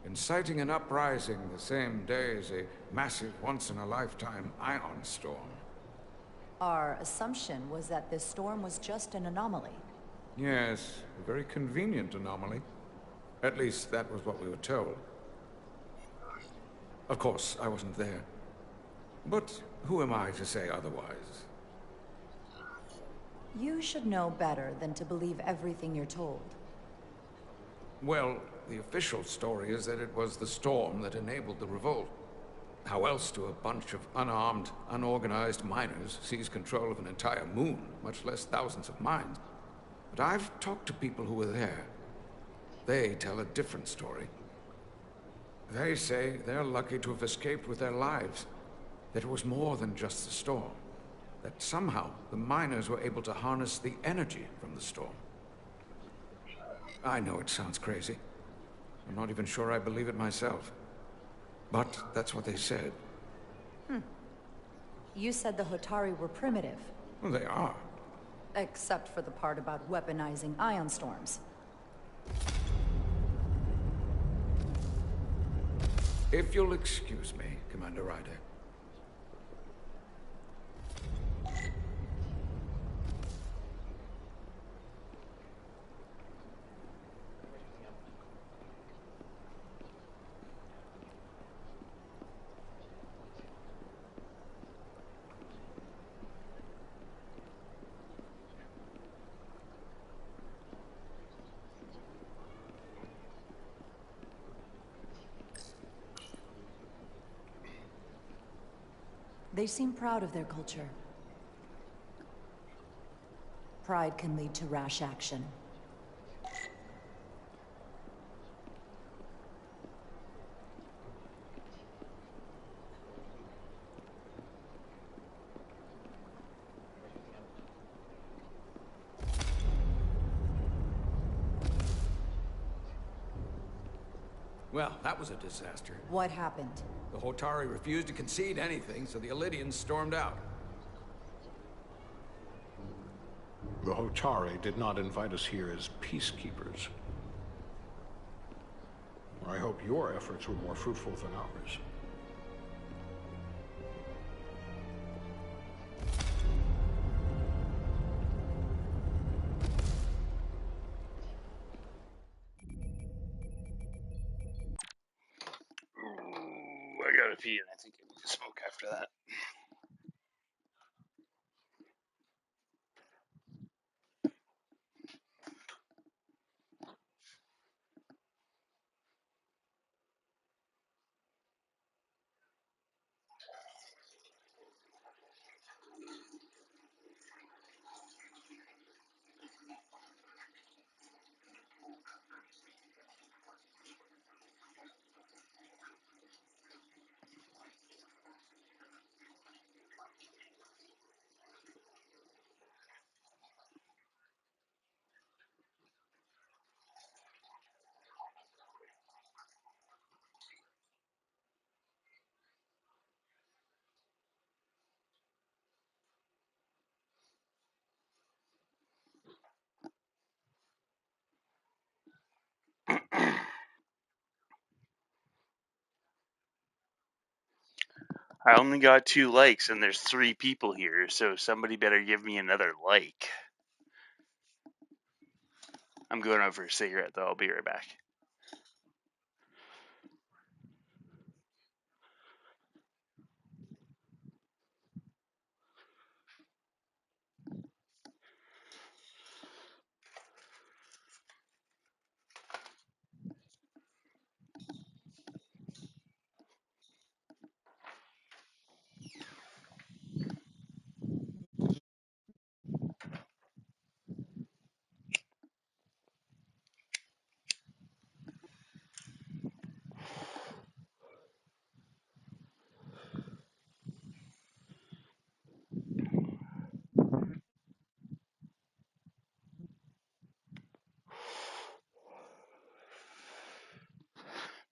Inciting an uprising the same day as a massive, once-in-a-lifetime ion storm. Our assumption was that this storm was just an anomaly. Yes, a very convenient anomaly. At least, that was what we were told. Of course, I wasn't there. But who am I to say otherwise? You should know better than to believe everything you're told. Well, the official story is that it was the storm that enabled the revolt. How else do a bunch of unarmed, unorganized miners seize control of an entire moon, much less thousands of mines? But I've talked to people who were there. They tell a different story. They say they're lucky to have escaped with their lives. That it was more than just the storm. That somehow the miners were able to harness the energy from the storm. I know it sounds crazy. I'm not even sure I believe it myself. But that's what they said. You said the Hotari were primitive. Well, they are. Except for the part about weaponizing ion storms. If you'll excuse me, Commander Ryder. They seem proud of their culture. Pride can lead to rash action. Well, that was a disaster. What happened? The Hotari refused to concede anything, so the Elydians stormed out. The Hotari did not invite us here as peacekeepers. I hope your efforts were more fruitful than ours. Ooh, I gotta pee, and I think I need to smoke after that. I only got 2 likes, and there's 3 people here, so somebody better give me another like. I'm going out for a cigarette, though. I'll be right back.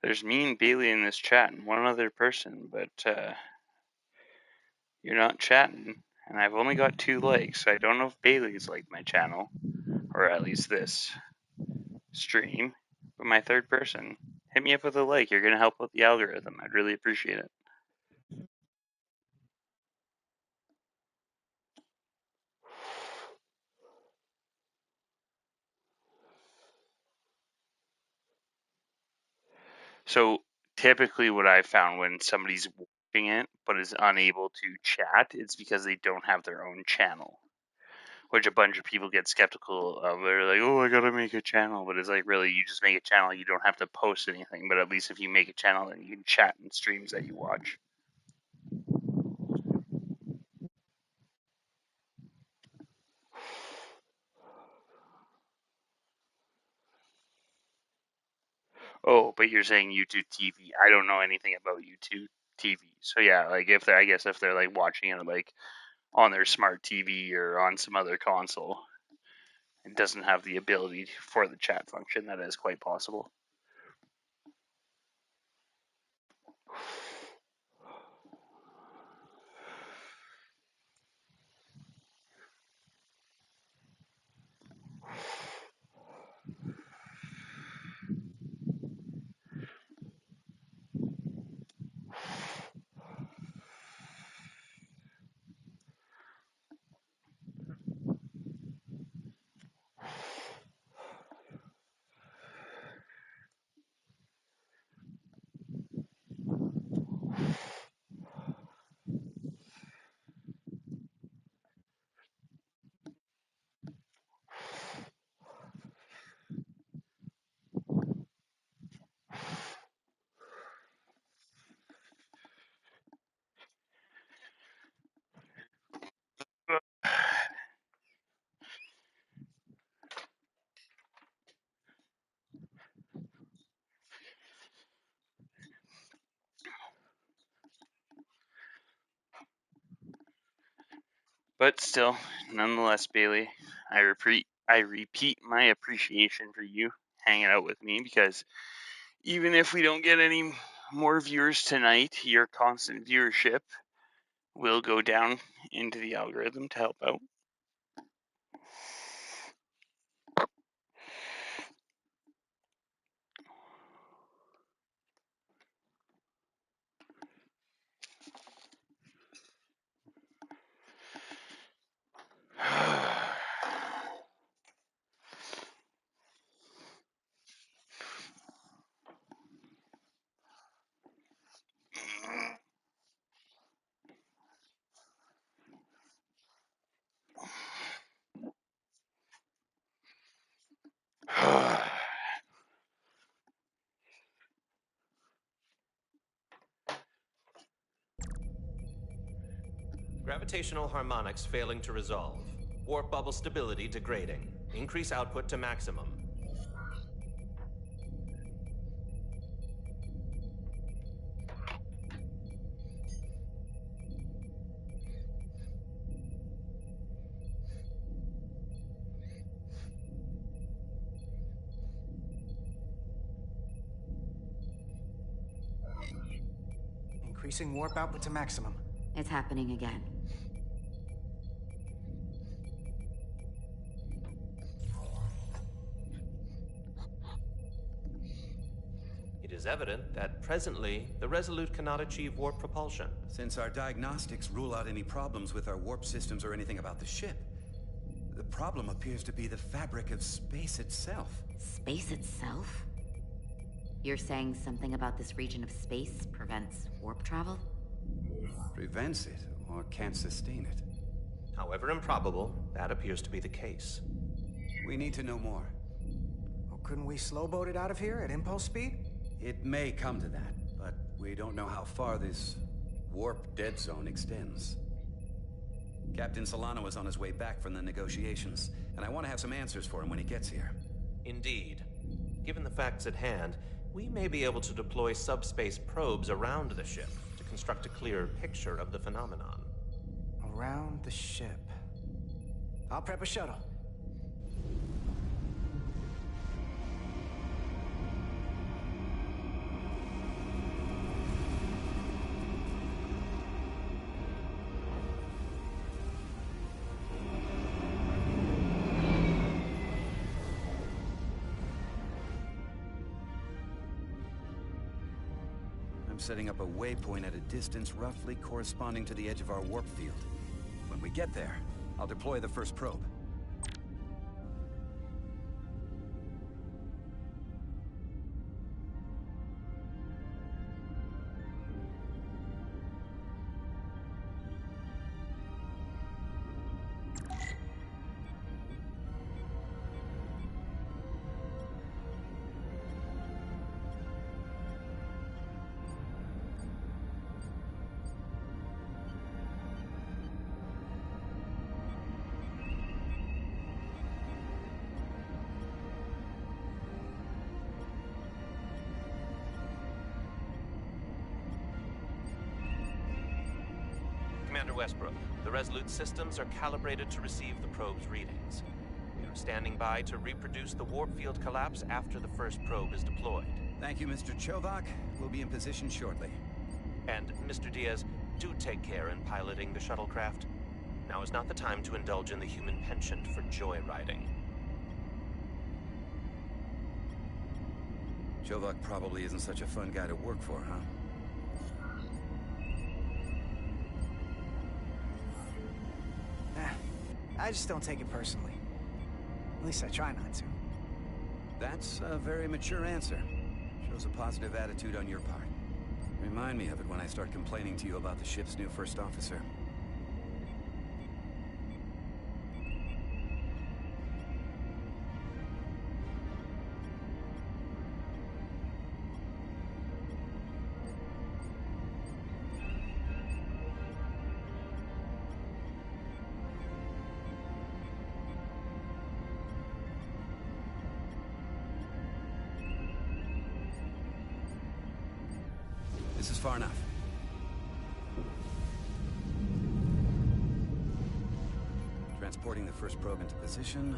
There's me and Bailey in this chat and one other person, but you're not chatting. And I've only got 2 likes. I don't know if Bailey's liked my channel, or at least this stream. But my third person, hit me up with a like. You're going to help with the algorithm. I'd really appreciate it. So typically what I've found when somebody's watching it but is unable to chat, it's because they don't have their own channel. Which a bunch of people get skeptical of. They're like, oh, I gotta make a channel. But it's like, really, you just make a channel. You don't have to post anything. But at least if you make a channel, then you can chat in streams that you watch. Oh, but you're saying YouTube TV. I don't know anything about YouTube TV. So yeah, like if they're, I guess if they're like watching it like on their smart TV or on some other console, it doesn't have the ability for the chat function. That is quite possible. But still, nonetheless, Bailey, I repeat my appreciation for you hanging out with me, because even if we don't get any more viewers tonight, your constant viewership will go down into the algorithm to help out. Gravitational harmonics failing to resolve. Warp bubble stability degrading. Increase output to maximum. Increasing warp output to maximum. It's happening again. It is evident that presently, the Resolute cannot achieve warp propulsion. Since our diagnostics rule out any problems with our warp systems or anything about the ship, the problem appears to be the fabric of space itself. Space itself? You're saying something about this region of space prevents warp travel? Prevents it, or can't sustain it. However improbable, that appears to be the case. We need to know more. Well, couldn't we slowboat it out of here at impulse speed? It may come to that, but we don't know how far this warp dead zone extends. Captain Solano is on his way back from the negotiations, and I want to have some answers for him when he gets here. Indeed. Given the facts at hand, we may be able to deploy subspace probes around the ship to construct a clearer picture of the phenomenon. Around the ship. I'll prep a shuttle. setting up a waypoint at a distance roughly corresponding to the edge of our warp field. When we get there, I'll deploy the first probe. Commander Westbrook, the Resolute systems are calibrated to receive the probe's readings. We are standing by to reproduce the warp field collapse after the first probe is deployed. Thank you, Mr. Chovak. We'll be in position shortly. And, Mr. Diaz, do take care in piloting the shuttlecraft. Now is not the time to indulge in the human penchant for joyriding. Chovak probably isn't such a fun guy to work for, huh? I just don't take it personally. At least I try not to. That's a very mature answer. Shows a positive attitude on your part. Remind me of it when I start complaining to you about the ship's new first officer. This is far enough. Transporting the first probe into position.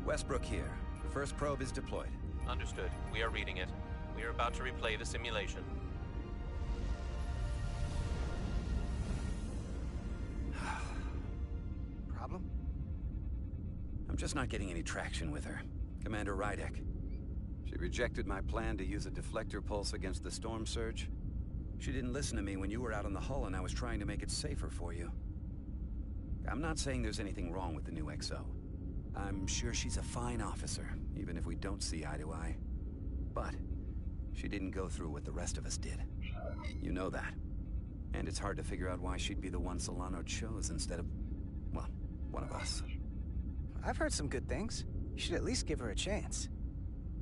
Westbrook here. The first probe is deployed. Understood. We are reading it. We are about to replay the simulation. Problem? I'm just not getting any traction with her. Commander Rydek. She rejected my plan to use a deflector pulse against the storm surge. She didn't listen to me when you were out on the hull and I was trying to make it safer for you. I'm not saying there's anything wrong with the new XO. I'm sure she's a fine officer, even if we don't see eye to eye. But she didn't go through what the rest of us did. You know that. And it's hard to figure out why she'd be the one Solano chose instead of, well, one of us. I've heard some good things. You should at least give her a chance.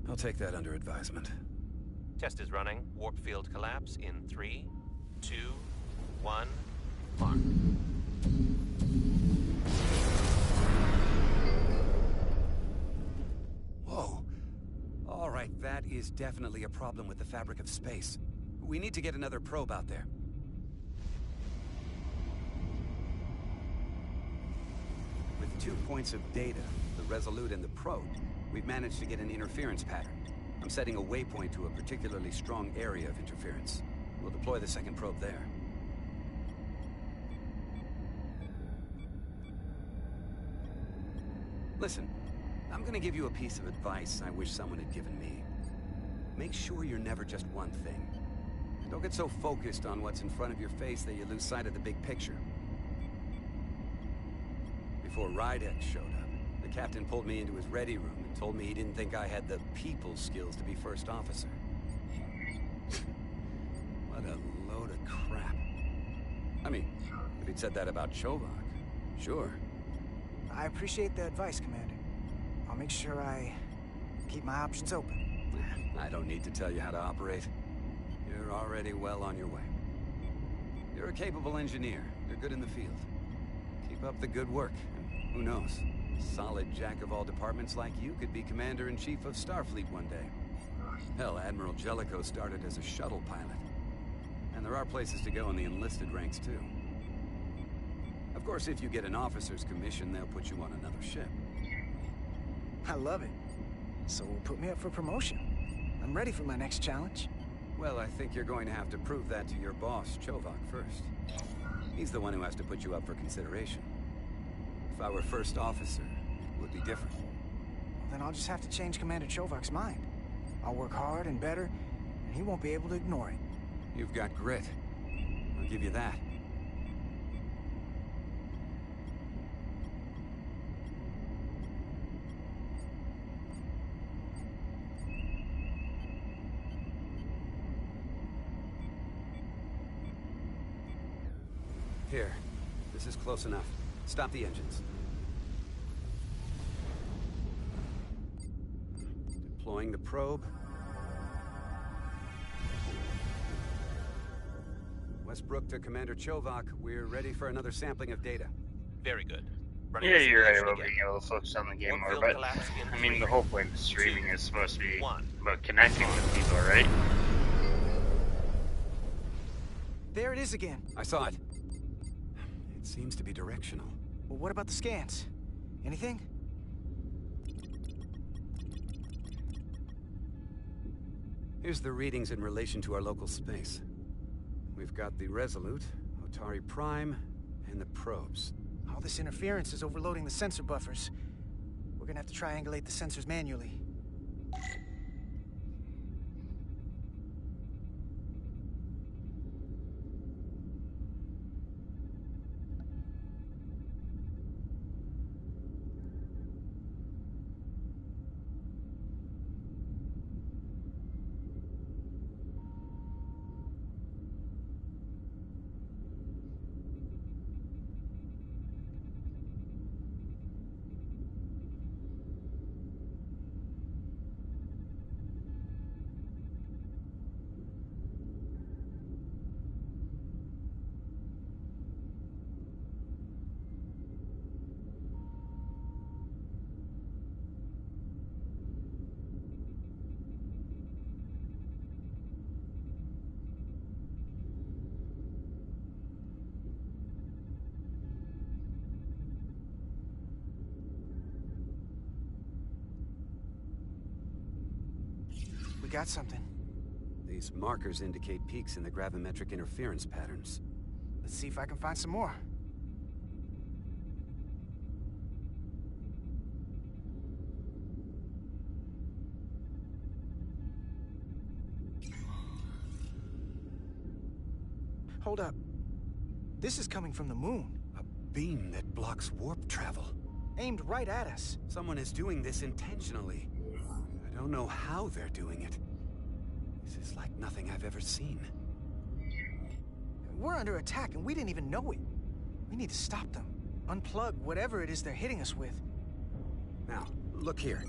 I'll take that under advisement. Test is running. Warp field collapse in 3, 2, 1, mark. Whoa. All right, that is definitely a problem with the fabric of space. We need to get another probe out there. With 2 points of data, the Resolute and the probe, we've managed to get an interference pattern. I'm setting a waypoint to a particularly strong area of interference. We'll deploy the second probe there. Listen, I'm gonna give you a piece of advice I wish someone had given me. Make sure you're never just one thing. Don't get so focused on what's in front of your face that you lose sight of the big picture. Before Rydek showed up, the captain pulled me into his ready room and told me he didn't think I had the people skills to be first officer. What a load of crap. I mean, if he'd said that about Chovak, sure. I appreciate the advice, Commander. I'll make sure I keep my options open. I don't need to tell you how to operate. You're already well on your way. You're a capable engineer. You're good in the field. Keep up the good work. And who knows? A solid jack of all departments like you could be Commander-in-Chief of Starfleet one day. Hell, Admiral Jellicoe started as a shuttle pilot. And there are places to go in the enlisted ranks, too. Of course, if you get an officer's commission, they'll put you on another ship. I love it. So put me up for promotion. I'm ready for my next challenge. Well, I think you're going to have to prove that to your boss, Chovak, first. He's the one who has to put you up for consideration. If I were first officer, it would be different. Well, then I'll just have to change Commander Chovak's mind. I'll work hard and better, and he won't be able to ignore it. You've got grit. I'll give you that. Here. This is close enough. Stop the engines. Deploying the probe. Westbrook to Commander Chovak. We're ready for another sampling of data. Very good. Yeah, you're right about being able to focus on the game more, but I mean, the whole point of streaming is supposed to be about connecting with people, right? There it is again. I saw it. It seems to be directional. Well, what about the scans? Anything? Here's the readings in relation to our local space. We've got the Resolute, Otari Prime, and the probes. All this interference is overloading the sensor buffers. We're gonna have to triangulate the sensors manually. We got something. These markers indicate peaks in the gravimetric interference patterns. Let's see if I can find some more. Hold up. This is coming from the moon. A beam that blocks warp travel. Aimed right at us. Someone is doing this intentionally. I don't know how they're doing it. This is like nothing I've ever seen. We're under attack and we didn't even know it. We need to stop them. Unplug whatever it is they're hitting us with. Now, look here.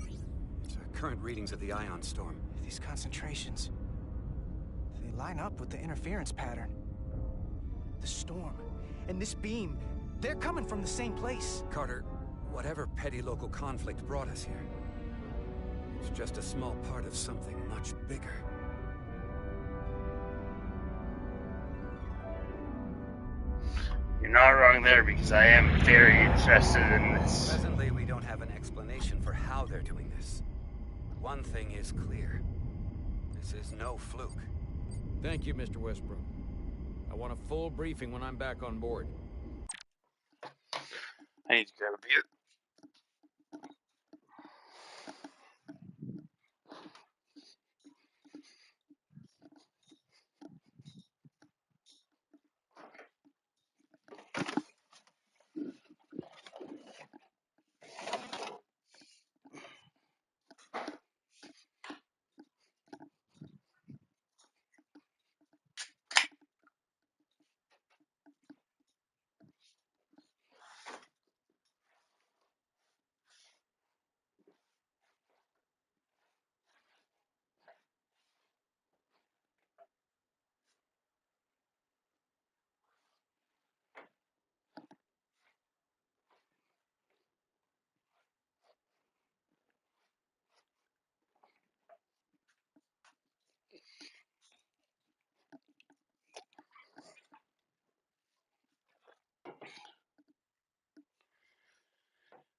It's current readings of the ion storm. These concentrations, they line up with the interference pattern. The storm and this beam, they're coming from the same place. Carter, whatever petty local conflict brought us here, it's just a small part of something much bigger. You're not wrong there, because I am very interested in this. Presently, we don't have an explanation for how they're doing this. One thing is clear. This is no fluke. Thank you, Mr. Westbrook. I want a full briefing when I'm back on board. I need to grab a beer.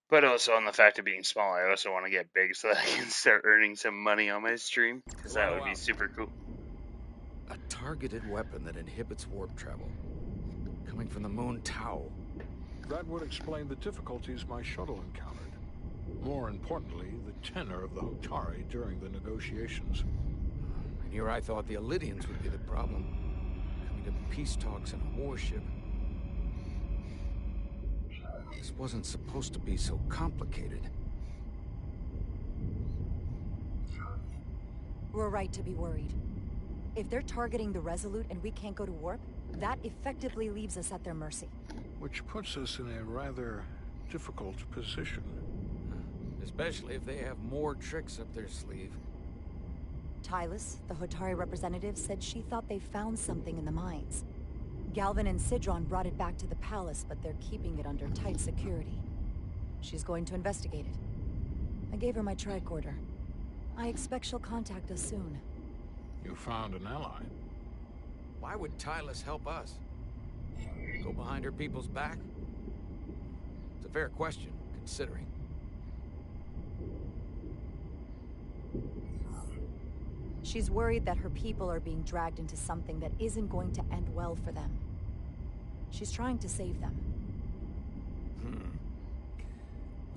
But also on the fact of being small, I also want to get big so that I can start earning some money on my stream, because that would be super cool. A targeted weapon that inhibits warp travel. Coming from the moon Tau. That would explain the difficulties my shuttle encountered. More importantly, the tenor of the Hotari during the negotiations. And here I thought the Illidians would be the problem. Coming to peace talks in a warship. This wasn't supposed to be so complicated. We're right to be worried. If they're targeting the Resolute and we can't go to warp, that effectively leaves us at their mercy. Which puts us in a rather difficult position. Especially if they have more tricks up their sleeve. Tylus, the Hotari representative, said she thought they found something in the mines. Galvin and Sidron brought it back to the palace, but they're keeping it under tight security. She's going to investigate it. I gave her my tricorder. I expect she'll contact us soon. You found an ally. Why would Tylus help us? Go behind her people's back? It's a fair question, considering. She's worried that her people are being dragged into something that isn't going to end well for them. She's trying to save them.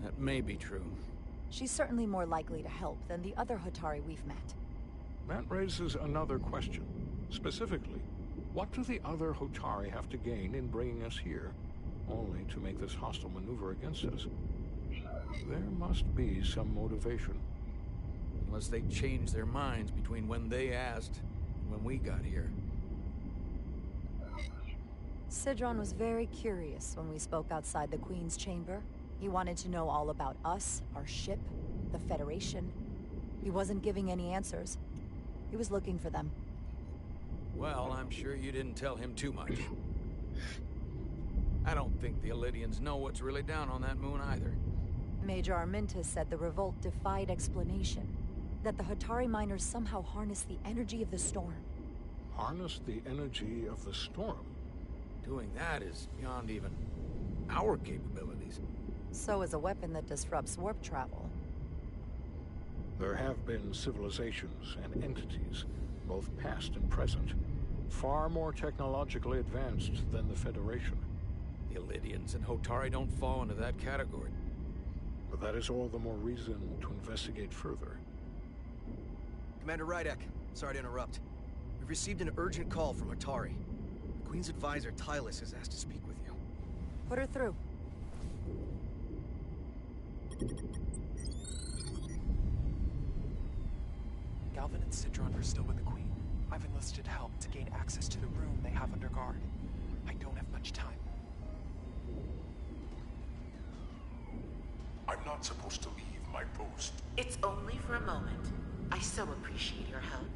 That may be true. She's certainly more likely to help than the other Hotari we've met. That raises another question. Specifically, what do the other Hotari have to gain in bringing us here, only to make this hostile maneuver against us? There must be some motivation. Unless they changed their minds between when they asked and when we got here. Sidron was very curious when we spoke outside the Queen's chamber. He wanted to know all about us, our ship, the Federation. He wasn't giving any answers. He was looking for them. Well, I'm sure you didn't tell him too much. I don't think the Illidians know what's really down on that moon either. Major Armintas said the revolt defied explanation. That the Hotari miners somehow harness the energy of the storm. Harness the energy of the storm? Doing that is beyond even our capabilities. So is a weapon that disrupts warp travel. There have been civilizations and entities, both past and present, far more technologically advanced than the Federation. The Illidians and Hotari don't fall into that category. But that is all the more reason to investigate further. Commander Rydek, sorry to interrupt. We've received an urgent call from Hotari. The Queen's advisor, Tylus, has asked to speak with you. Put her through. Galvin and Sidron are still with the Queen. I've enlisted help to gain access to the room they have under guard. I don't have much time. I'm not supposed to leave my post. It's only for a moment. I so appreciate your help.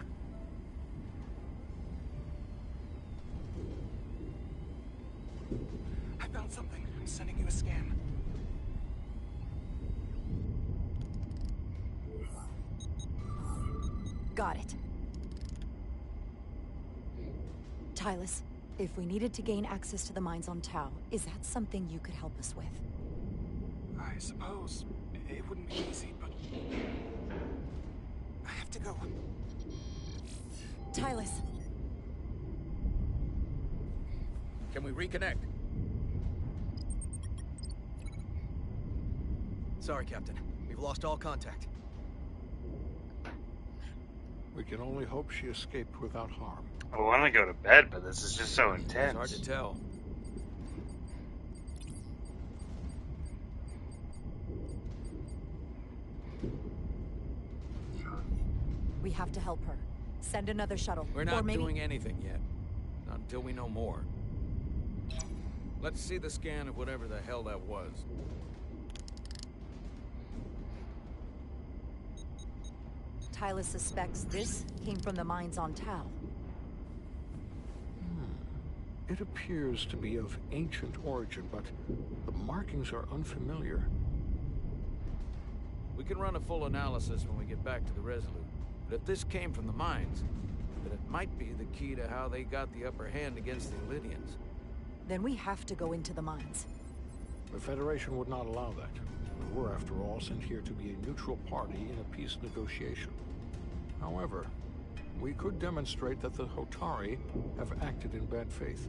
I found something. I'm sending you a scan. Got it. Tylus, if we needed to gain access to the mines on Tau, is that something you could help us with? I suppose it wouldn't be easy, but I have to go. Tylus. Can we reconnect? Sorry, Captain. We've lost all contact. We can only hope she escaped without harm. I want to go to bed, but this is just so intense. It's hard to tell. We have to help her. Send another shuttle. We're not doing anything yet. Not until we know more. Let's see the scan of whatever the hell that was. Tylus suspects this came from the mines on Tau. It appears to be of ancient origin, but the markings are unfamiliar. We can run a full analysis when we get back to the Resolute. But if this came from the mines, then it might be the key to how they got the upper hand against the Illidians. Then we have to go into the mines. The Federation would not allow that. We're, after all, sent here to be a neutral party in a peace negotiation. However, we could demonstrate that the Hotari have acted in bad faith.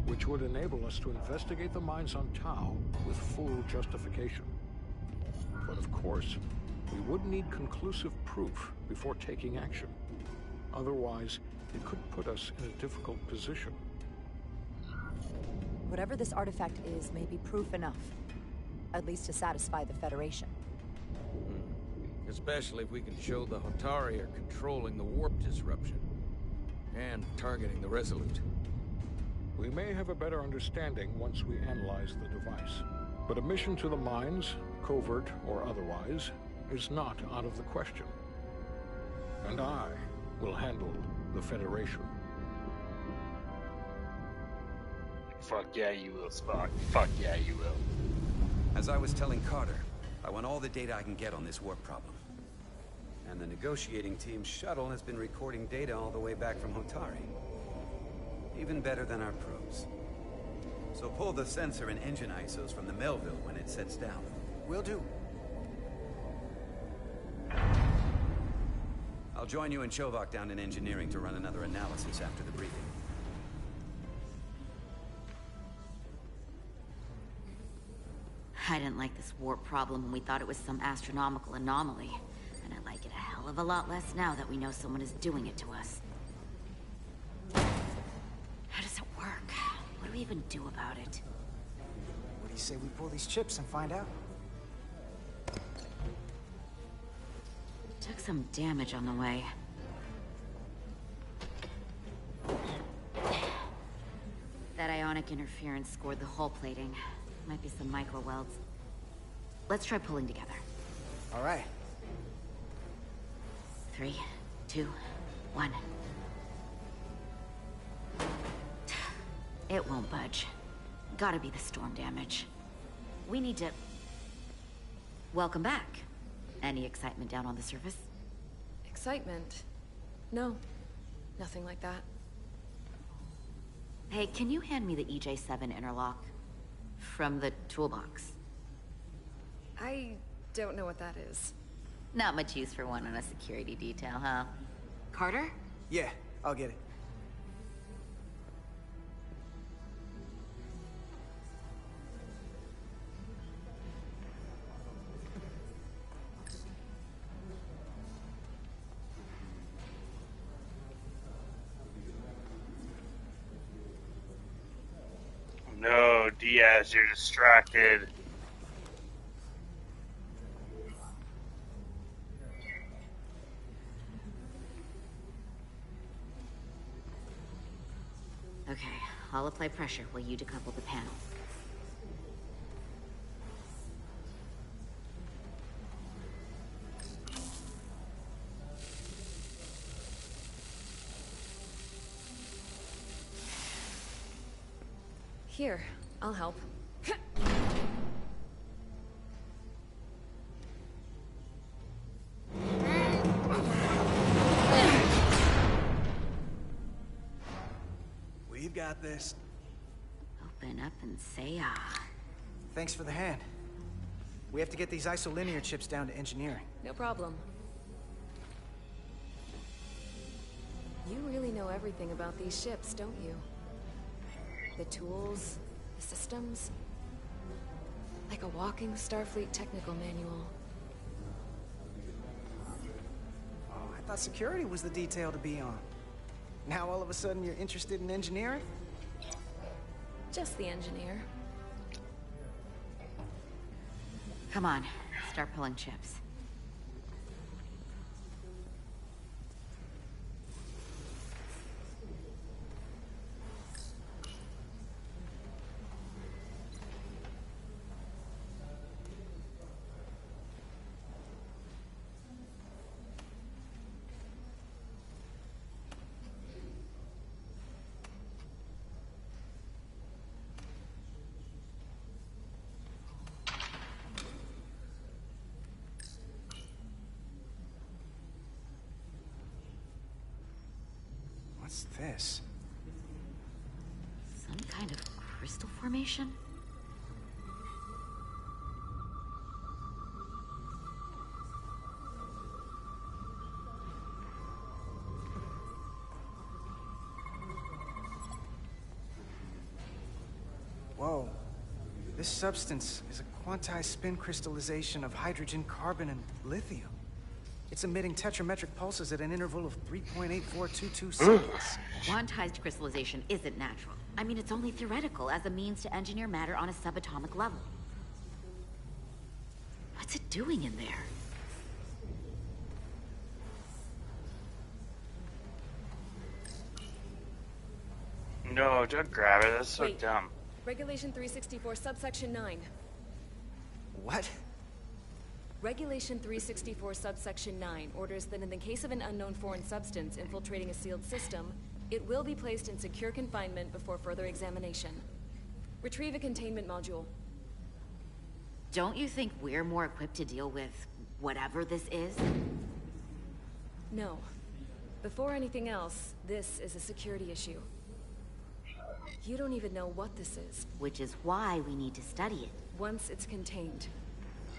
which would enable us to investigate the mines on Tau with full justification. But of course, we would need conclusive proof before taking action. Otherwise, it could put us in a difficult position. Whatever this artifact is may be proof enough. At least to satisfy the Federation. Especially if we can show the Hotari are controlling the warp disruption. And targeting the Resolute. We may have a better understanding once we analyze the device. But a mission to the mines, covert or otherwise, is not out of the question. And I will handle the Federation. Fuck yeah, you will, Spock. Fuck yeah, you will. As I was telling Carter, I want all the data I can get on this warp problem. And the negotiating team's shuttle has been recording data all the way back from Hotari. Even better than our probes. So pull the sensor and engine ISOs from the Melville when it sets down. Will do. I'll join you and Shovak down in engineering to run another analysis after the briefing. I didn't like this warp problem when we thought it was some astronomical anomaly. And I like it a hell of a lot less now that we know someone is doing it to us. How does it work? What do we even do about it? What do you say we pull these chips and find out? Took some damage on the way. That ionic interference scored the hull plating. Might be some micro welds. Let's try pulling together. All right. 3, 2, 1. It won't budge. Gotta be the storm damage. We need to... Welcome back. Any excitement down on the surface? Excitement? No. Nothing like that. Hey, can you hand me the EJ7 interlock? From the toolbox. I don't know what that is. Not much use for one on a security detail, huh? Carter? Yeah, I'll get it. No, Diaz, you're distracted. Okay, I'll apply pressure while you decouple the panel. Here, I'll help. We've got this. Open up and say ah. Thanks for the hand. We have to get these isolinear chips down to engineering. No problem. You really know everything about these ships, don't you? The tools, the systems. Like a walking Starfleet technical manual. Oh, I thought security was the detail to be on. Now all of a sudden you're interested in engineering? Just the engineer. Come on, start pulling chips. What's this? Some kind of crystal formation? Whoa. This substance is a quantized spin crystallization of hydrogen, carbon, and lithium. It's emitting tetrametric pulses at an interval of 3.8422 seconds. Quantized crystallization isn't natural. I mean, it's only theoretical as a means to engineer matter on a subatomic level. What's it doing in there? No, don't grab it. That's so Wait. dumb. Regulation 364, subsection 9. What? Regulation 364, subsection 9 orders that in the case of an unknown foreign substance infiltrating a sealed system, it will be placed in secure confinement before further examination. Retrieve a containment module. Don't you think we're more equipped to deal with whatever this is? No. Before anything else, this is a security issue. You don't even know what this is. Which is why we need to study it. Once it's contained.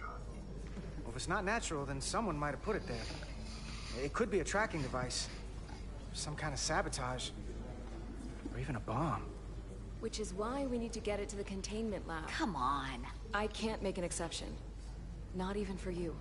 Well, if it's not natural, then someone might have put it there. It could be a tracking device. Some kind of sabotage. Or even a bomb. Which is why we need to get it to the containment lab. Come on. I can't make an exception. Not even for you.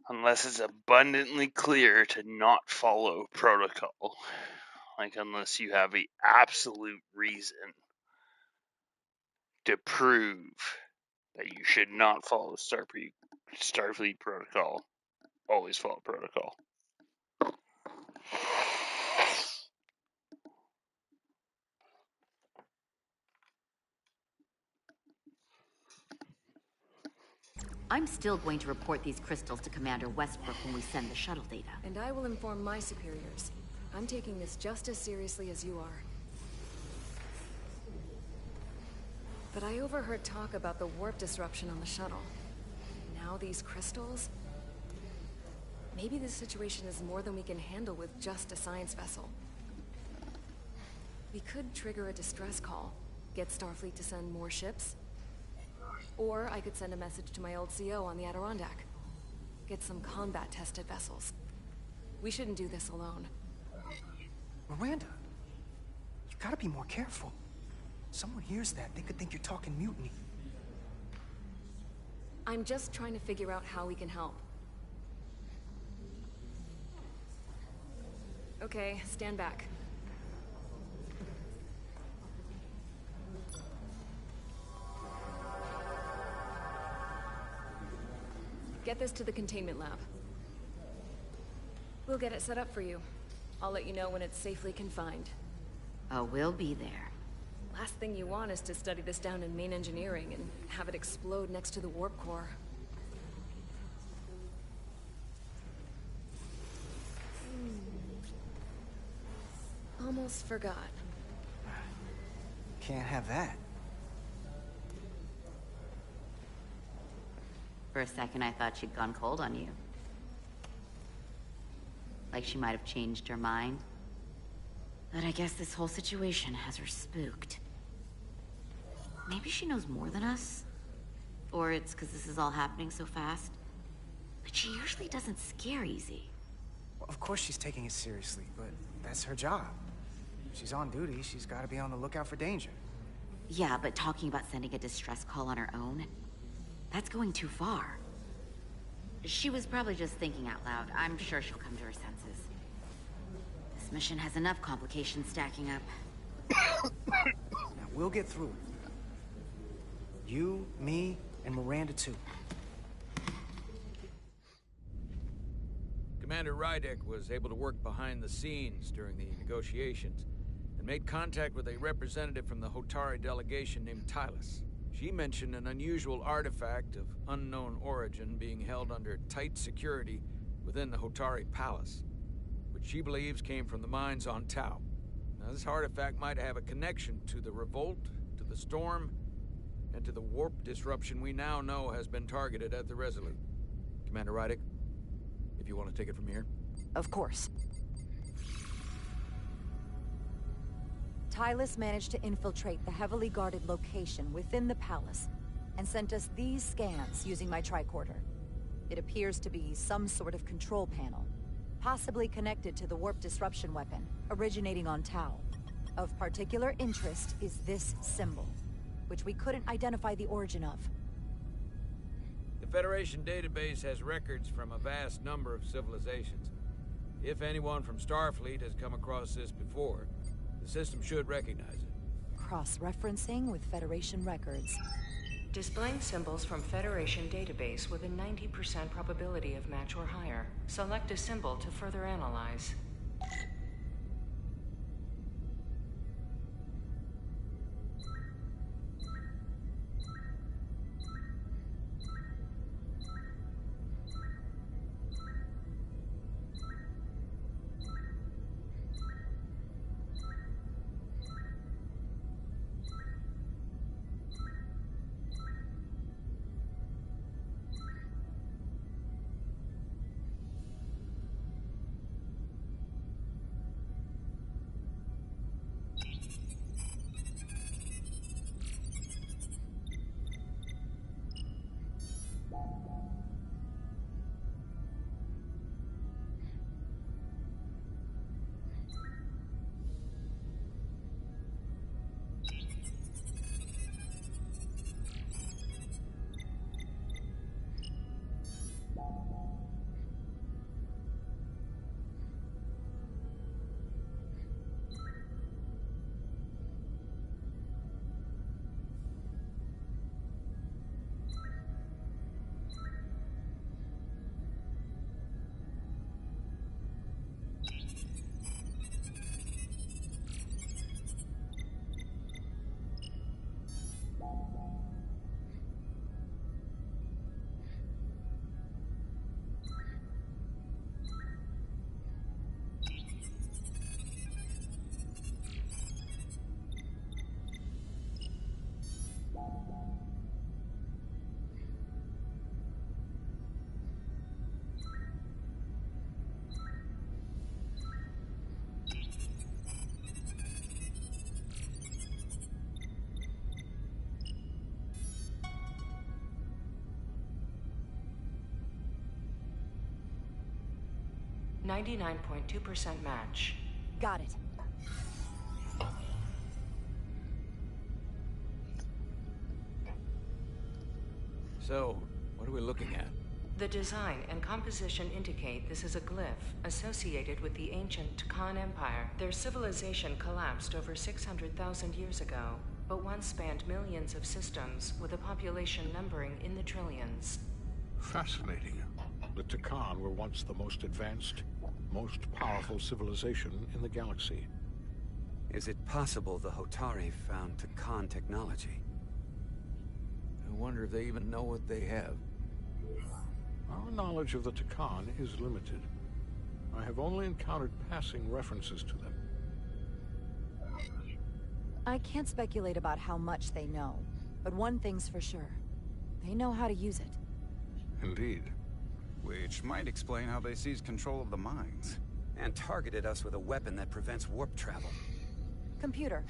Unless it's abundantly clear to not follow protocol. Like, unless you have an absolute reason to prove that you should not follow Starfleet protocol. Always follow protocol. I'm still going to report these crystals to Commander Westbrook when we send the shuttle data. And I will inform my superiors. I'm taking this just as seriously as you are. But I overheard talk about the warp disruption on the shuttle. Now these crystals? Maybe this situation is more than we can handle with just a science vessel. We could trigger a distress call, get Starfleet to send more ships. Or I could send a message to my old CO on the Adirondack. Get some combat-tested vessels. We shouldn't do this alone. Miranda, you gotta be more careful. Someone hears that, they could think you're talking mutiny. I'm just trying to figure out how we can help. Okay, stand back. Get this to the containment lab. We'll get it set up for you. I'll let you know when it's safely confined. Oh, we'll be there. Last thing you want is to study this down in main engineering and have it explode next to the warp core. Almost forgot. Can't have that. For a second, I thought she'd gone cold on you. Like she might have changed her mind. But I guess this whole situation has her spooked. Maybe she knows more than us? Or it's because this is all happening so fast? But she usually doesn't scare easy. Well, of course she's taking it seriously, but that's her job. If she's on duty, she's gotta be on the lookout for danger. Yeah, but talking about sending a distress call on her own? That's going too far. She was probably just thinking out loud. I'm sure she'll come to her senses. This mission has enough complications stacking up. Now, we'll get through it. You, me, and Miranda too. Commander Rydek was able to work behind the scenes during the negotiations and made contact with a representative from the Hotari delegation named Tylus. She mentioned an unusual artifact of unknown origin being held under tight security within the Hotari Palace, which she believes came from the mines on Tau. Now, this artifact might have a connection to the revolt, to the storm, and to the warp disruption we now know has been targeted at the Resolute. Commander Rydek, if you want to take it from here. Of course. Tylus managed to infiltrate the heavily guarded location within the palace and sent us these scans using my tricorder. It appears to be some sort of control panel, possibly connected to the warp disruption weapon originating on Tau. Of particular interest is this symbol, which we couldn't identify the origin of. The Federation database has records from a vast number of civilizations. If anyone from Starfleet has come across this before, the system should recognize it. Cross-referencing with Federation records. Displaying symbols from Federation database with a 90% probability of match or higher. Select a symbol to further analyze. .2% match. Got it. So, what are we looking at? The design and composition indicate this is a glyph associated with the ancient Khan Empire. Their civilization collapsed over 600,000 years ago, but once spanned millions of systems with a population numbering in the trillions. Fascinating. The Takan were once the most advanced, most powerful civilization in the galaxy. Is it possible the Hotari found Takan technology? I wonder if they even know what they have. Our knowledge of the Takan is limited. I have only encountered passing references to them. I can't speculate about how much they know, but one thing's for sure. They know how to use it. Indeed. Which might explain how they seized control of the mines. And targeted us with a weapon that prevents warp travel. Computer,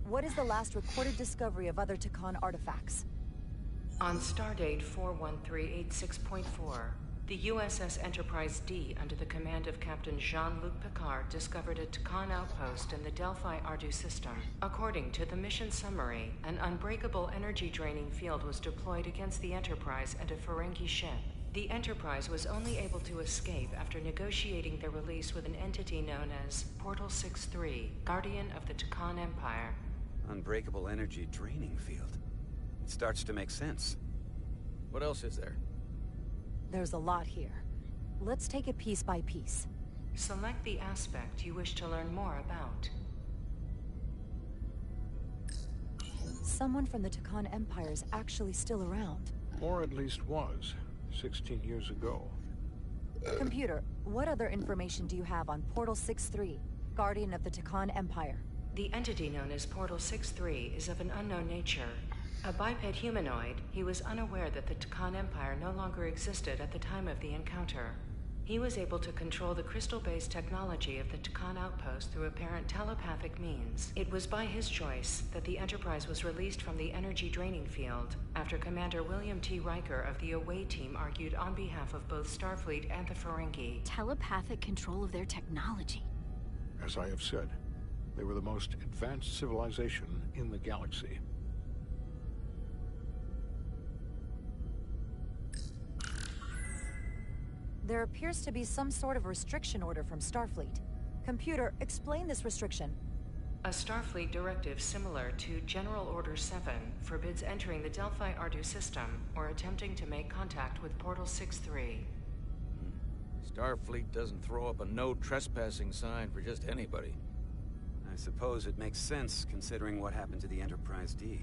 what is the last recorded discovery of other Takan artifacts? On stardate 41386.4, the USS Enterprise D, under the command of Captain Jean-Luc Picard, discovered a Takan outpost in the Delphi Ardu system. According to the mission summary, an unbreakable energy-draining field was deployed against the Enterprise and a Ferengi ship. The Enterprise was only able to escape after negotiating their release with an entity known as Portal 6-3, Guardian of the Takan Empire. Unbreakable energy draining field. It starts to make sense. What else is there? There's a lot here. Let's take it piece by piece. Select the aspect you wish to learn more about. Someone from the Takan Empire is actually still around. Or at least was, 16 years ago. Computer, what other information do you have on Portal 6-3, Guardian of the Takan Empire? The entity known as Portal 6-3 is of an unknown nature. A biped humanoid, he was unaware that the Takan Empire no longer existed at the time of the encounter. He was able to control the crystal-based technology of the Takan outpost through apparent telepathic means. It was by his choice that the Enterprise was released from the energy draining field after Commander William T. Riker of the Away Team argued on behalf of both Starfleet and the Ferengi. Telepathic control of their technology. As I have said, they were the most advanced civilization in the galaxy. There appears to be some sort of restriction order from Starfleet. Computer, explain this restriction. A Starfleet directive similar to General Order 7 forbids entering the Delphi Ardu system or attempting to make contact with Portal 6-3. Starfleet doesn't throw up a no trespassing sign for just anybody. I suppose it makes sense considering what happened to the Enterprise D.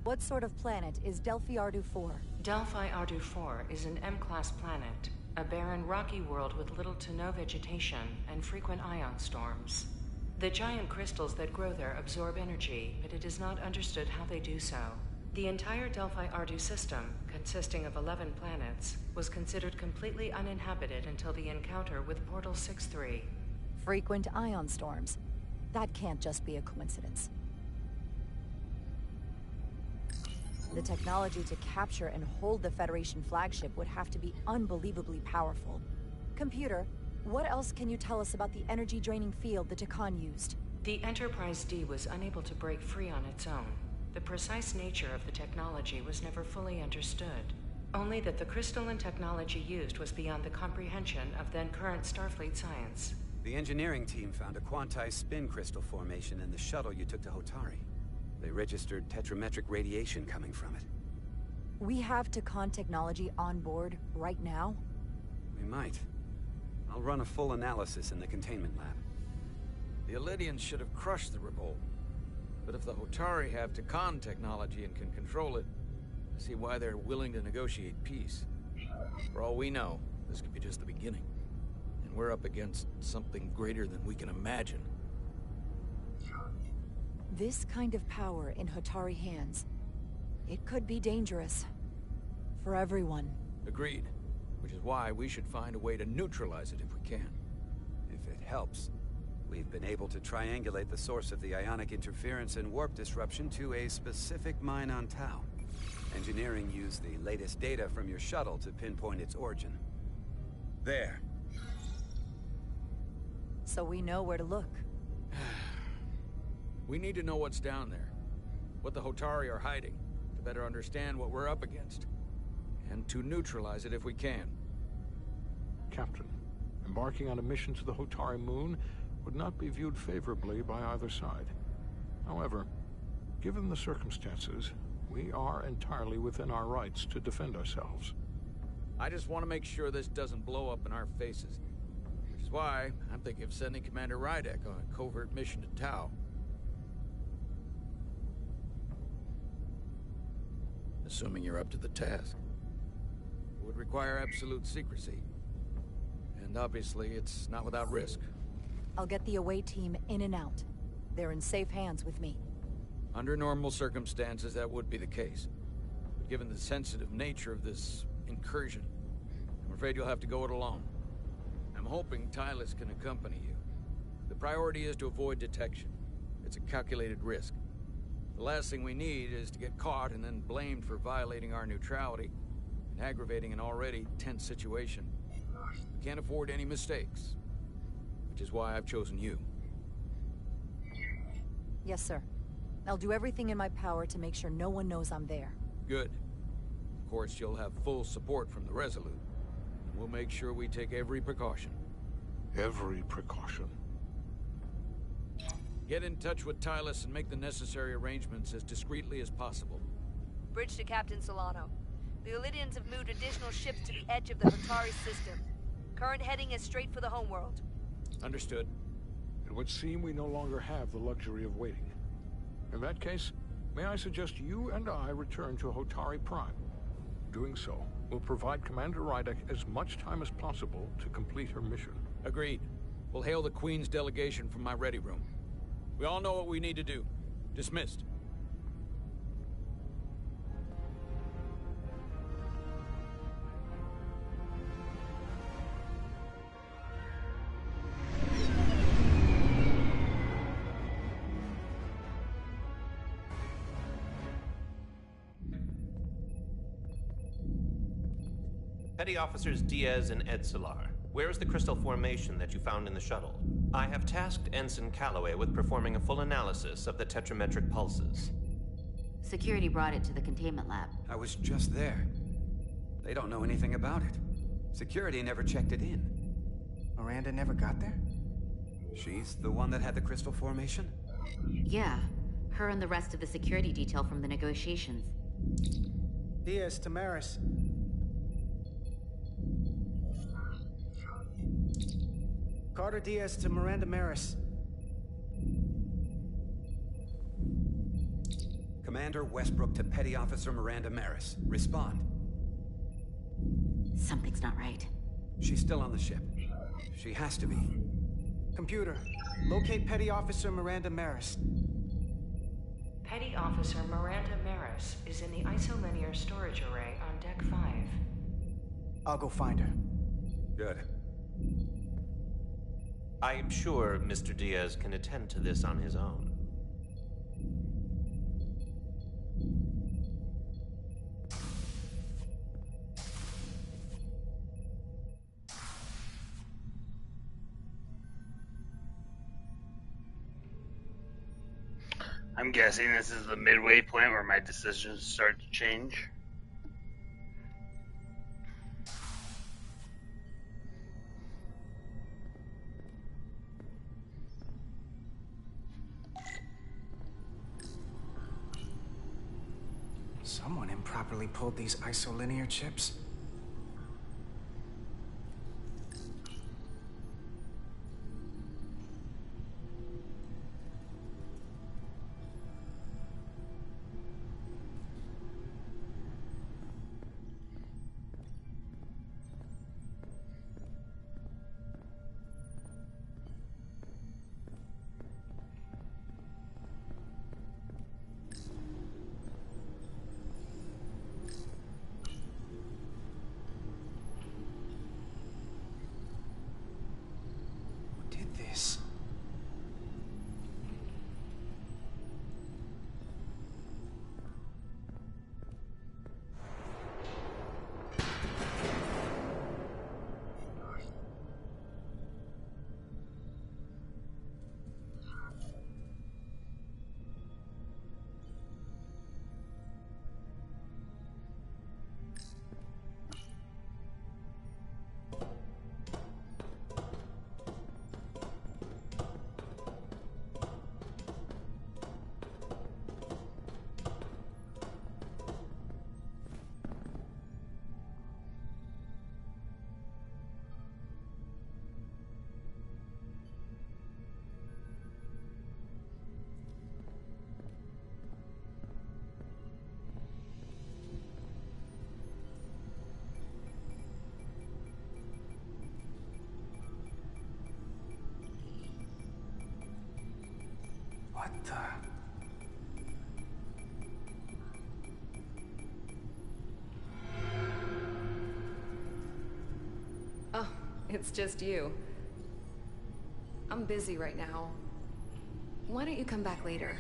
What sort of planet is Delphi Ardu 4? Delphi Ardu 4 is an M-class planet, a barren rocky world with little to no vegetation and frequent ion storms. The giant crystals that grow there absorb energy, but it is not understood how they do so. The entire Delphi Ardu system, consisting of 11 planets, was considered completely uninhabited until the encounter with Portal 6-3. Frequent ion storms. That can't just be a coincidence. The technology to capture and hold the Federation flagship would have to be unbelievably powerful. Computer, what else can you tell us about the energy-draining field the Takan used? The Enterprise D was unable to break free on its own. The precise nature of the technology was never fully understood. Only that the crystalline technology used was beyond the comprehension of then-current Starfleet science. The engineering team found a quantized spin crystal formation in the shuttle you took to Hotari. They registered tetrametric radiation coming from it. We have Takan technology on board right now? We might. I'll run a full analysis in the containment lab. The Elydians should have crushed the revolt. But if the Hotari have Takan technology and can control it, I see why they're willing to negotiate peace. For all we know, this could be just the beginning. And we're up against something greater than we can imagine. This kind of power in Hotari hands, it could be dangerous. For everyone. Agreed. Which is why we should find a way to neutralize it if we can. If it helps, we've been able to triangulate the source of the ionic interference and warp disruption to a specific mine on Tau. Engineering used the latest data from your shuttle to pinpoint its origin. There. So we know where to look. We need to know what's down there, what the Hotari are hiding, to better understand what we're up against, and to neutralize it if we can. Captain, embarking on a mission to the Hotari moon would not be viewed favorably by either side. However, given the circumstances, we are entirely within our rights to defend ourselves. I just want to make sure this doesn't blow up in our faces, which is why I'm thinking of sending Commander Rydek on a covert mission to Tau. Assuming you're up to the task. It would require absolute secrecy. And obviously, it's not without risk. I'll get the away team in and out. They're in safe hands with me. Under normal circumstances, that would be the case. But given the sensitive nature of this incursion, I'm afraid you'll have to go it alone. I'm hoping Tylus can accompany you. The priority is to avoid detection. It's a calculated risk. The last thing we need is to get caught and then blamed for violating our neutrality and aggravating an already tense situation. We can't afford any mistakes, which is why I've chosen you. Yes, sir. I'll do everything in my power to make sure no one knows I'm there. Good. Of course, you'll have full support from the Resolute. And we'll make sure we take every precaution. Every precaution. Get in touch with Tylus and make the necessary arrangements as discreetly as possible. Bridge to Captain Solano. The Illidians have moved additional ships to the edge of the Hatari system. Current heading is straight for the homeworld. Understood. It would seem we no longer have the luxury of waiting. In that case, may I suggest you and I return to Hatari Prime? Doing so will provide Commander Rydek as much time as possible to complete her mission. Agreed. We'll hail the Queen's delegation from my ready room. We all know what we need to do. Dismissed. Petty Officers Diaz and Edsolar, where is the crystal formation that you found in the shuttle? I have tasked Ensign Calloway with performing a full analysis of the tetrametric pulses. Security brought it to the containment lab. I was just there. They don't know anything about it. Security never checked it in. Miranda never got there? She's the one that had the crystal formation? Yeah, her and the rest of the security detail from the negotiations. Diaz, Tamaris. Carter Diaz to Miranda Maris. Commander Westbrook to Petty Officer Miranda Maris. Respond. Something's not right. She's still on the ship. She has to be. Computer, locate Petty Officer Miranda Maris. Petty Officer Miranda Maris is in the isolinear storage array on Deck 5. I'll go find her. Good. I am sure Mr. Diaz can attend to this on his own. I'm guessing this is the midway point where my decisions start to change. Someone improperly pulled these isolinear chips. What the? Oh, it's just you. I'm busy right now. Why don't you come back later?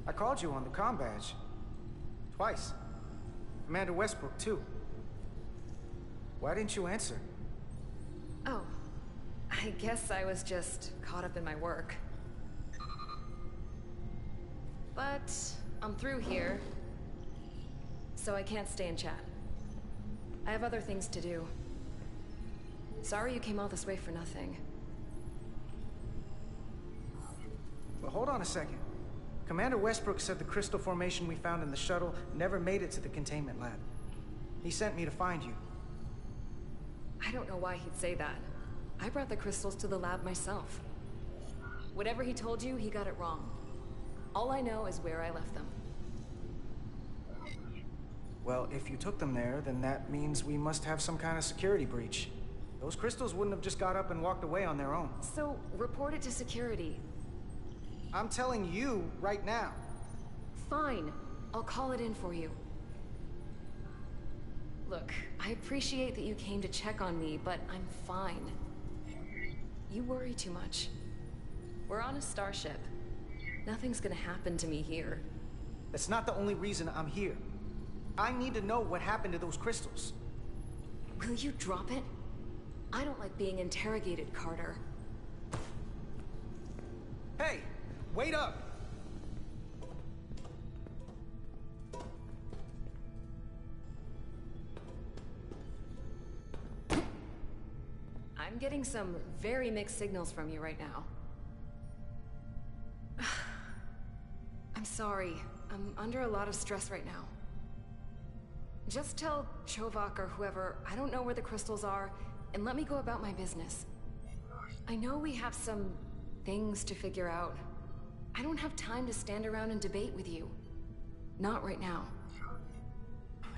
I called you on the comm badge. Twice. Commander Westbrook, too. Why didn't you answer? Oh, I guess I was just caught up in my work. But I'm through here, so I can't stay and chat. I have other things to do. Sorry you came all this way for nothing. Well, hold on a second. Commander Westbrook said the crystal formation we found in the shuttle never made it to the containment lab. He sent me to find you. I don't know why he'd say that. I brought the crystals to the lab myself. Whatever he told you, he got it wrong. All I know is where I left them. Well, if you took them there, then that means we must have some kind of security breach. Those crystals wouldn't have just got up and walked away on their own. So, report it to security. I'm telling you right now. Fine. I'll call it in for you. Look, I appreciate that you came to check on me, but I'm fine. You worry too much. We're on a starship. Nothing's gonna happen to me here. That's not the only reason I'm here. I need to know what happened to those crystals. Will you drop it? I don't like being interrogated, Carter. Hey, wait up! I'm getting some very mixed signals from you right now. I'm sorry. I'm under a lot of stress right now. Just tell Chovak or whoever I don't know where the crystals are, and let me go about my business. I know we have some things to figure out. I don't have time to stand around and debate with you. Not right now.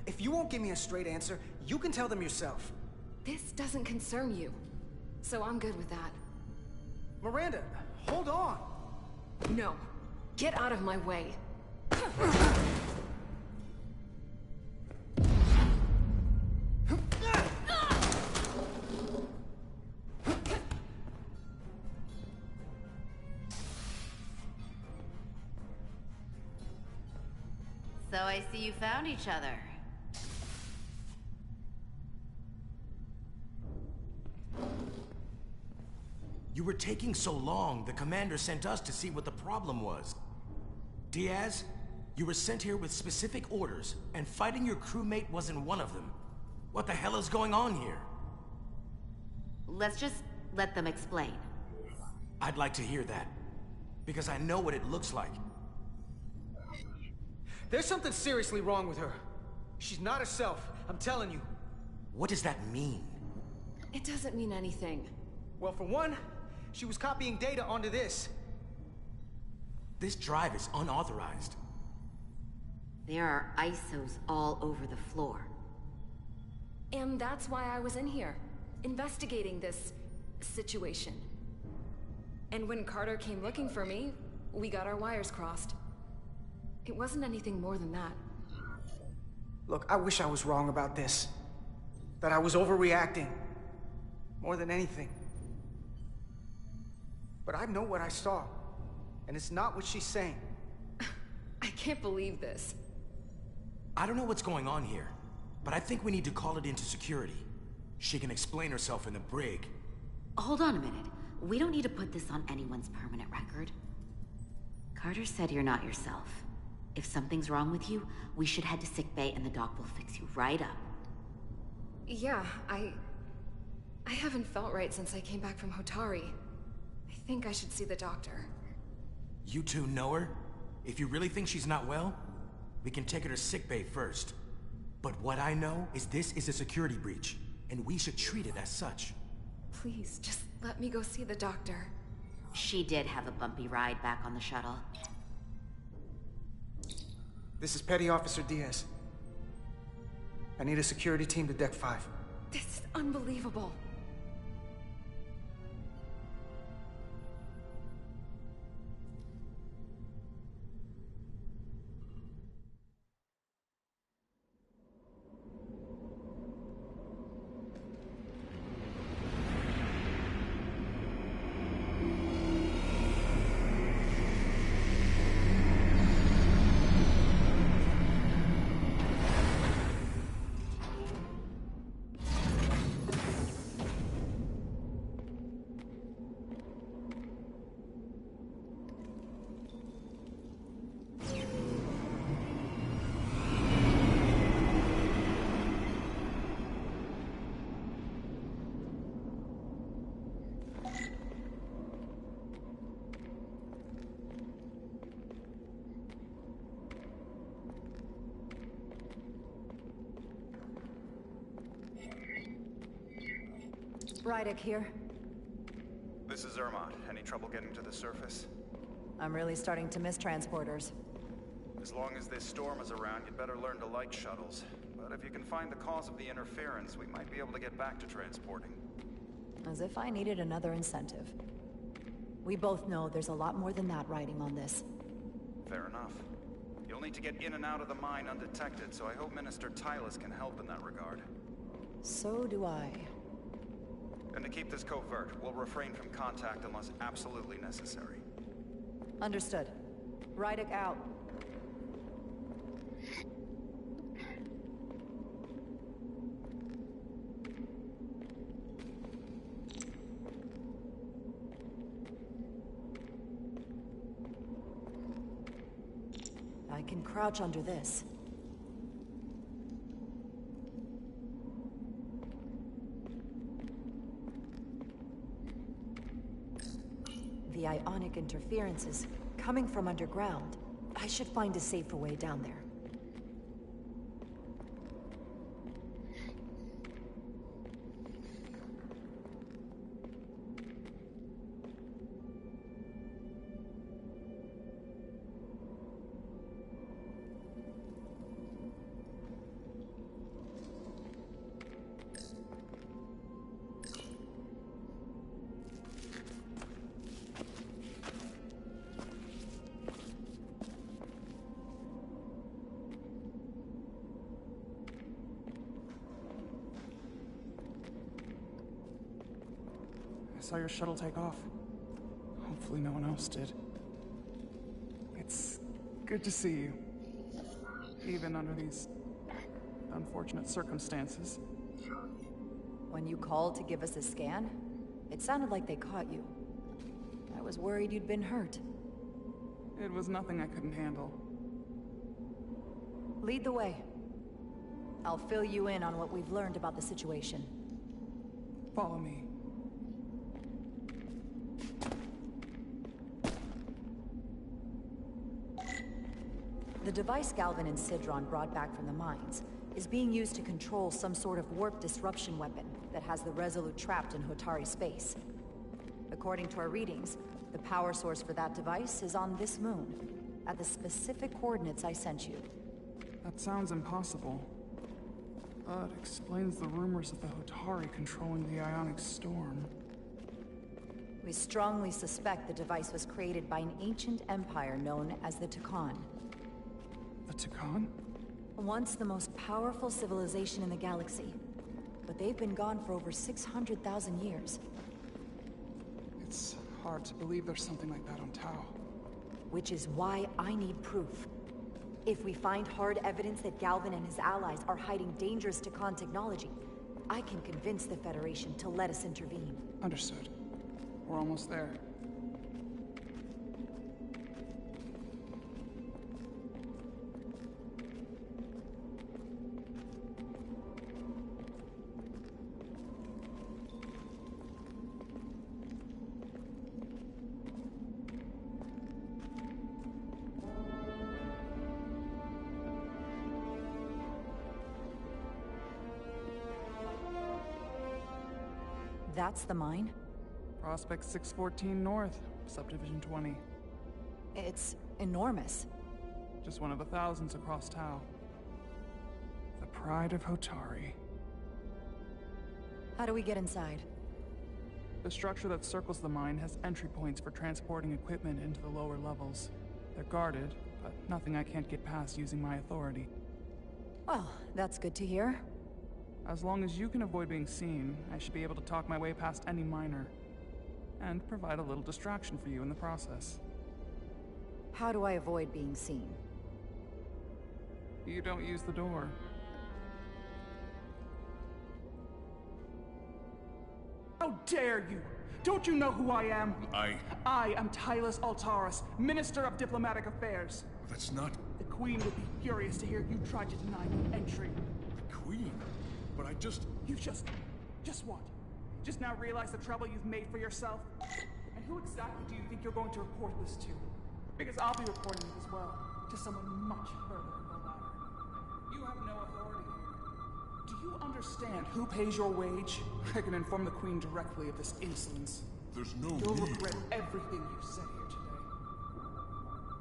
If you won't give me a straight answer, you can tell them yourself. This doesn't concern you, so I'm good with that. Miranda, hold on! No. Get out of my way. So I see you found each other. You were taking so long, the commander sent us to see what the problem was. Diaz, you were sent here with specific orders, and fighting your crewmate wasn't one of them. What the hell is going on here? Let's just let them explain. I'd like to hear that, because I know what it looks like. There's something seriously wrong with her. She's not herself, I'm telling you. What does that mean? It doesn't mean anything. Well, for one, she was copying data onto this. This drive is unauthorized. There are ISOs all over the floor. And that's why I was in here, investigating this situation. And when Carter came looking for me, we got our wires crossed. It wasn't anything more than that. Look, I wish I was wrong about this. That I was overreacting. More than anything. But I know what I saw. And it's not what she's saying. I can't believe this. I don't know what's going on here, but I think we need to call it into security. She can explain herself in the brig. Hold on a minute. We don't need to put this on anyone's permanent record. Carter said you're not yourself. If something's wrong with you, we should head to sickbay and the doc will fix you right up. Yeah, I haven't felt right since I came back from Hotari. I think I should see the doctor. You two know her? If you really think she's not well, we can take her to sickbay first. But what I know is this is a security breach, and we should treat it as such. Please, just let me go see the doctor. She did have a bumpy ride back on the shuttle. This is Petty Officer Diaz. I need a security team to Deck 5. This is unbelievable. Rydick here. This is Zermatt. Any trouble getting to the surface? I'm really starting to miss transporters. As long as this storm is around, you'd better learn to like shuttles. But if you can find the cause of the interference, we might be able to get back to transporting. As if I needed another incentive. We both know there's a lot more than that riding on this. Fair enough. You'll need to get in and out of the mine undetected, so I hope Minister Tylus can help in that regard. So do I. And to keep this covert, we'll refrain from contact unless absolutely necessary. Understood. Rydick out. I can crouch under this. The ionic interference is coming from underground. I should find a safer way down there. I saw your shuttle take off. Hopefully no one else did. It's good to see you. Even under these unfortunate circumstances. When you called to give us a scan, it sounded like they caught you. I was worried you'd been hurt. It was nothing I couldn't handle. Lead the way. I'll fill you in on what we've learned about the situation. Follow me. The device Galvin and Sidron brought back from the mines is being used to control some sort of warp disruption weapon that has the Resolute trapped in Hotari space. According to our readings, the power source for that device is on this moon, at the specific coordinates I sent you. That sounds impossible. But explains the rumors of the Hotari controlling the ionic storm. We strongly suspect the device was created by an ancient empire known as the Takan. The Takan? Once the most powerful civilization in the galaxy. But they've been gone for over 600,000 years. It's hard to believe there's something like that on Tau. Which is why I need proof. If we find hard evidence that Galvin and his allies are hiding dangerous Takan technology, I can convince the Federation to let us intervene. Understood. We're almost there. That's the mine? Prospect 614 North, Subdivision 20. It's enormous. Just one of the thousands across Tau. The pride of Hotari. How do we get inside? The structure that circles the mine has entry points for transporting equipment into the lower levels. They're guarded, but nothing I can't get past using my authority. Well, that's good to hear. As long as you can avoid being seen, I should be able to talk my way past any miner. And provide a little distraction for you in the process. How do I avoid being seen? You don't use the door. How dare you! Don't you know who I am? I am Tylus Altaris, Minister of Diplomatic Affairs. That's not... The Queen would be furious to hear you tried to deny me entry. The Queen? But I just... You just what? Just now realize the trouble you've made for yourself? And who exactly do you think you're going to report this to? Because I'll be reporting it as well, to someone much further from the ladder. You have no authority here. Do you understand who pays your wage, I can inform the Queen directly of this insolence. There's no You'll need regret for... everything you said here today.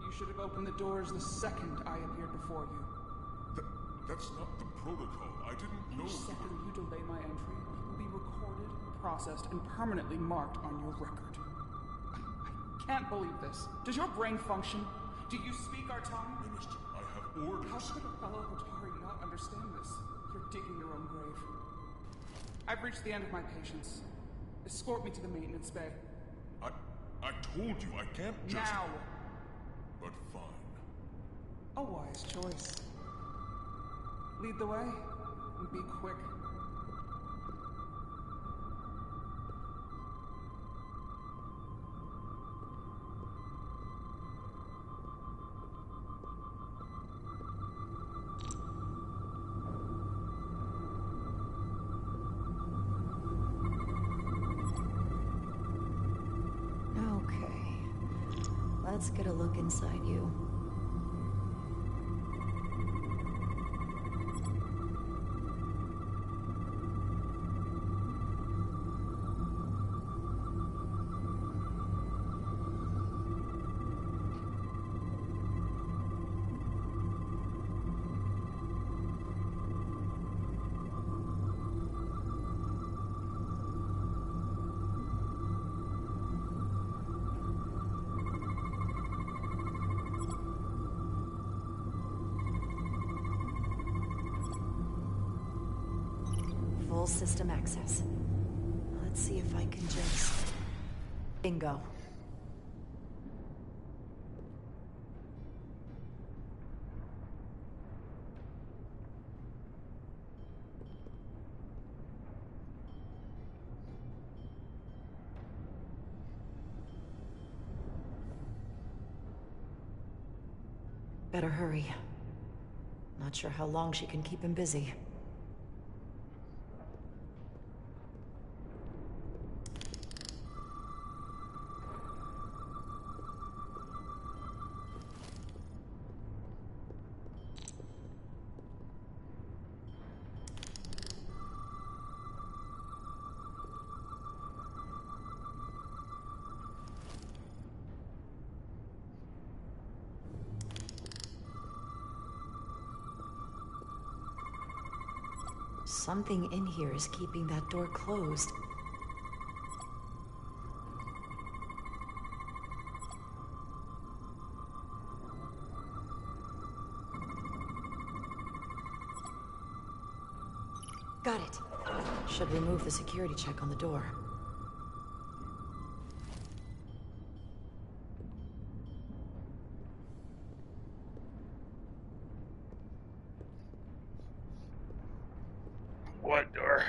You should have opened the doors the second I appeared before you. That's not the protocol. I didn't know... Each second you delay my entry will be recorded, processed, and permanently marked on your record. I can't believe this. Does your brain function? Do you speak our tongue? Minister, I have orders. How could a fellow Hotari not understand this? You're digging your own grave. I've reached the end of my patience. Escort me to the maintenance bay. I told you I can't just... Now! But fine. A wise choice. Lead the way, and be quick. Let's get a look inside you. Full system access. Let's see if I can just... Bingo. Better hurry. Not sure how long she can keep him busy. Something in here is keeping that door closed. Got it. Should remove the security check on the door. What door?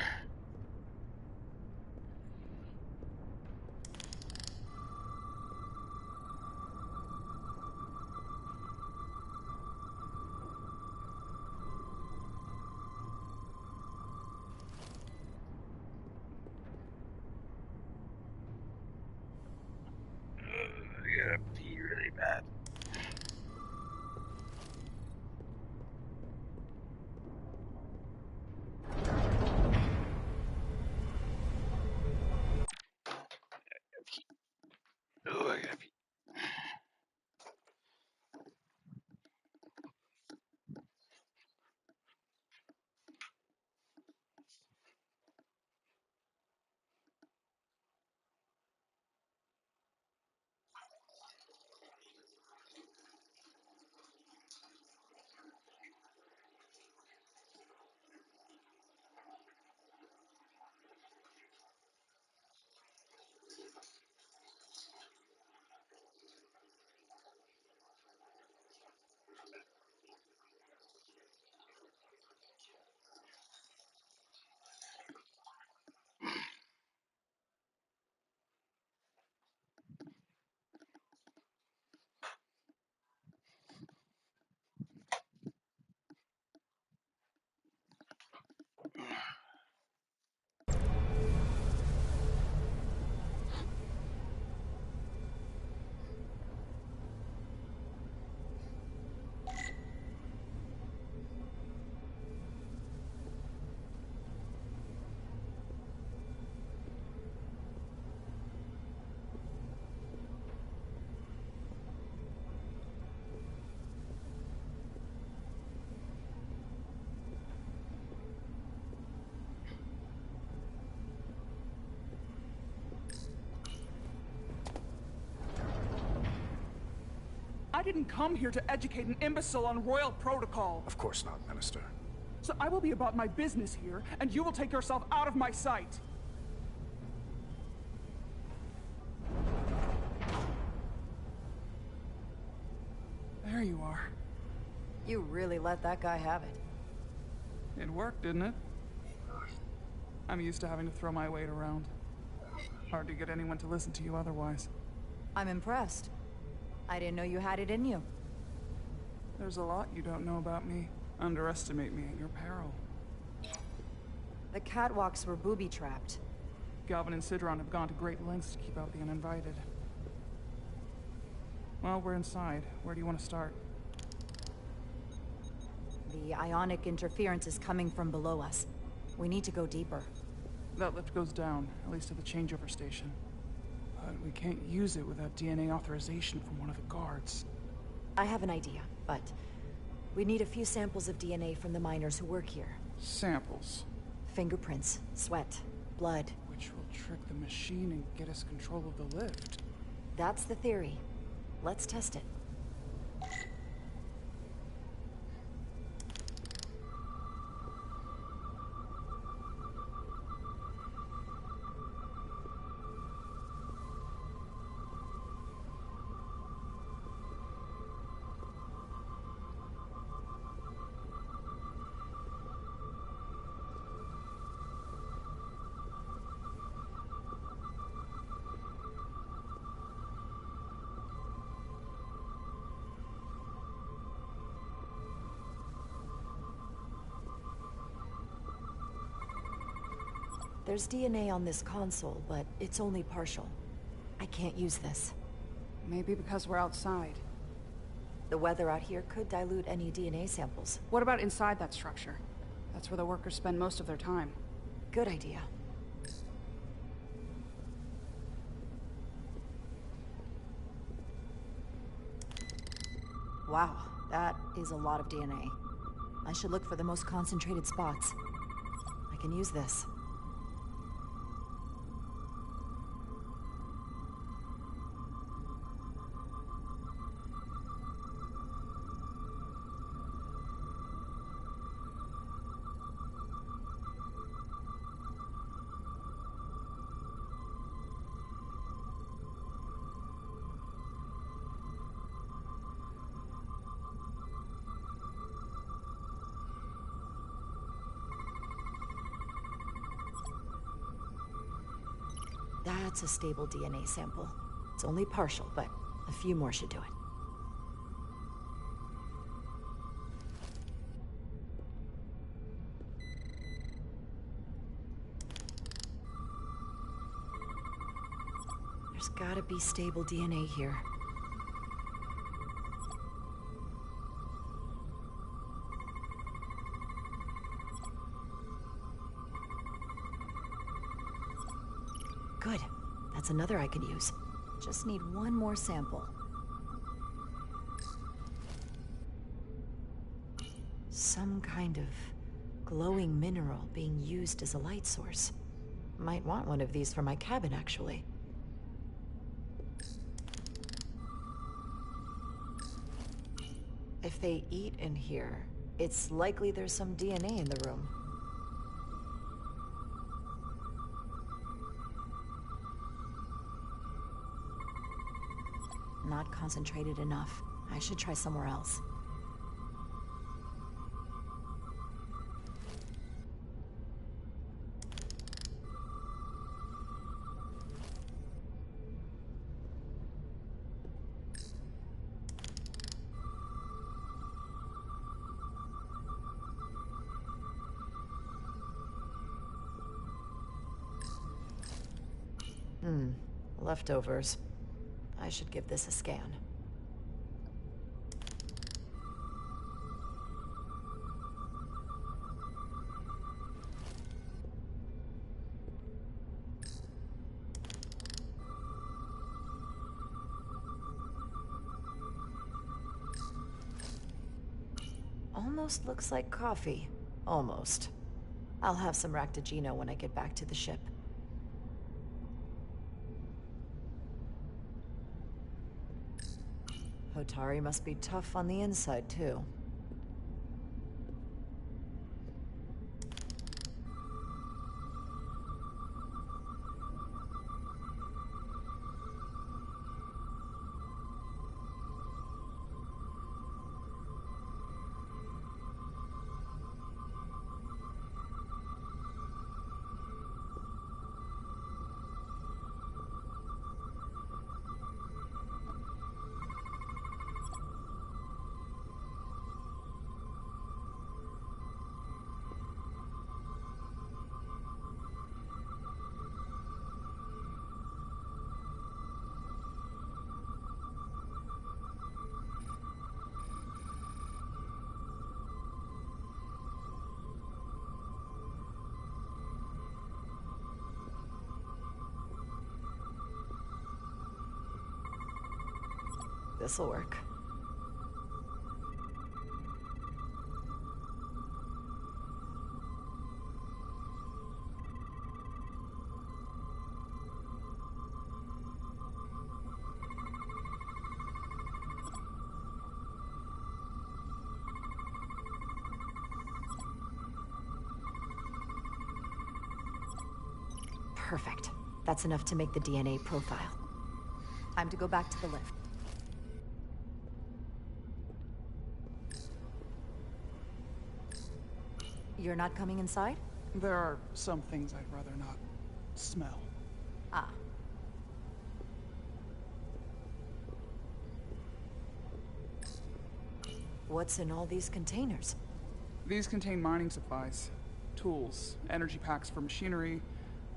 I gotta pee really bad. didn't come here to educate an imbecile on royal protocol. Of course not, Minister. So I will be about my business here, and you will take yourself out of my sight. There you are. You really let that guy have it. It worked, didn't it? I'm used to having to throw my weight around. Hard to get anyone to listen to you otherwise. I'm impressed. I didn't know you had it in you. There's a lot you don't know about me. Underestimate me at your peril. The catwalks were booby-trapped. Galvin and Sidron have gone to great lengths to keep out the uninvited. Well, we're inside. Where do you want to start? The ionic interference is coming from below us. We need to go deeper. That lift goes down, at least to the changeover station. But we can't use it without DNA authorization from one of the guards. I have an idea, but we need a few samples of DNA from the miners who work here. Samples? Fingerprints, sweat, blood. Which will trick the machine and get us control of the lift. That's the theory. Let's test it. There's DNA on this console, but it's only partial. I can't use this. Maybe because we're outside. The weather out here could dilute any DNA samples. What about inside that structure? That's where the workers spend most of their time. Good idea. Wow, that is a lot of DNA. I should look for the most concentrated spots. I can use this. That's a stable DNA sample. It's only partial, but a few more should do it. There's gotta be stable DNA here. Good. That's another I can use. Just need one more sample. Some kind of glowing mineral being used as a light source. Might want one of these for my cabin, actually. If they eat in here, it's likely there's some DNA in the room. Not concentrated enough. I should try somewhere else. Leftovers. I should give this a scan. Almost looks like coffee. Almost. I'll have some Ractagino when I get back to the ship. Hotari must be tough on the inside, too. This'll work. Perfect. That's enough to make the DNA profile. Time to go back to the lift. You're not coming inside? There are some things I'd rather not smell. Ah. What's in all these containers? These contain mining supplies, tools, energy packs for machinery.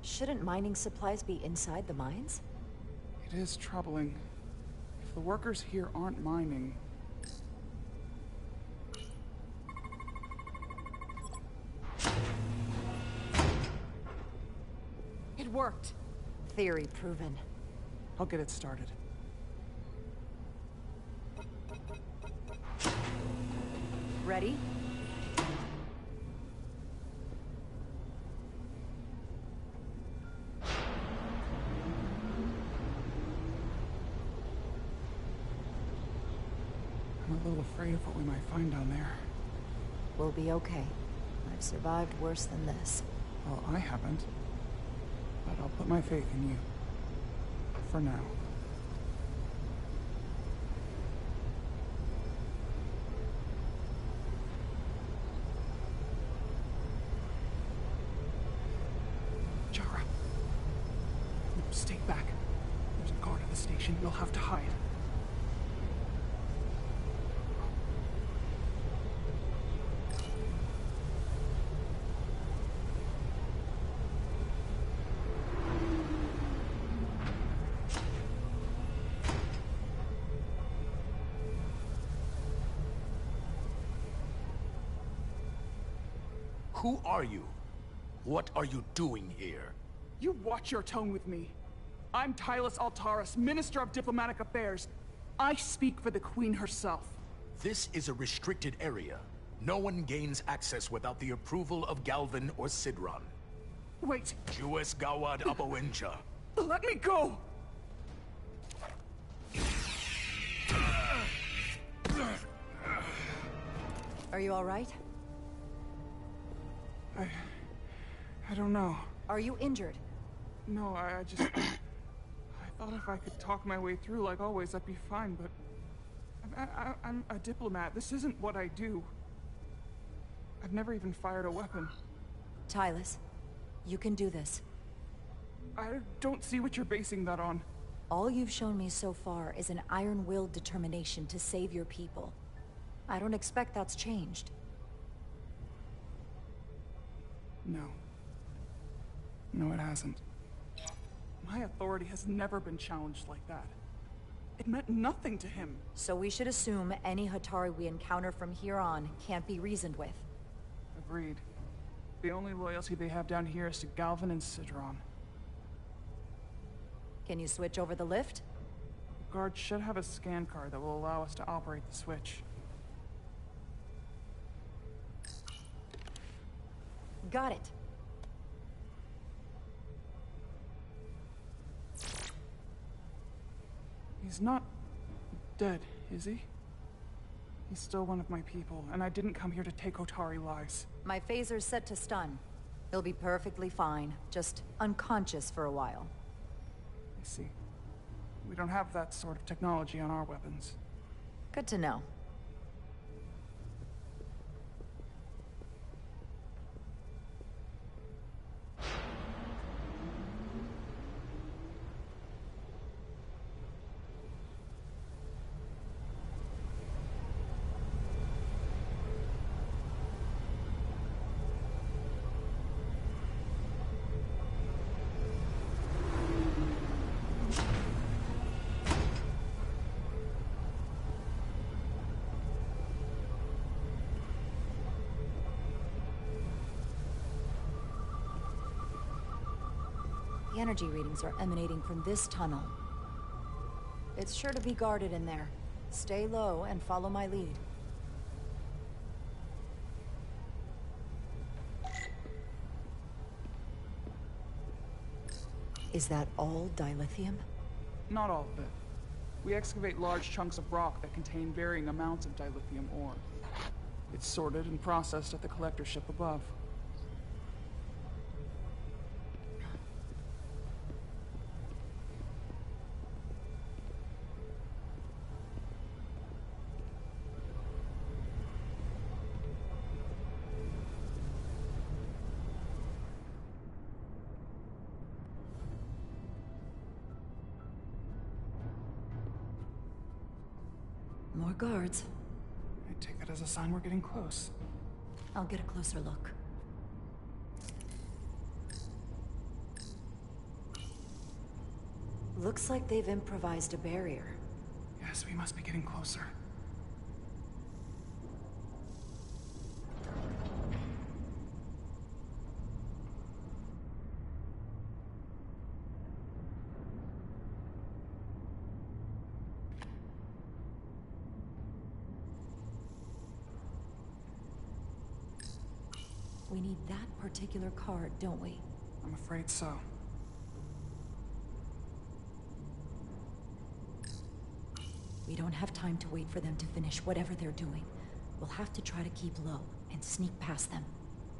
Shouldn't mining supplies be inside the mines? It is troubling. If the workers here aren't mining... It worked. Theory proven. I'll get it started. Ready? I'm a little afraid of what we might find down there. We'll be okay. I've survived worse than this. Well, I haven't. But I'll put my faith in you. For now. Jara. No, stay back. There's a guard at the station. You'll have to hide. Who are you? What are you doing here? You watch your tone with me. I'm Tylus Altaris, Minister of Diplomatic Affairs. I speak for the Queen herself. This is a restricted area. No one gains access without the approval of Galvin or Sidron. Wait. Jues Gawad Abawenja. Let me go! Are you all right? I don't know. Are you injured? No, I just... I thought if I could talk my way through like always, I'd be fine, but... I'm a diplomat. This isn't what I do. I've never even fired a weapon. Tylus, you can do this. I don't see what you're basing that on. All you've shown me so far is an iron-willed determination to save your people. I don't expect that's changed. No. No, it hasn't. My authority has never been challenged like that. It meant nothing to him. So we should assume any Hatari we encounter from here on can't be reasoned with. Agreed. The only loyalty they have down here is to Galvin and Sidron. Can you switch over the lift? The guard should have a scan card that will allow us to operate the switch. Got it. He's not dead, Is he? He's still one of my people, and I didn't come here to take Otari lives. My phaser's set to stun. He'll be perfectly fine, just unconscious for a while. I see. We don't have that sort of technology on our weapons. Good to know. The energy readings are emanating from this tunnel. It's sure to be guarded in there. Stay low and follow my lead. Is that all dilithium? Not all of it. We excavate large chunks of rock that contain varying amounts of dilithium ore. It's sorted and processed at the collector ship above. More guards. I take that as a sign we're getting close. I'll get a closer look. Looks like they've improvised a barrier. Yes, we must be getting closer. We need that particular card, don't we? I'm afraid so. We don't have time to wait for them to finish whatever they're doing. We'll have to try to keep low and sneak past them.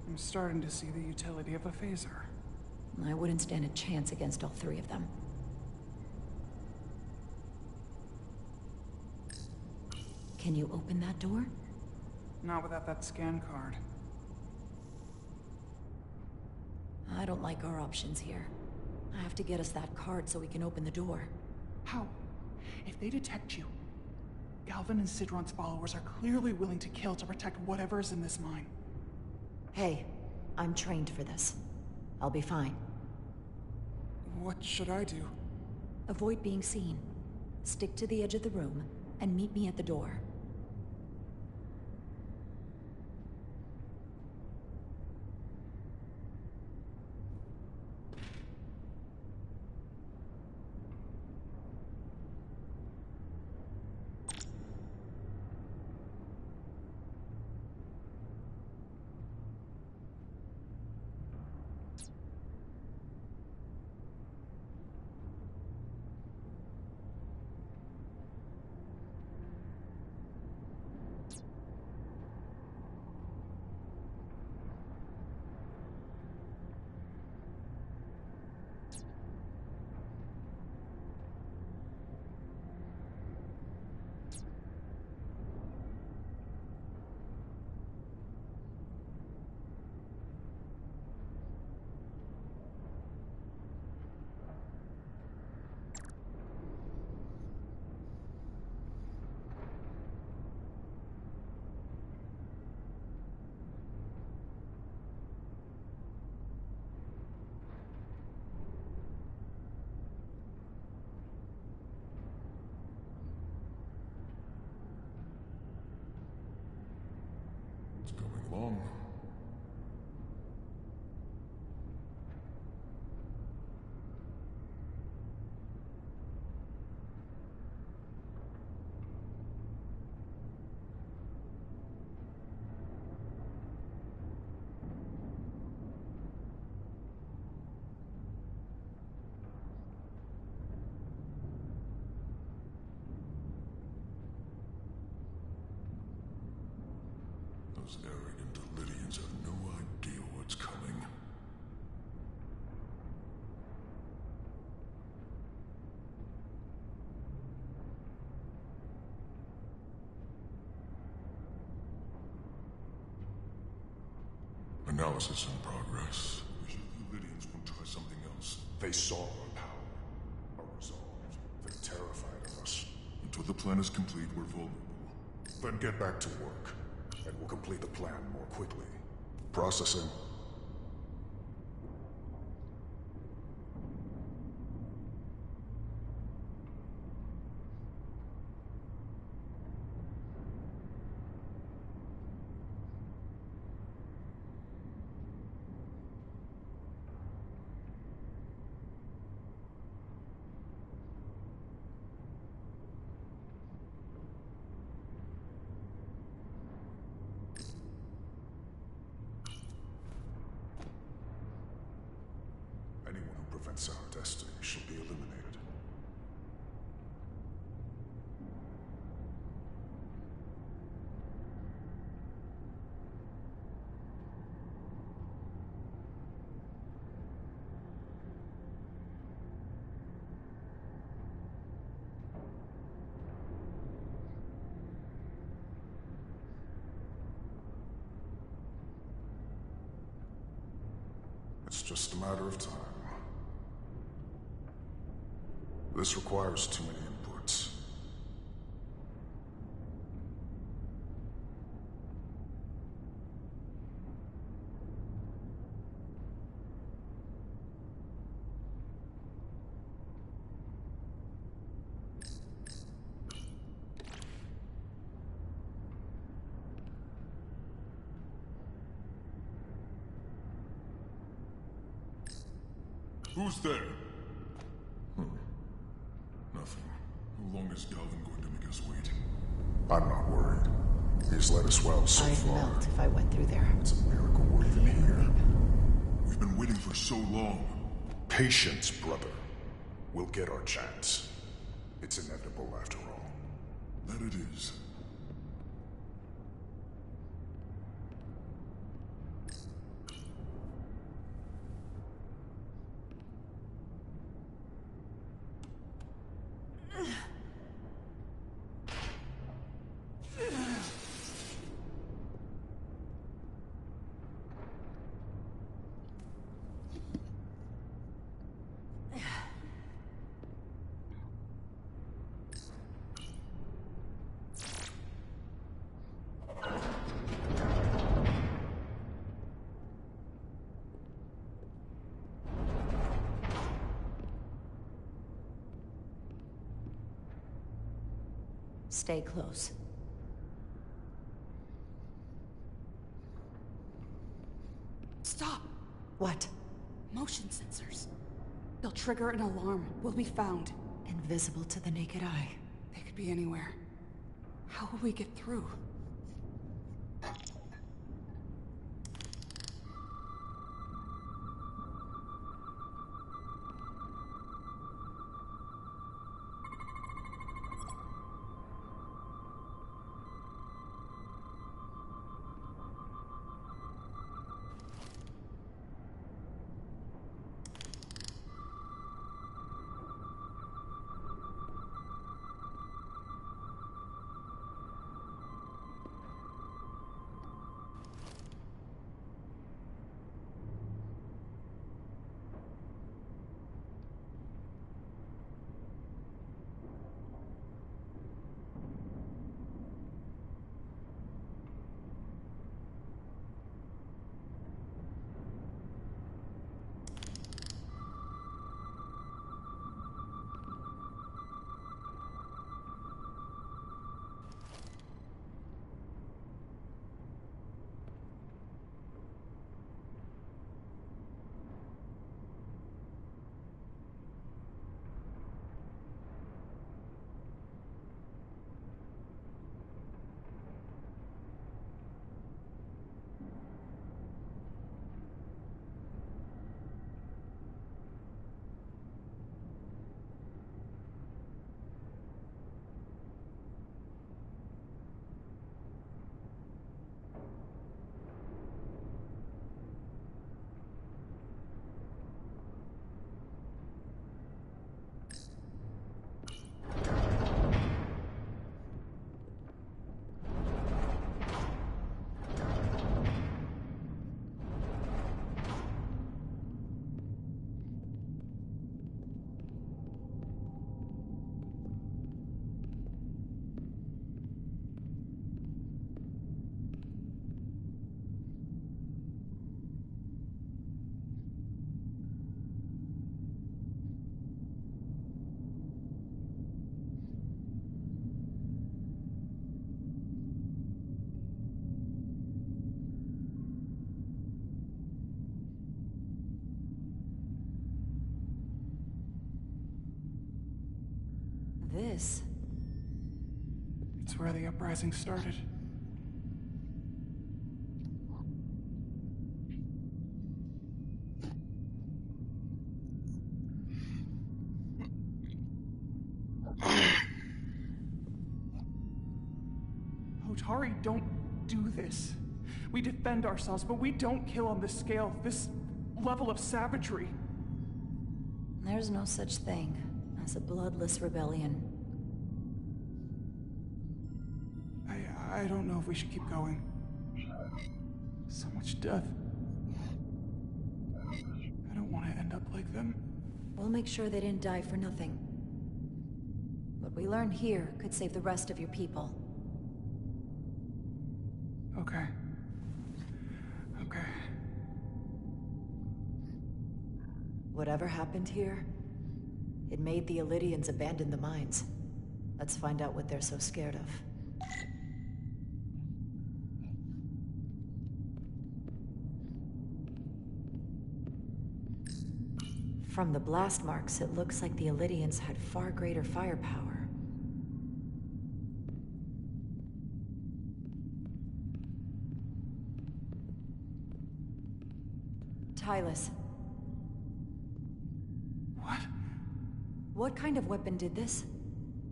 I'm starting to see the utility of a phaser. I wouldn't stand a chance against all three of them. Can you open that door? Not without that scan card. I don't like our options here. I have to get us that card so we can open the door. How? If they detect you, Galvin and Sidron's followers are clearly willing to kill to protect whatever is in this mine. Hey, I'm trained for this. I'll be fine. What should I do? Avoid being seen. Stick to the edge of the room, and meet me at the door. It's going along. Those arrogant Lydians have no idea what's coming. Analysis in progress. The Lydians won't try something else. They saw our power, our resolve. They terrified of us. Until the plan is complete, we're vulnerable. Then get back to work, and we'll complete the plan more quickly. Processing. Anyone who prevents our destiny shall be eliminated. It's just a matter of time. This requires too many inputs. Who's there? Nothing. How long is Galvin going to make us wait? I'm not worried. He's led us well so far. I'd melt if I went through there. It's a miracle we're even here. We've been waiting for so long. Patience, brother. We'll get our chance. It's inevitable after all. That it is. Stay close. Stop! What? Motion sensors. They'll trigger an alarm. We'll be found. Invisible to the naked eye. They could be anywhere. How will we get through? This... It's where the uprising started. Hotari don't do this. We defend ourselves, but we don't kill on this scale, this level of savagery. There's no such thing as a bloodless rebellion. I don't know if we should keep going. So much death. I don't want to end up like them. We'll make sure they didn't die for nothing. What we learn here could save the rest of your people. Okay. Okay. Whatever happened here, it made the Illydians abandon the mines. Let's find out what they're so scared of. From the blast marks, it looks like the Illydians had far greater firepower. Tylus. What? What kind of weapon did this?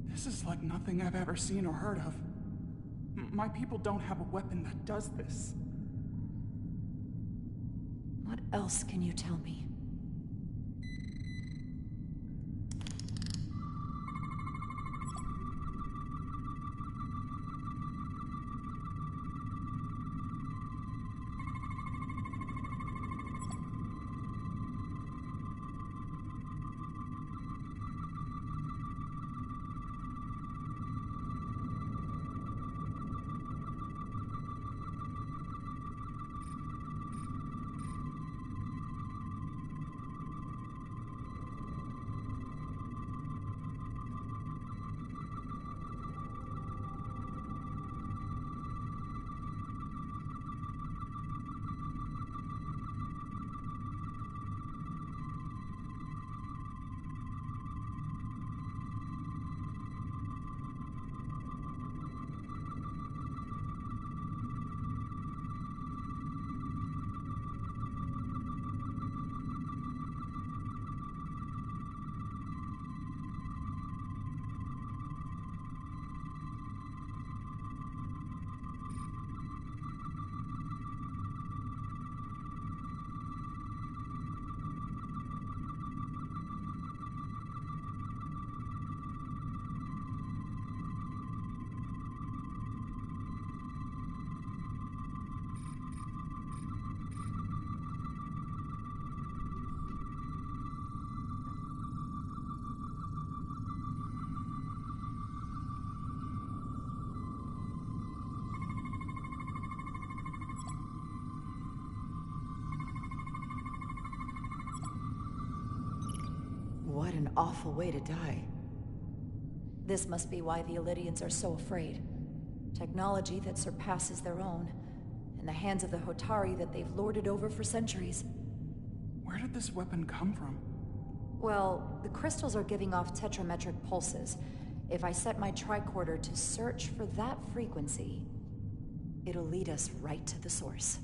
This is like nothing I've ever seen or heard of. My people don't have a weapon that does this. What else can you tell me? What an awful way to die. This must be why the Illydians are so afraid. Technology that surpasses their own, in the hands of the Hotari that they've lorded over for centuries. Where did this weapon come from? Well, the crystals are giving off tetrametric pulses. If I set my tricorder to search for that frequency, it'll lead us right to the source.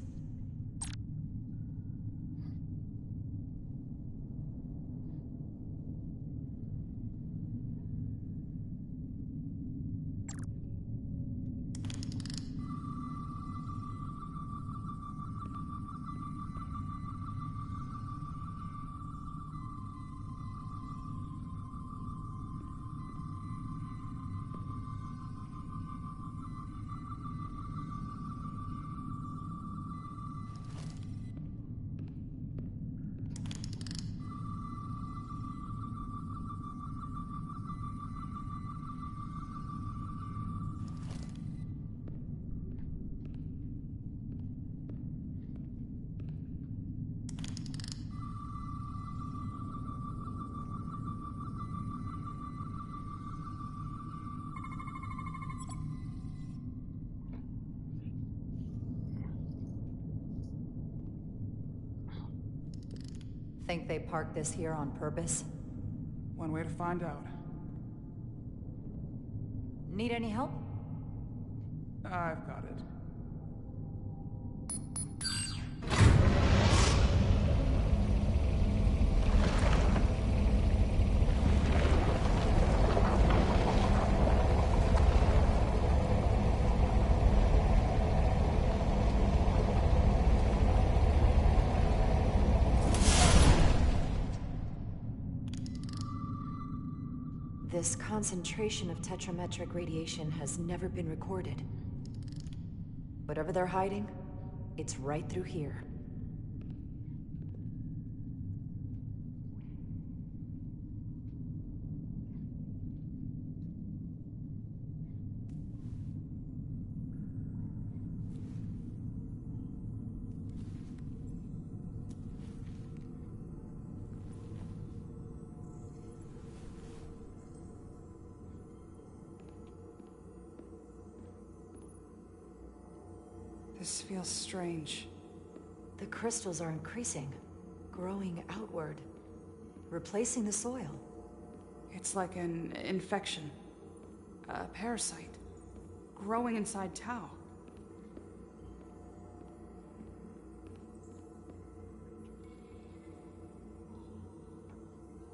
Think they parked this here on purpose? One way to find out. Need any help? I've got it. This concentration of tetrametric radiation has never been recorded. Whatever they're hiding, it's right through here. This feels strange. The crystals are increasing, growing outward, replacing the soil. It's like an infection. A parasite. Growing inside Tau.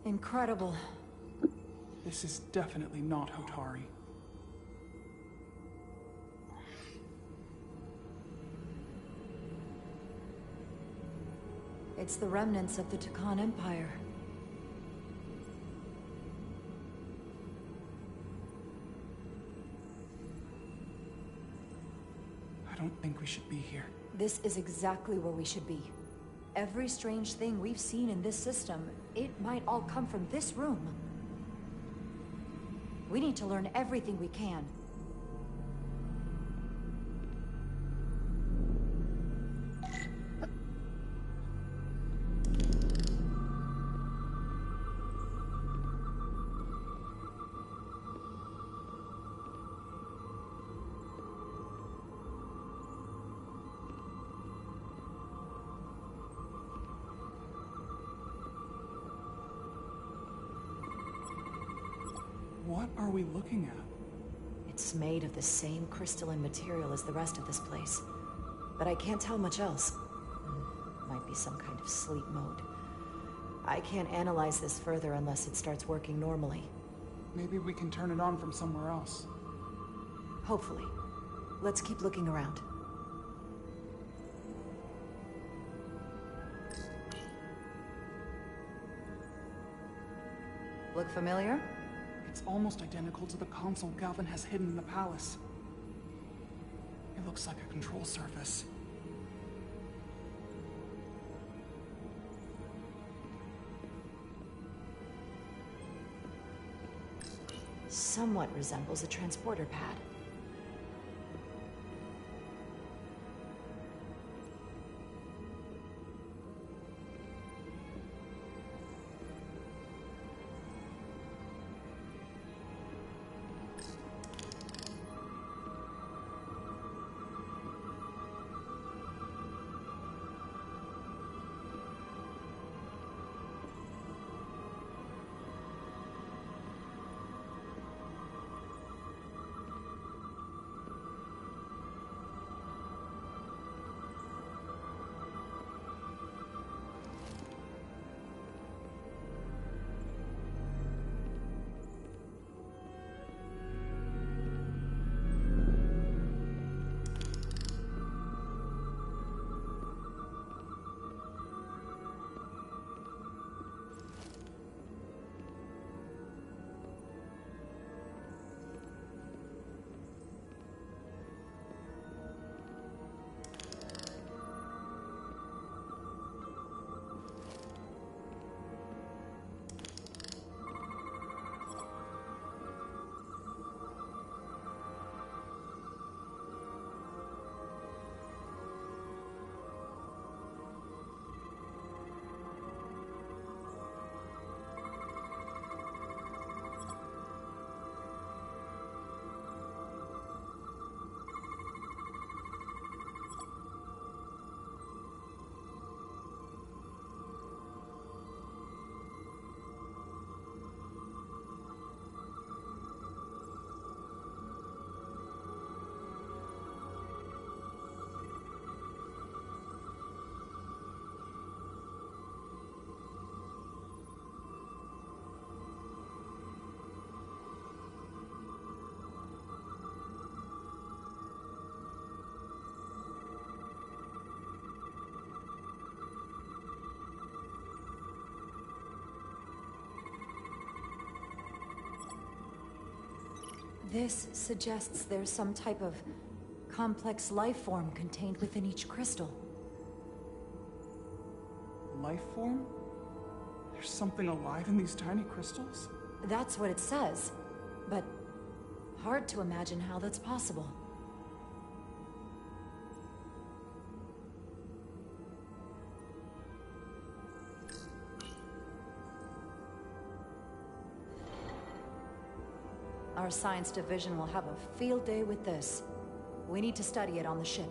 Incredible. This is definitely not Hotari. It's the remnants of the Tucan Empire. I don't think we should be here. This is exactly where we should be. Every strange thing we've seen in this system, it might all come from this room. We need to learn everything we can. What are we looking at? It's made of the same crystalline material as the rest of this place. But I can't tell much else. Might be some kind of sleep mode. I can't analyze this further unless it starts working normally. Maybe we can turn it on from somewhere else. Hopefully. Let's keep looking around. Look familiar? It's almost identical to the console Galvin has hidden in the palace. It looks like a control surface. Somewhat resembles a transporter pad. This suggests there's some type of complex life form contained within each crystal. Life form? There's something alive in these tiny crystals? That's what it says, but hard to imagine how that's possible. Our science division will have a field day with this. We need to study it on the ship.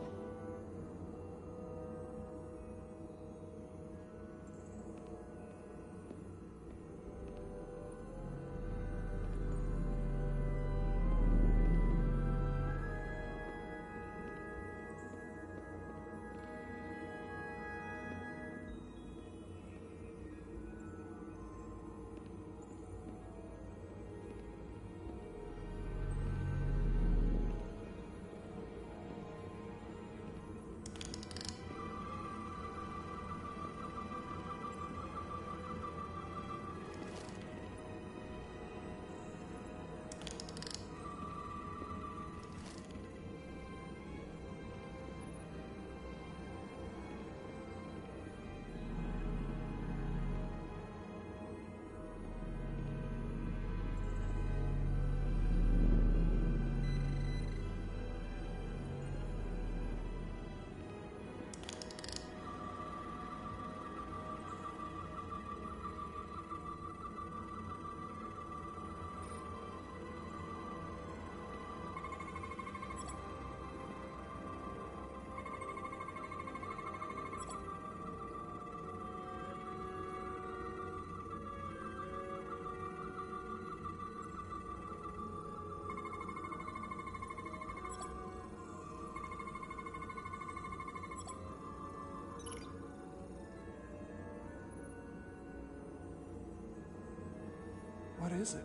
What is it?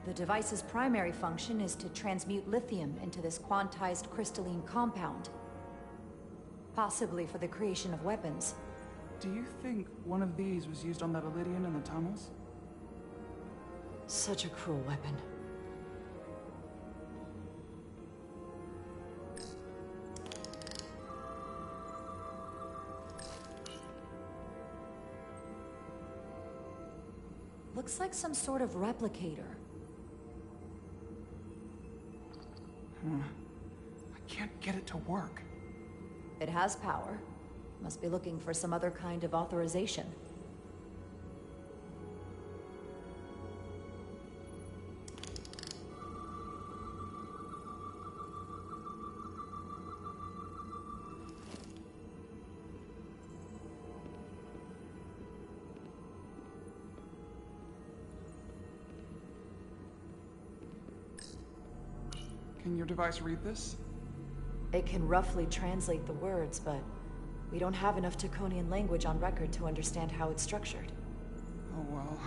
The device's primary function is to transmute lithium into this quantized crystalline compound. Possibly for the creation of weapons. Do you think one of these was used on that Elydian in the tunnels? Such a cruel weapon. Looks like some sort of replicator. I can't get it to work. It has power. Must be looking for some other kind of authorization. Can your device read this? It can roughly translate the words, but we don't have enough Taconian language on record to understand how it's structured. Oh well.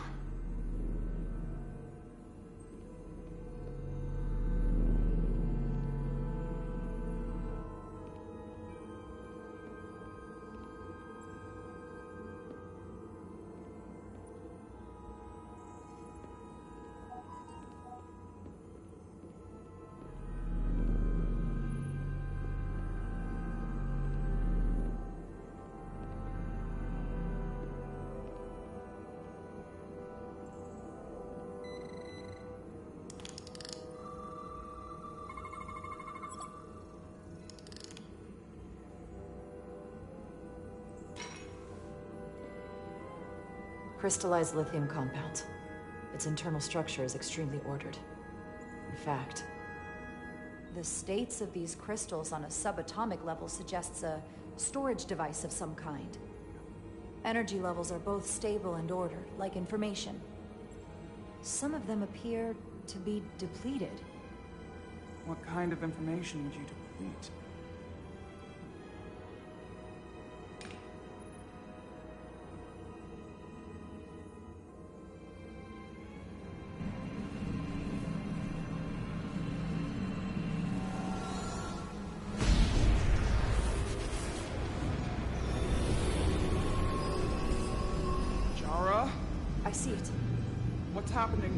Crystallized lithium compound. Its internal structure is extremely ordered. In fact, the states of these crystals on a subatomic level suggests a storage device of some kind. Energy levels are both stable and ordered, like information. Some of them appear to be depleted. What kind of information would you deplete? I see it. What's happening?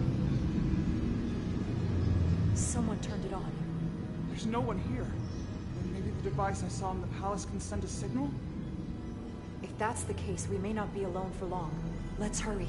Someone turned it on. There's no one here. Then maybe the device I saw in the palace can send a signal? If that's the case, we may not be alone for long. Let's hurry.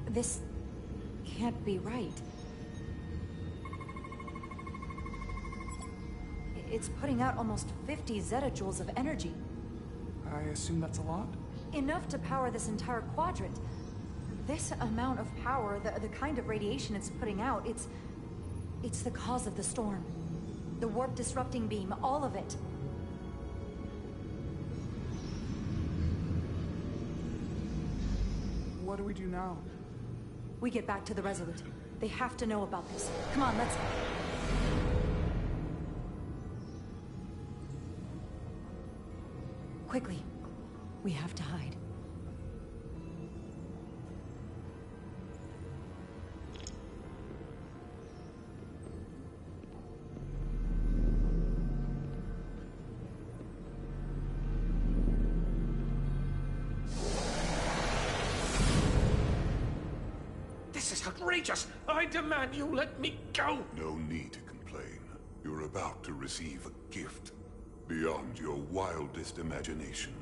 This can't be right. It's putting out almost 50 zettajoules of energy. I assume that's a lot? Enough to power this entire quadrant. This amount of power, the kind of radiation it's putting out, it's the cause of the storm. The warp disrupting beam, all of it. What do we do now? We get back to the Resolute. They have to know about this. Come on, let's... Quickly. We have to hide. Outrageous! I demand you let me go! No need to complain. You're about to receive a gift beyond your wildest imagination.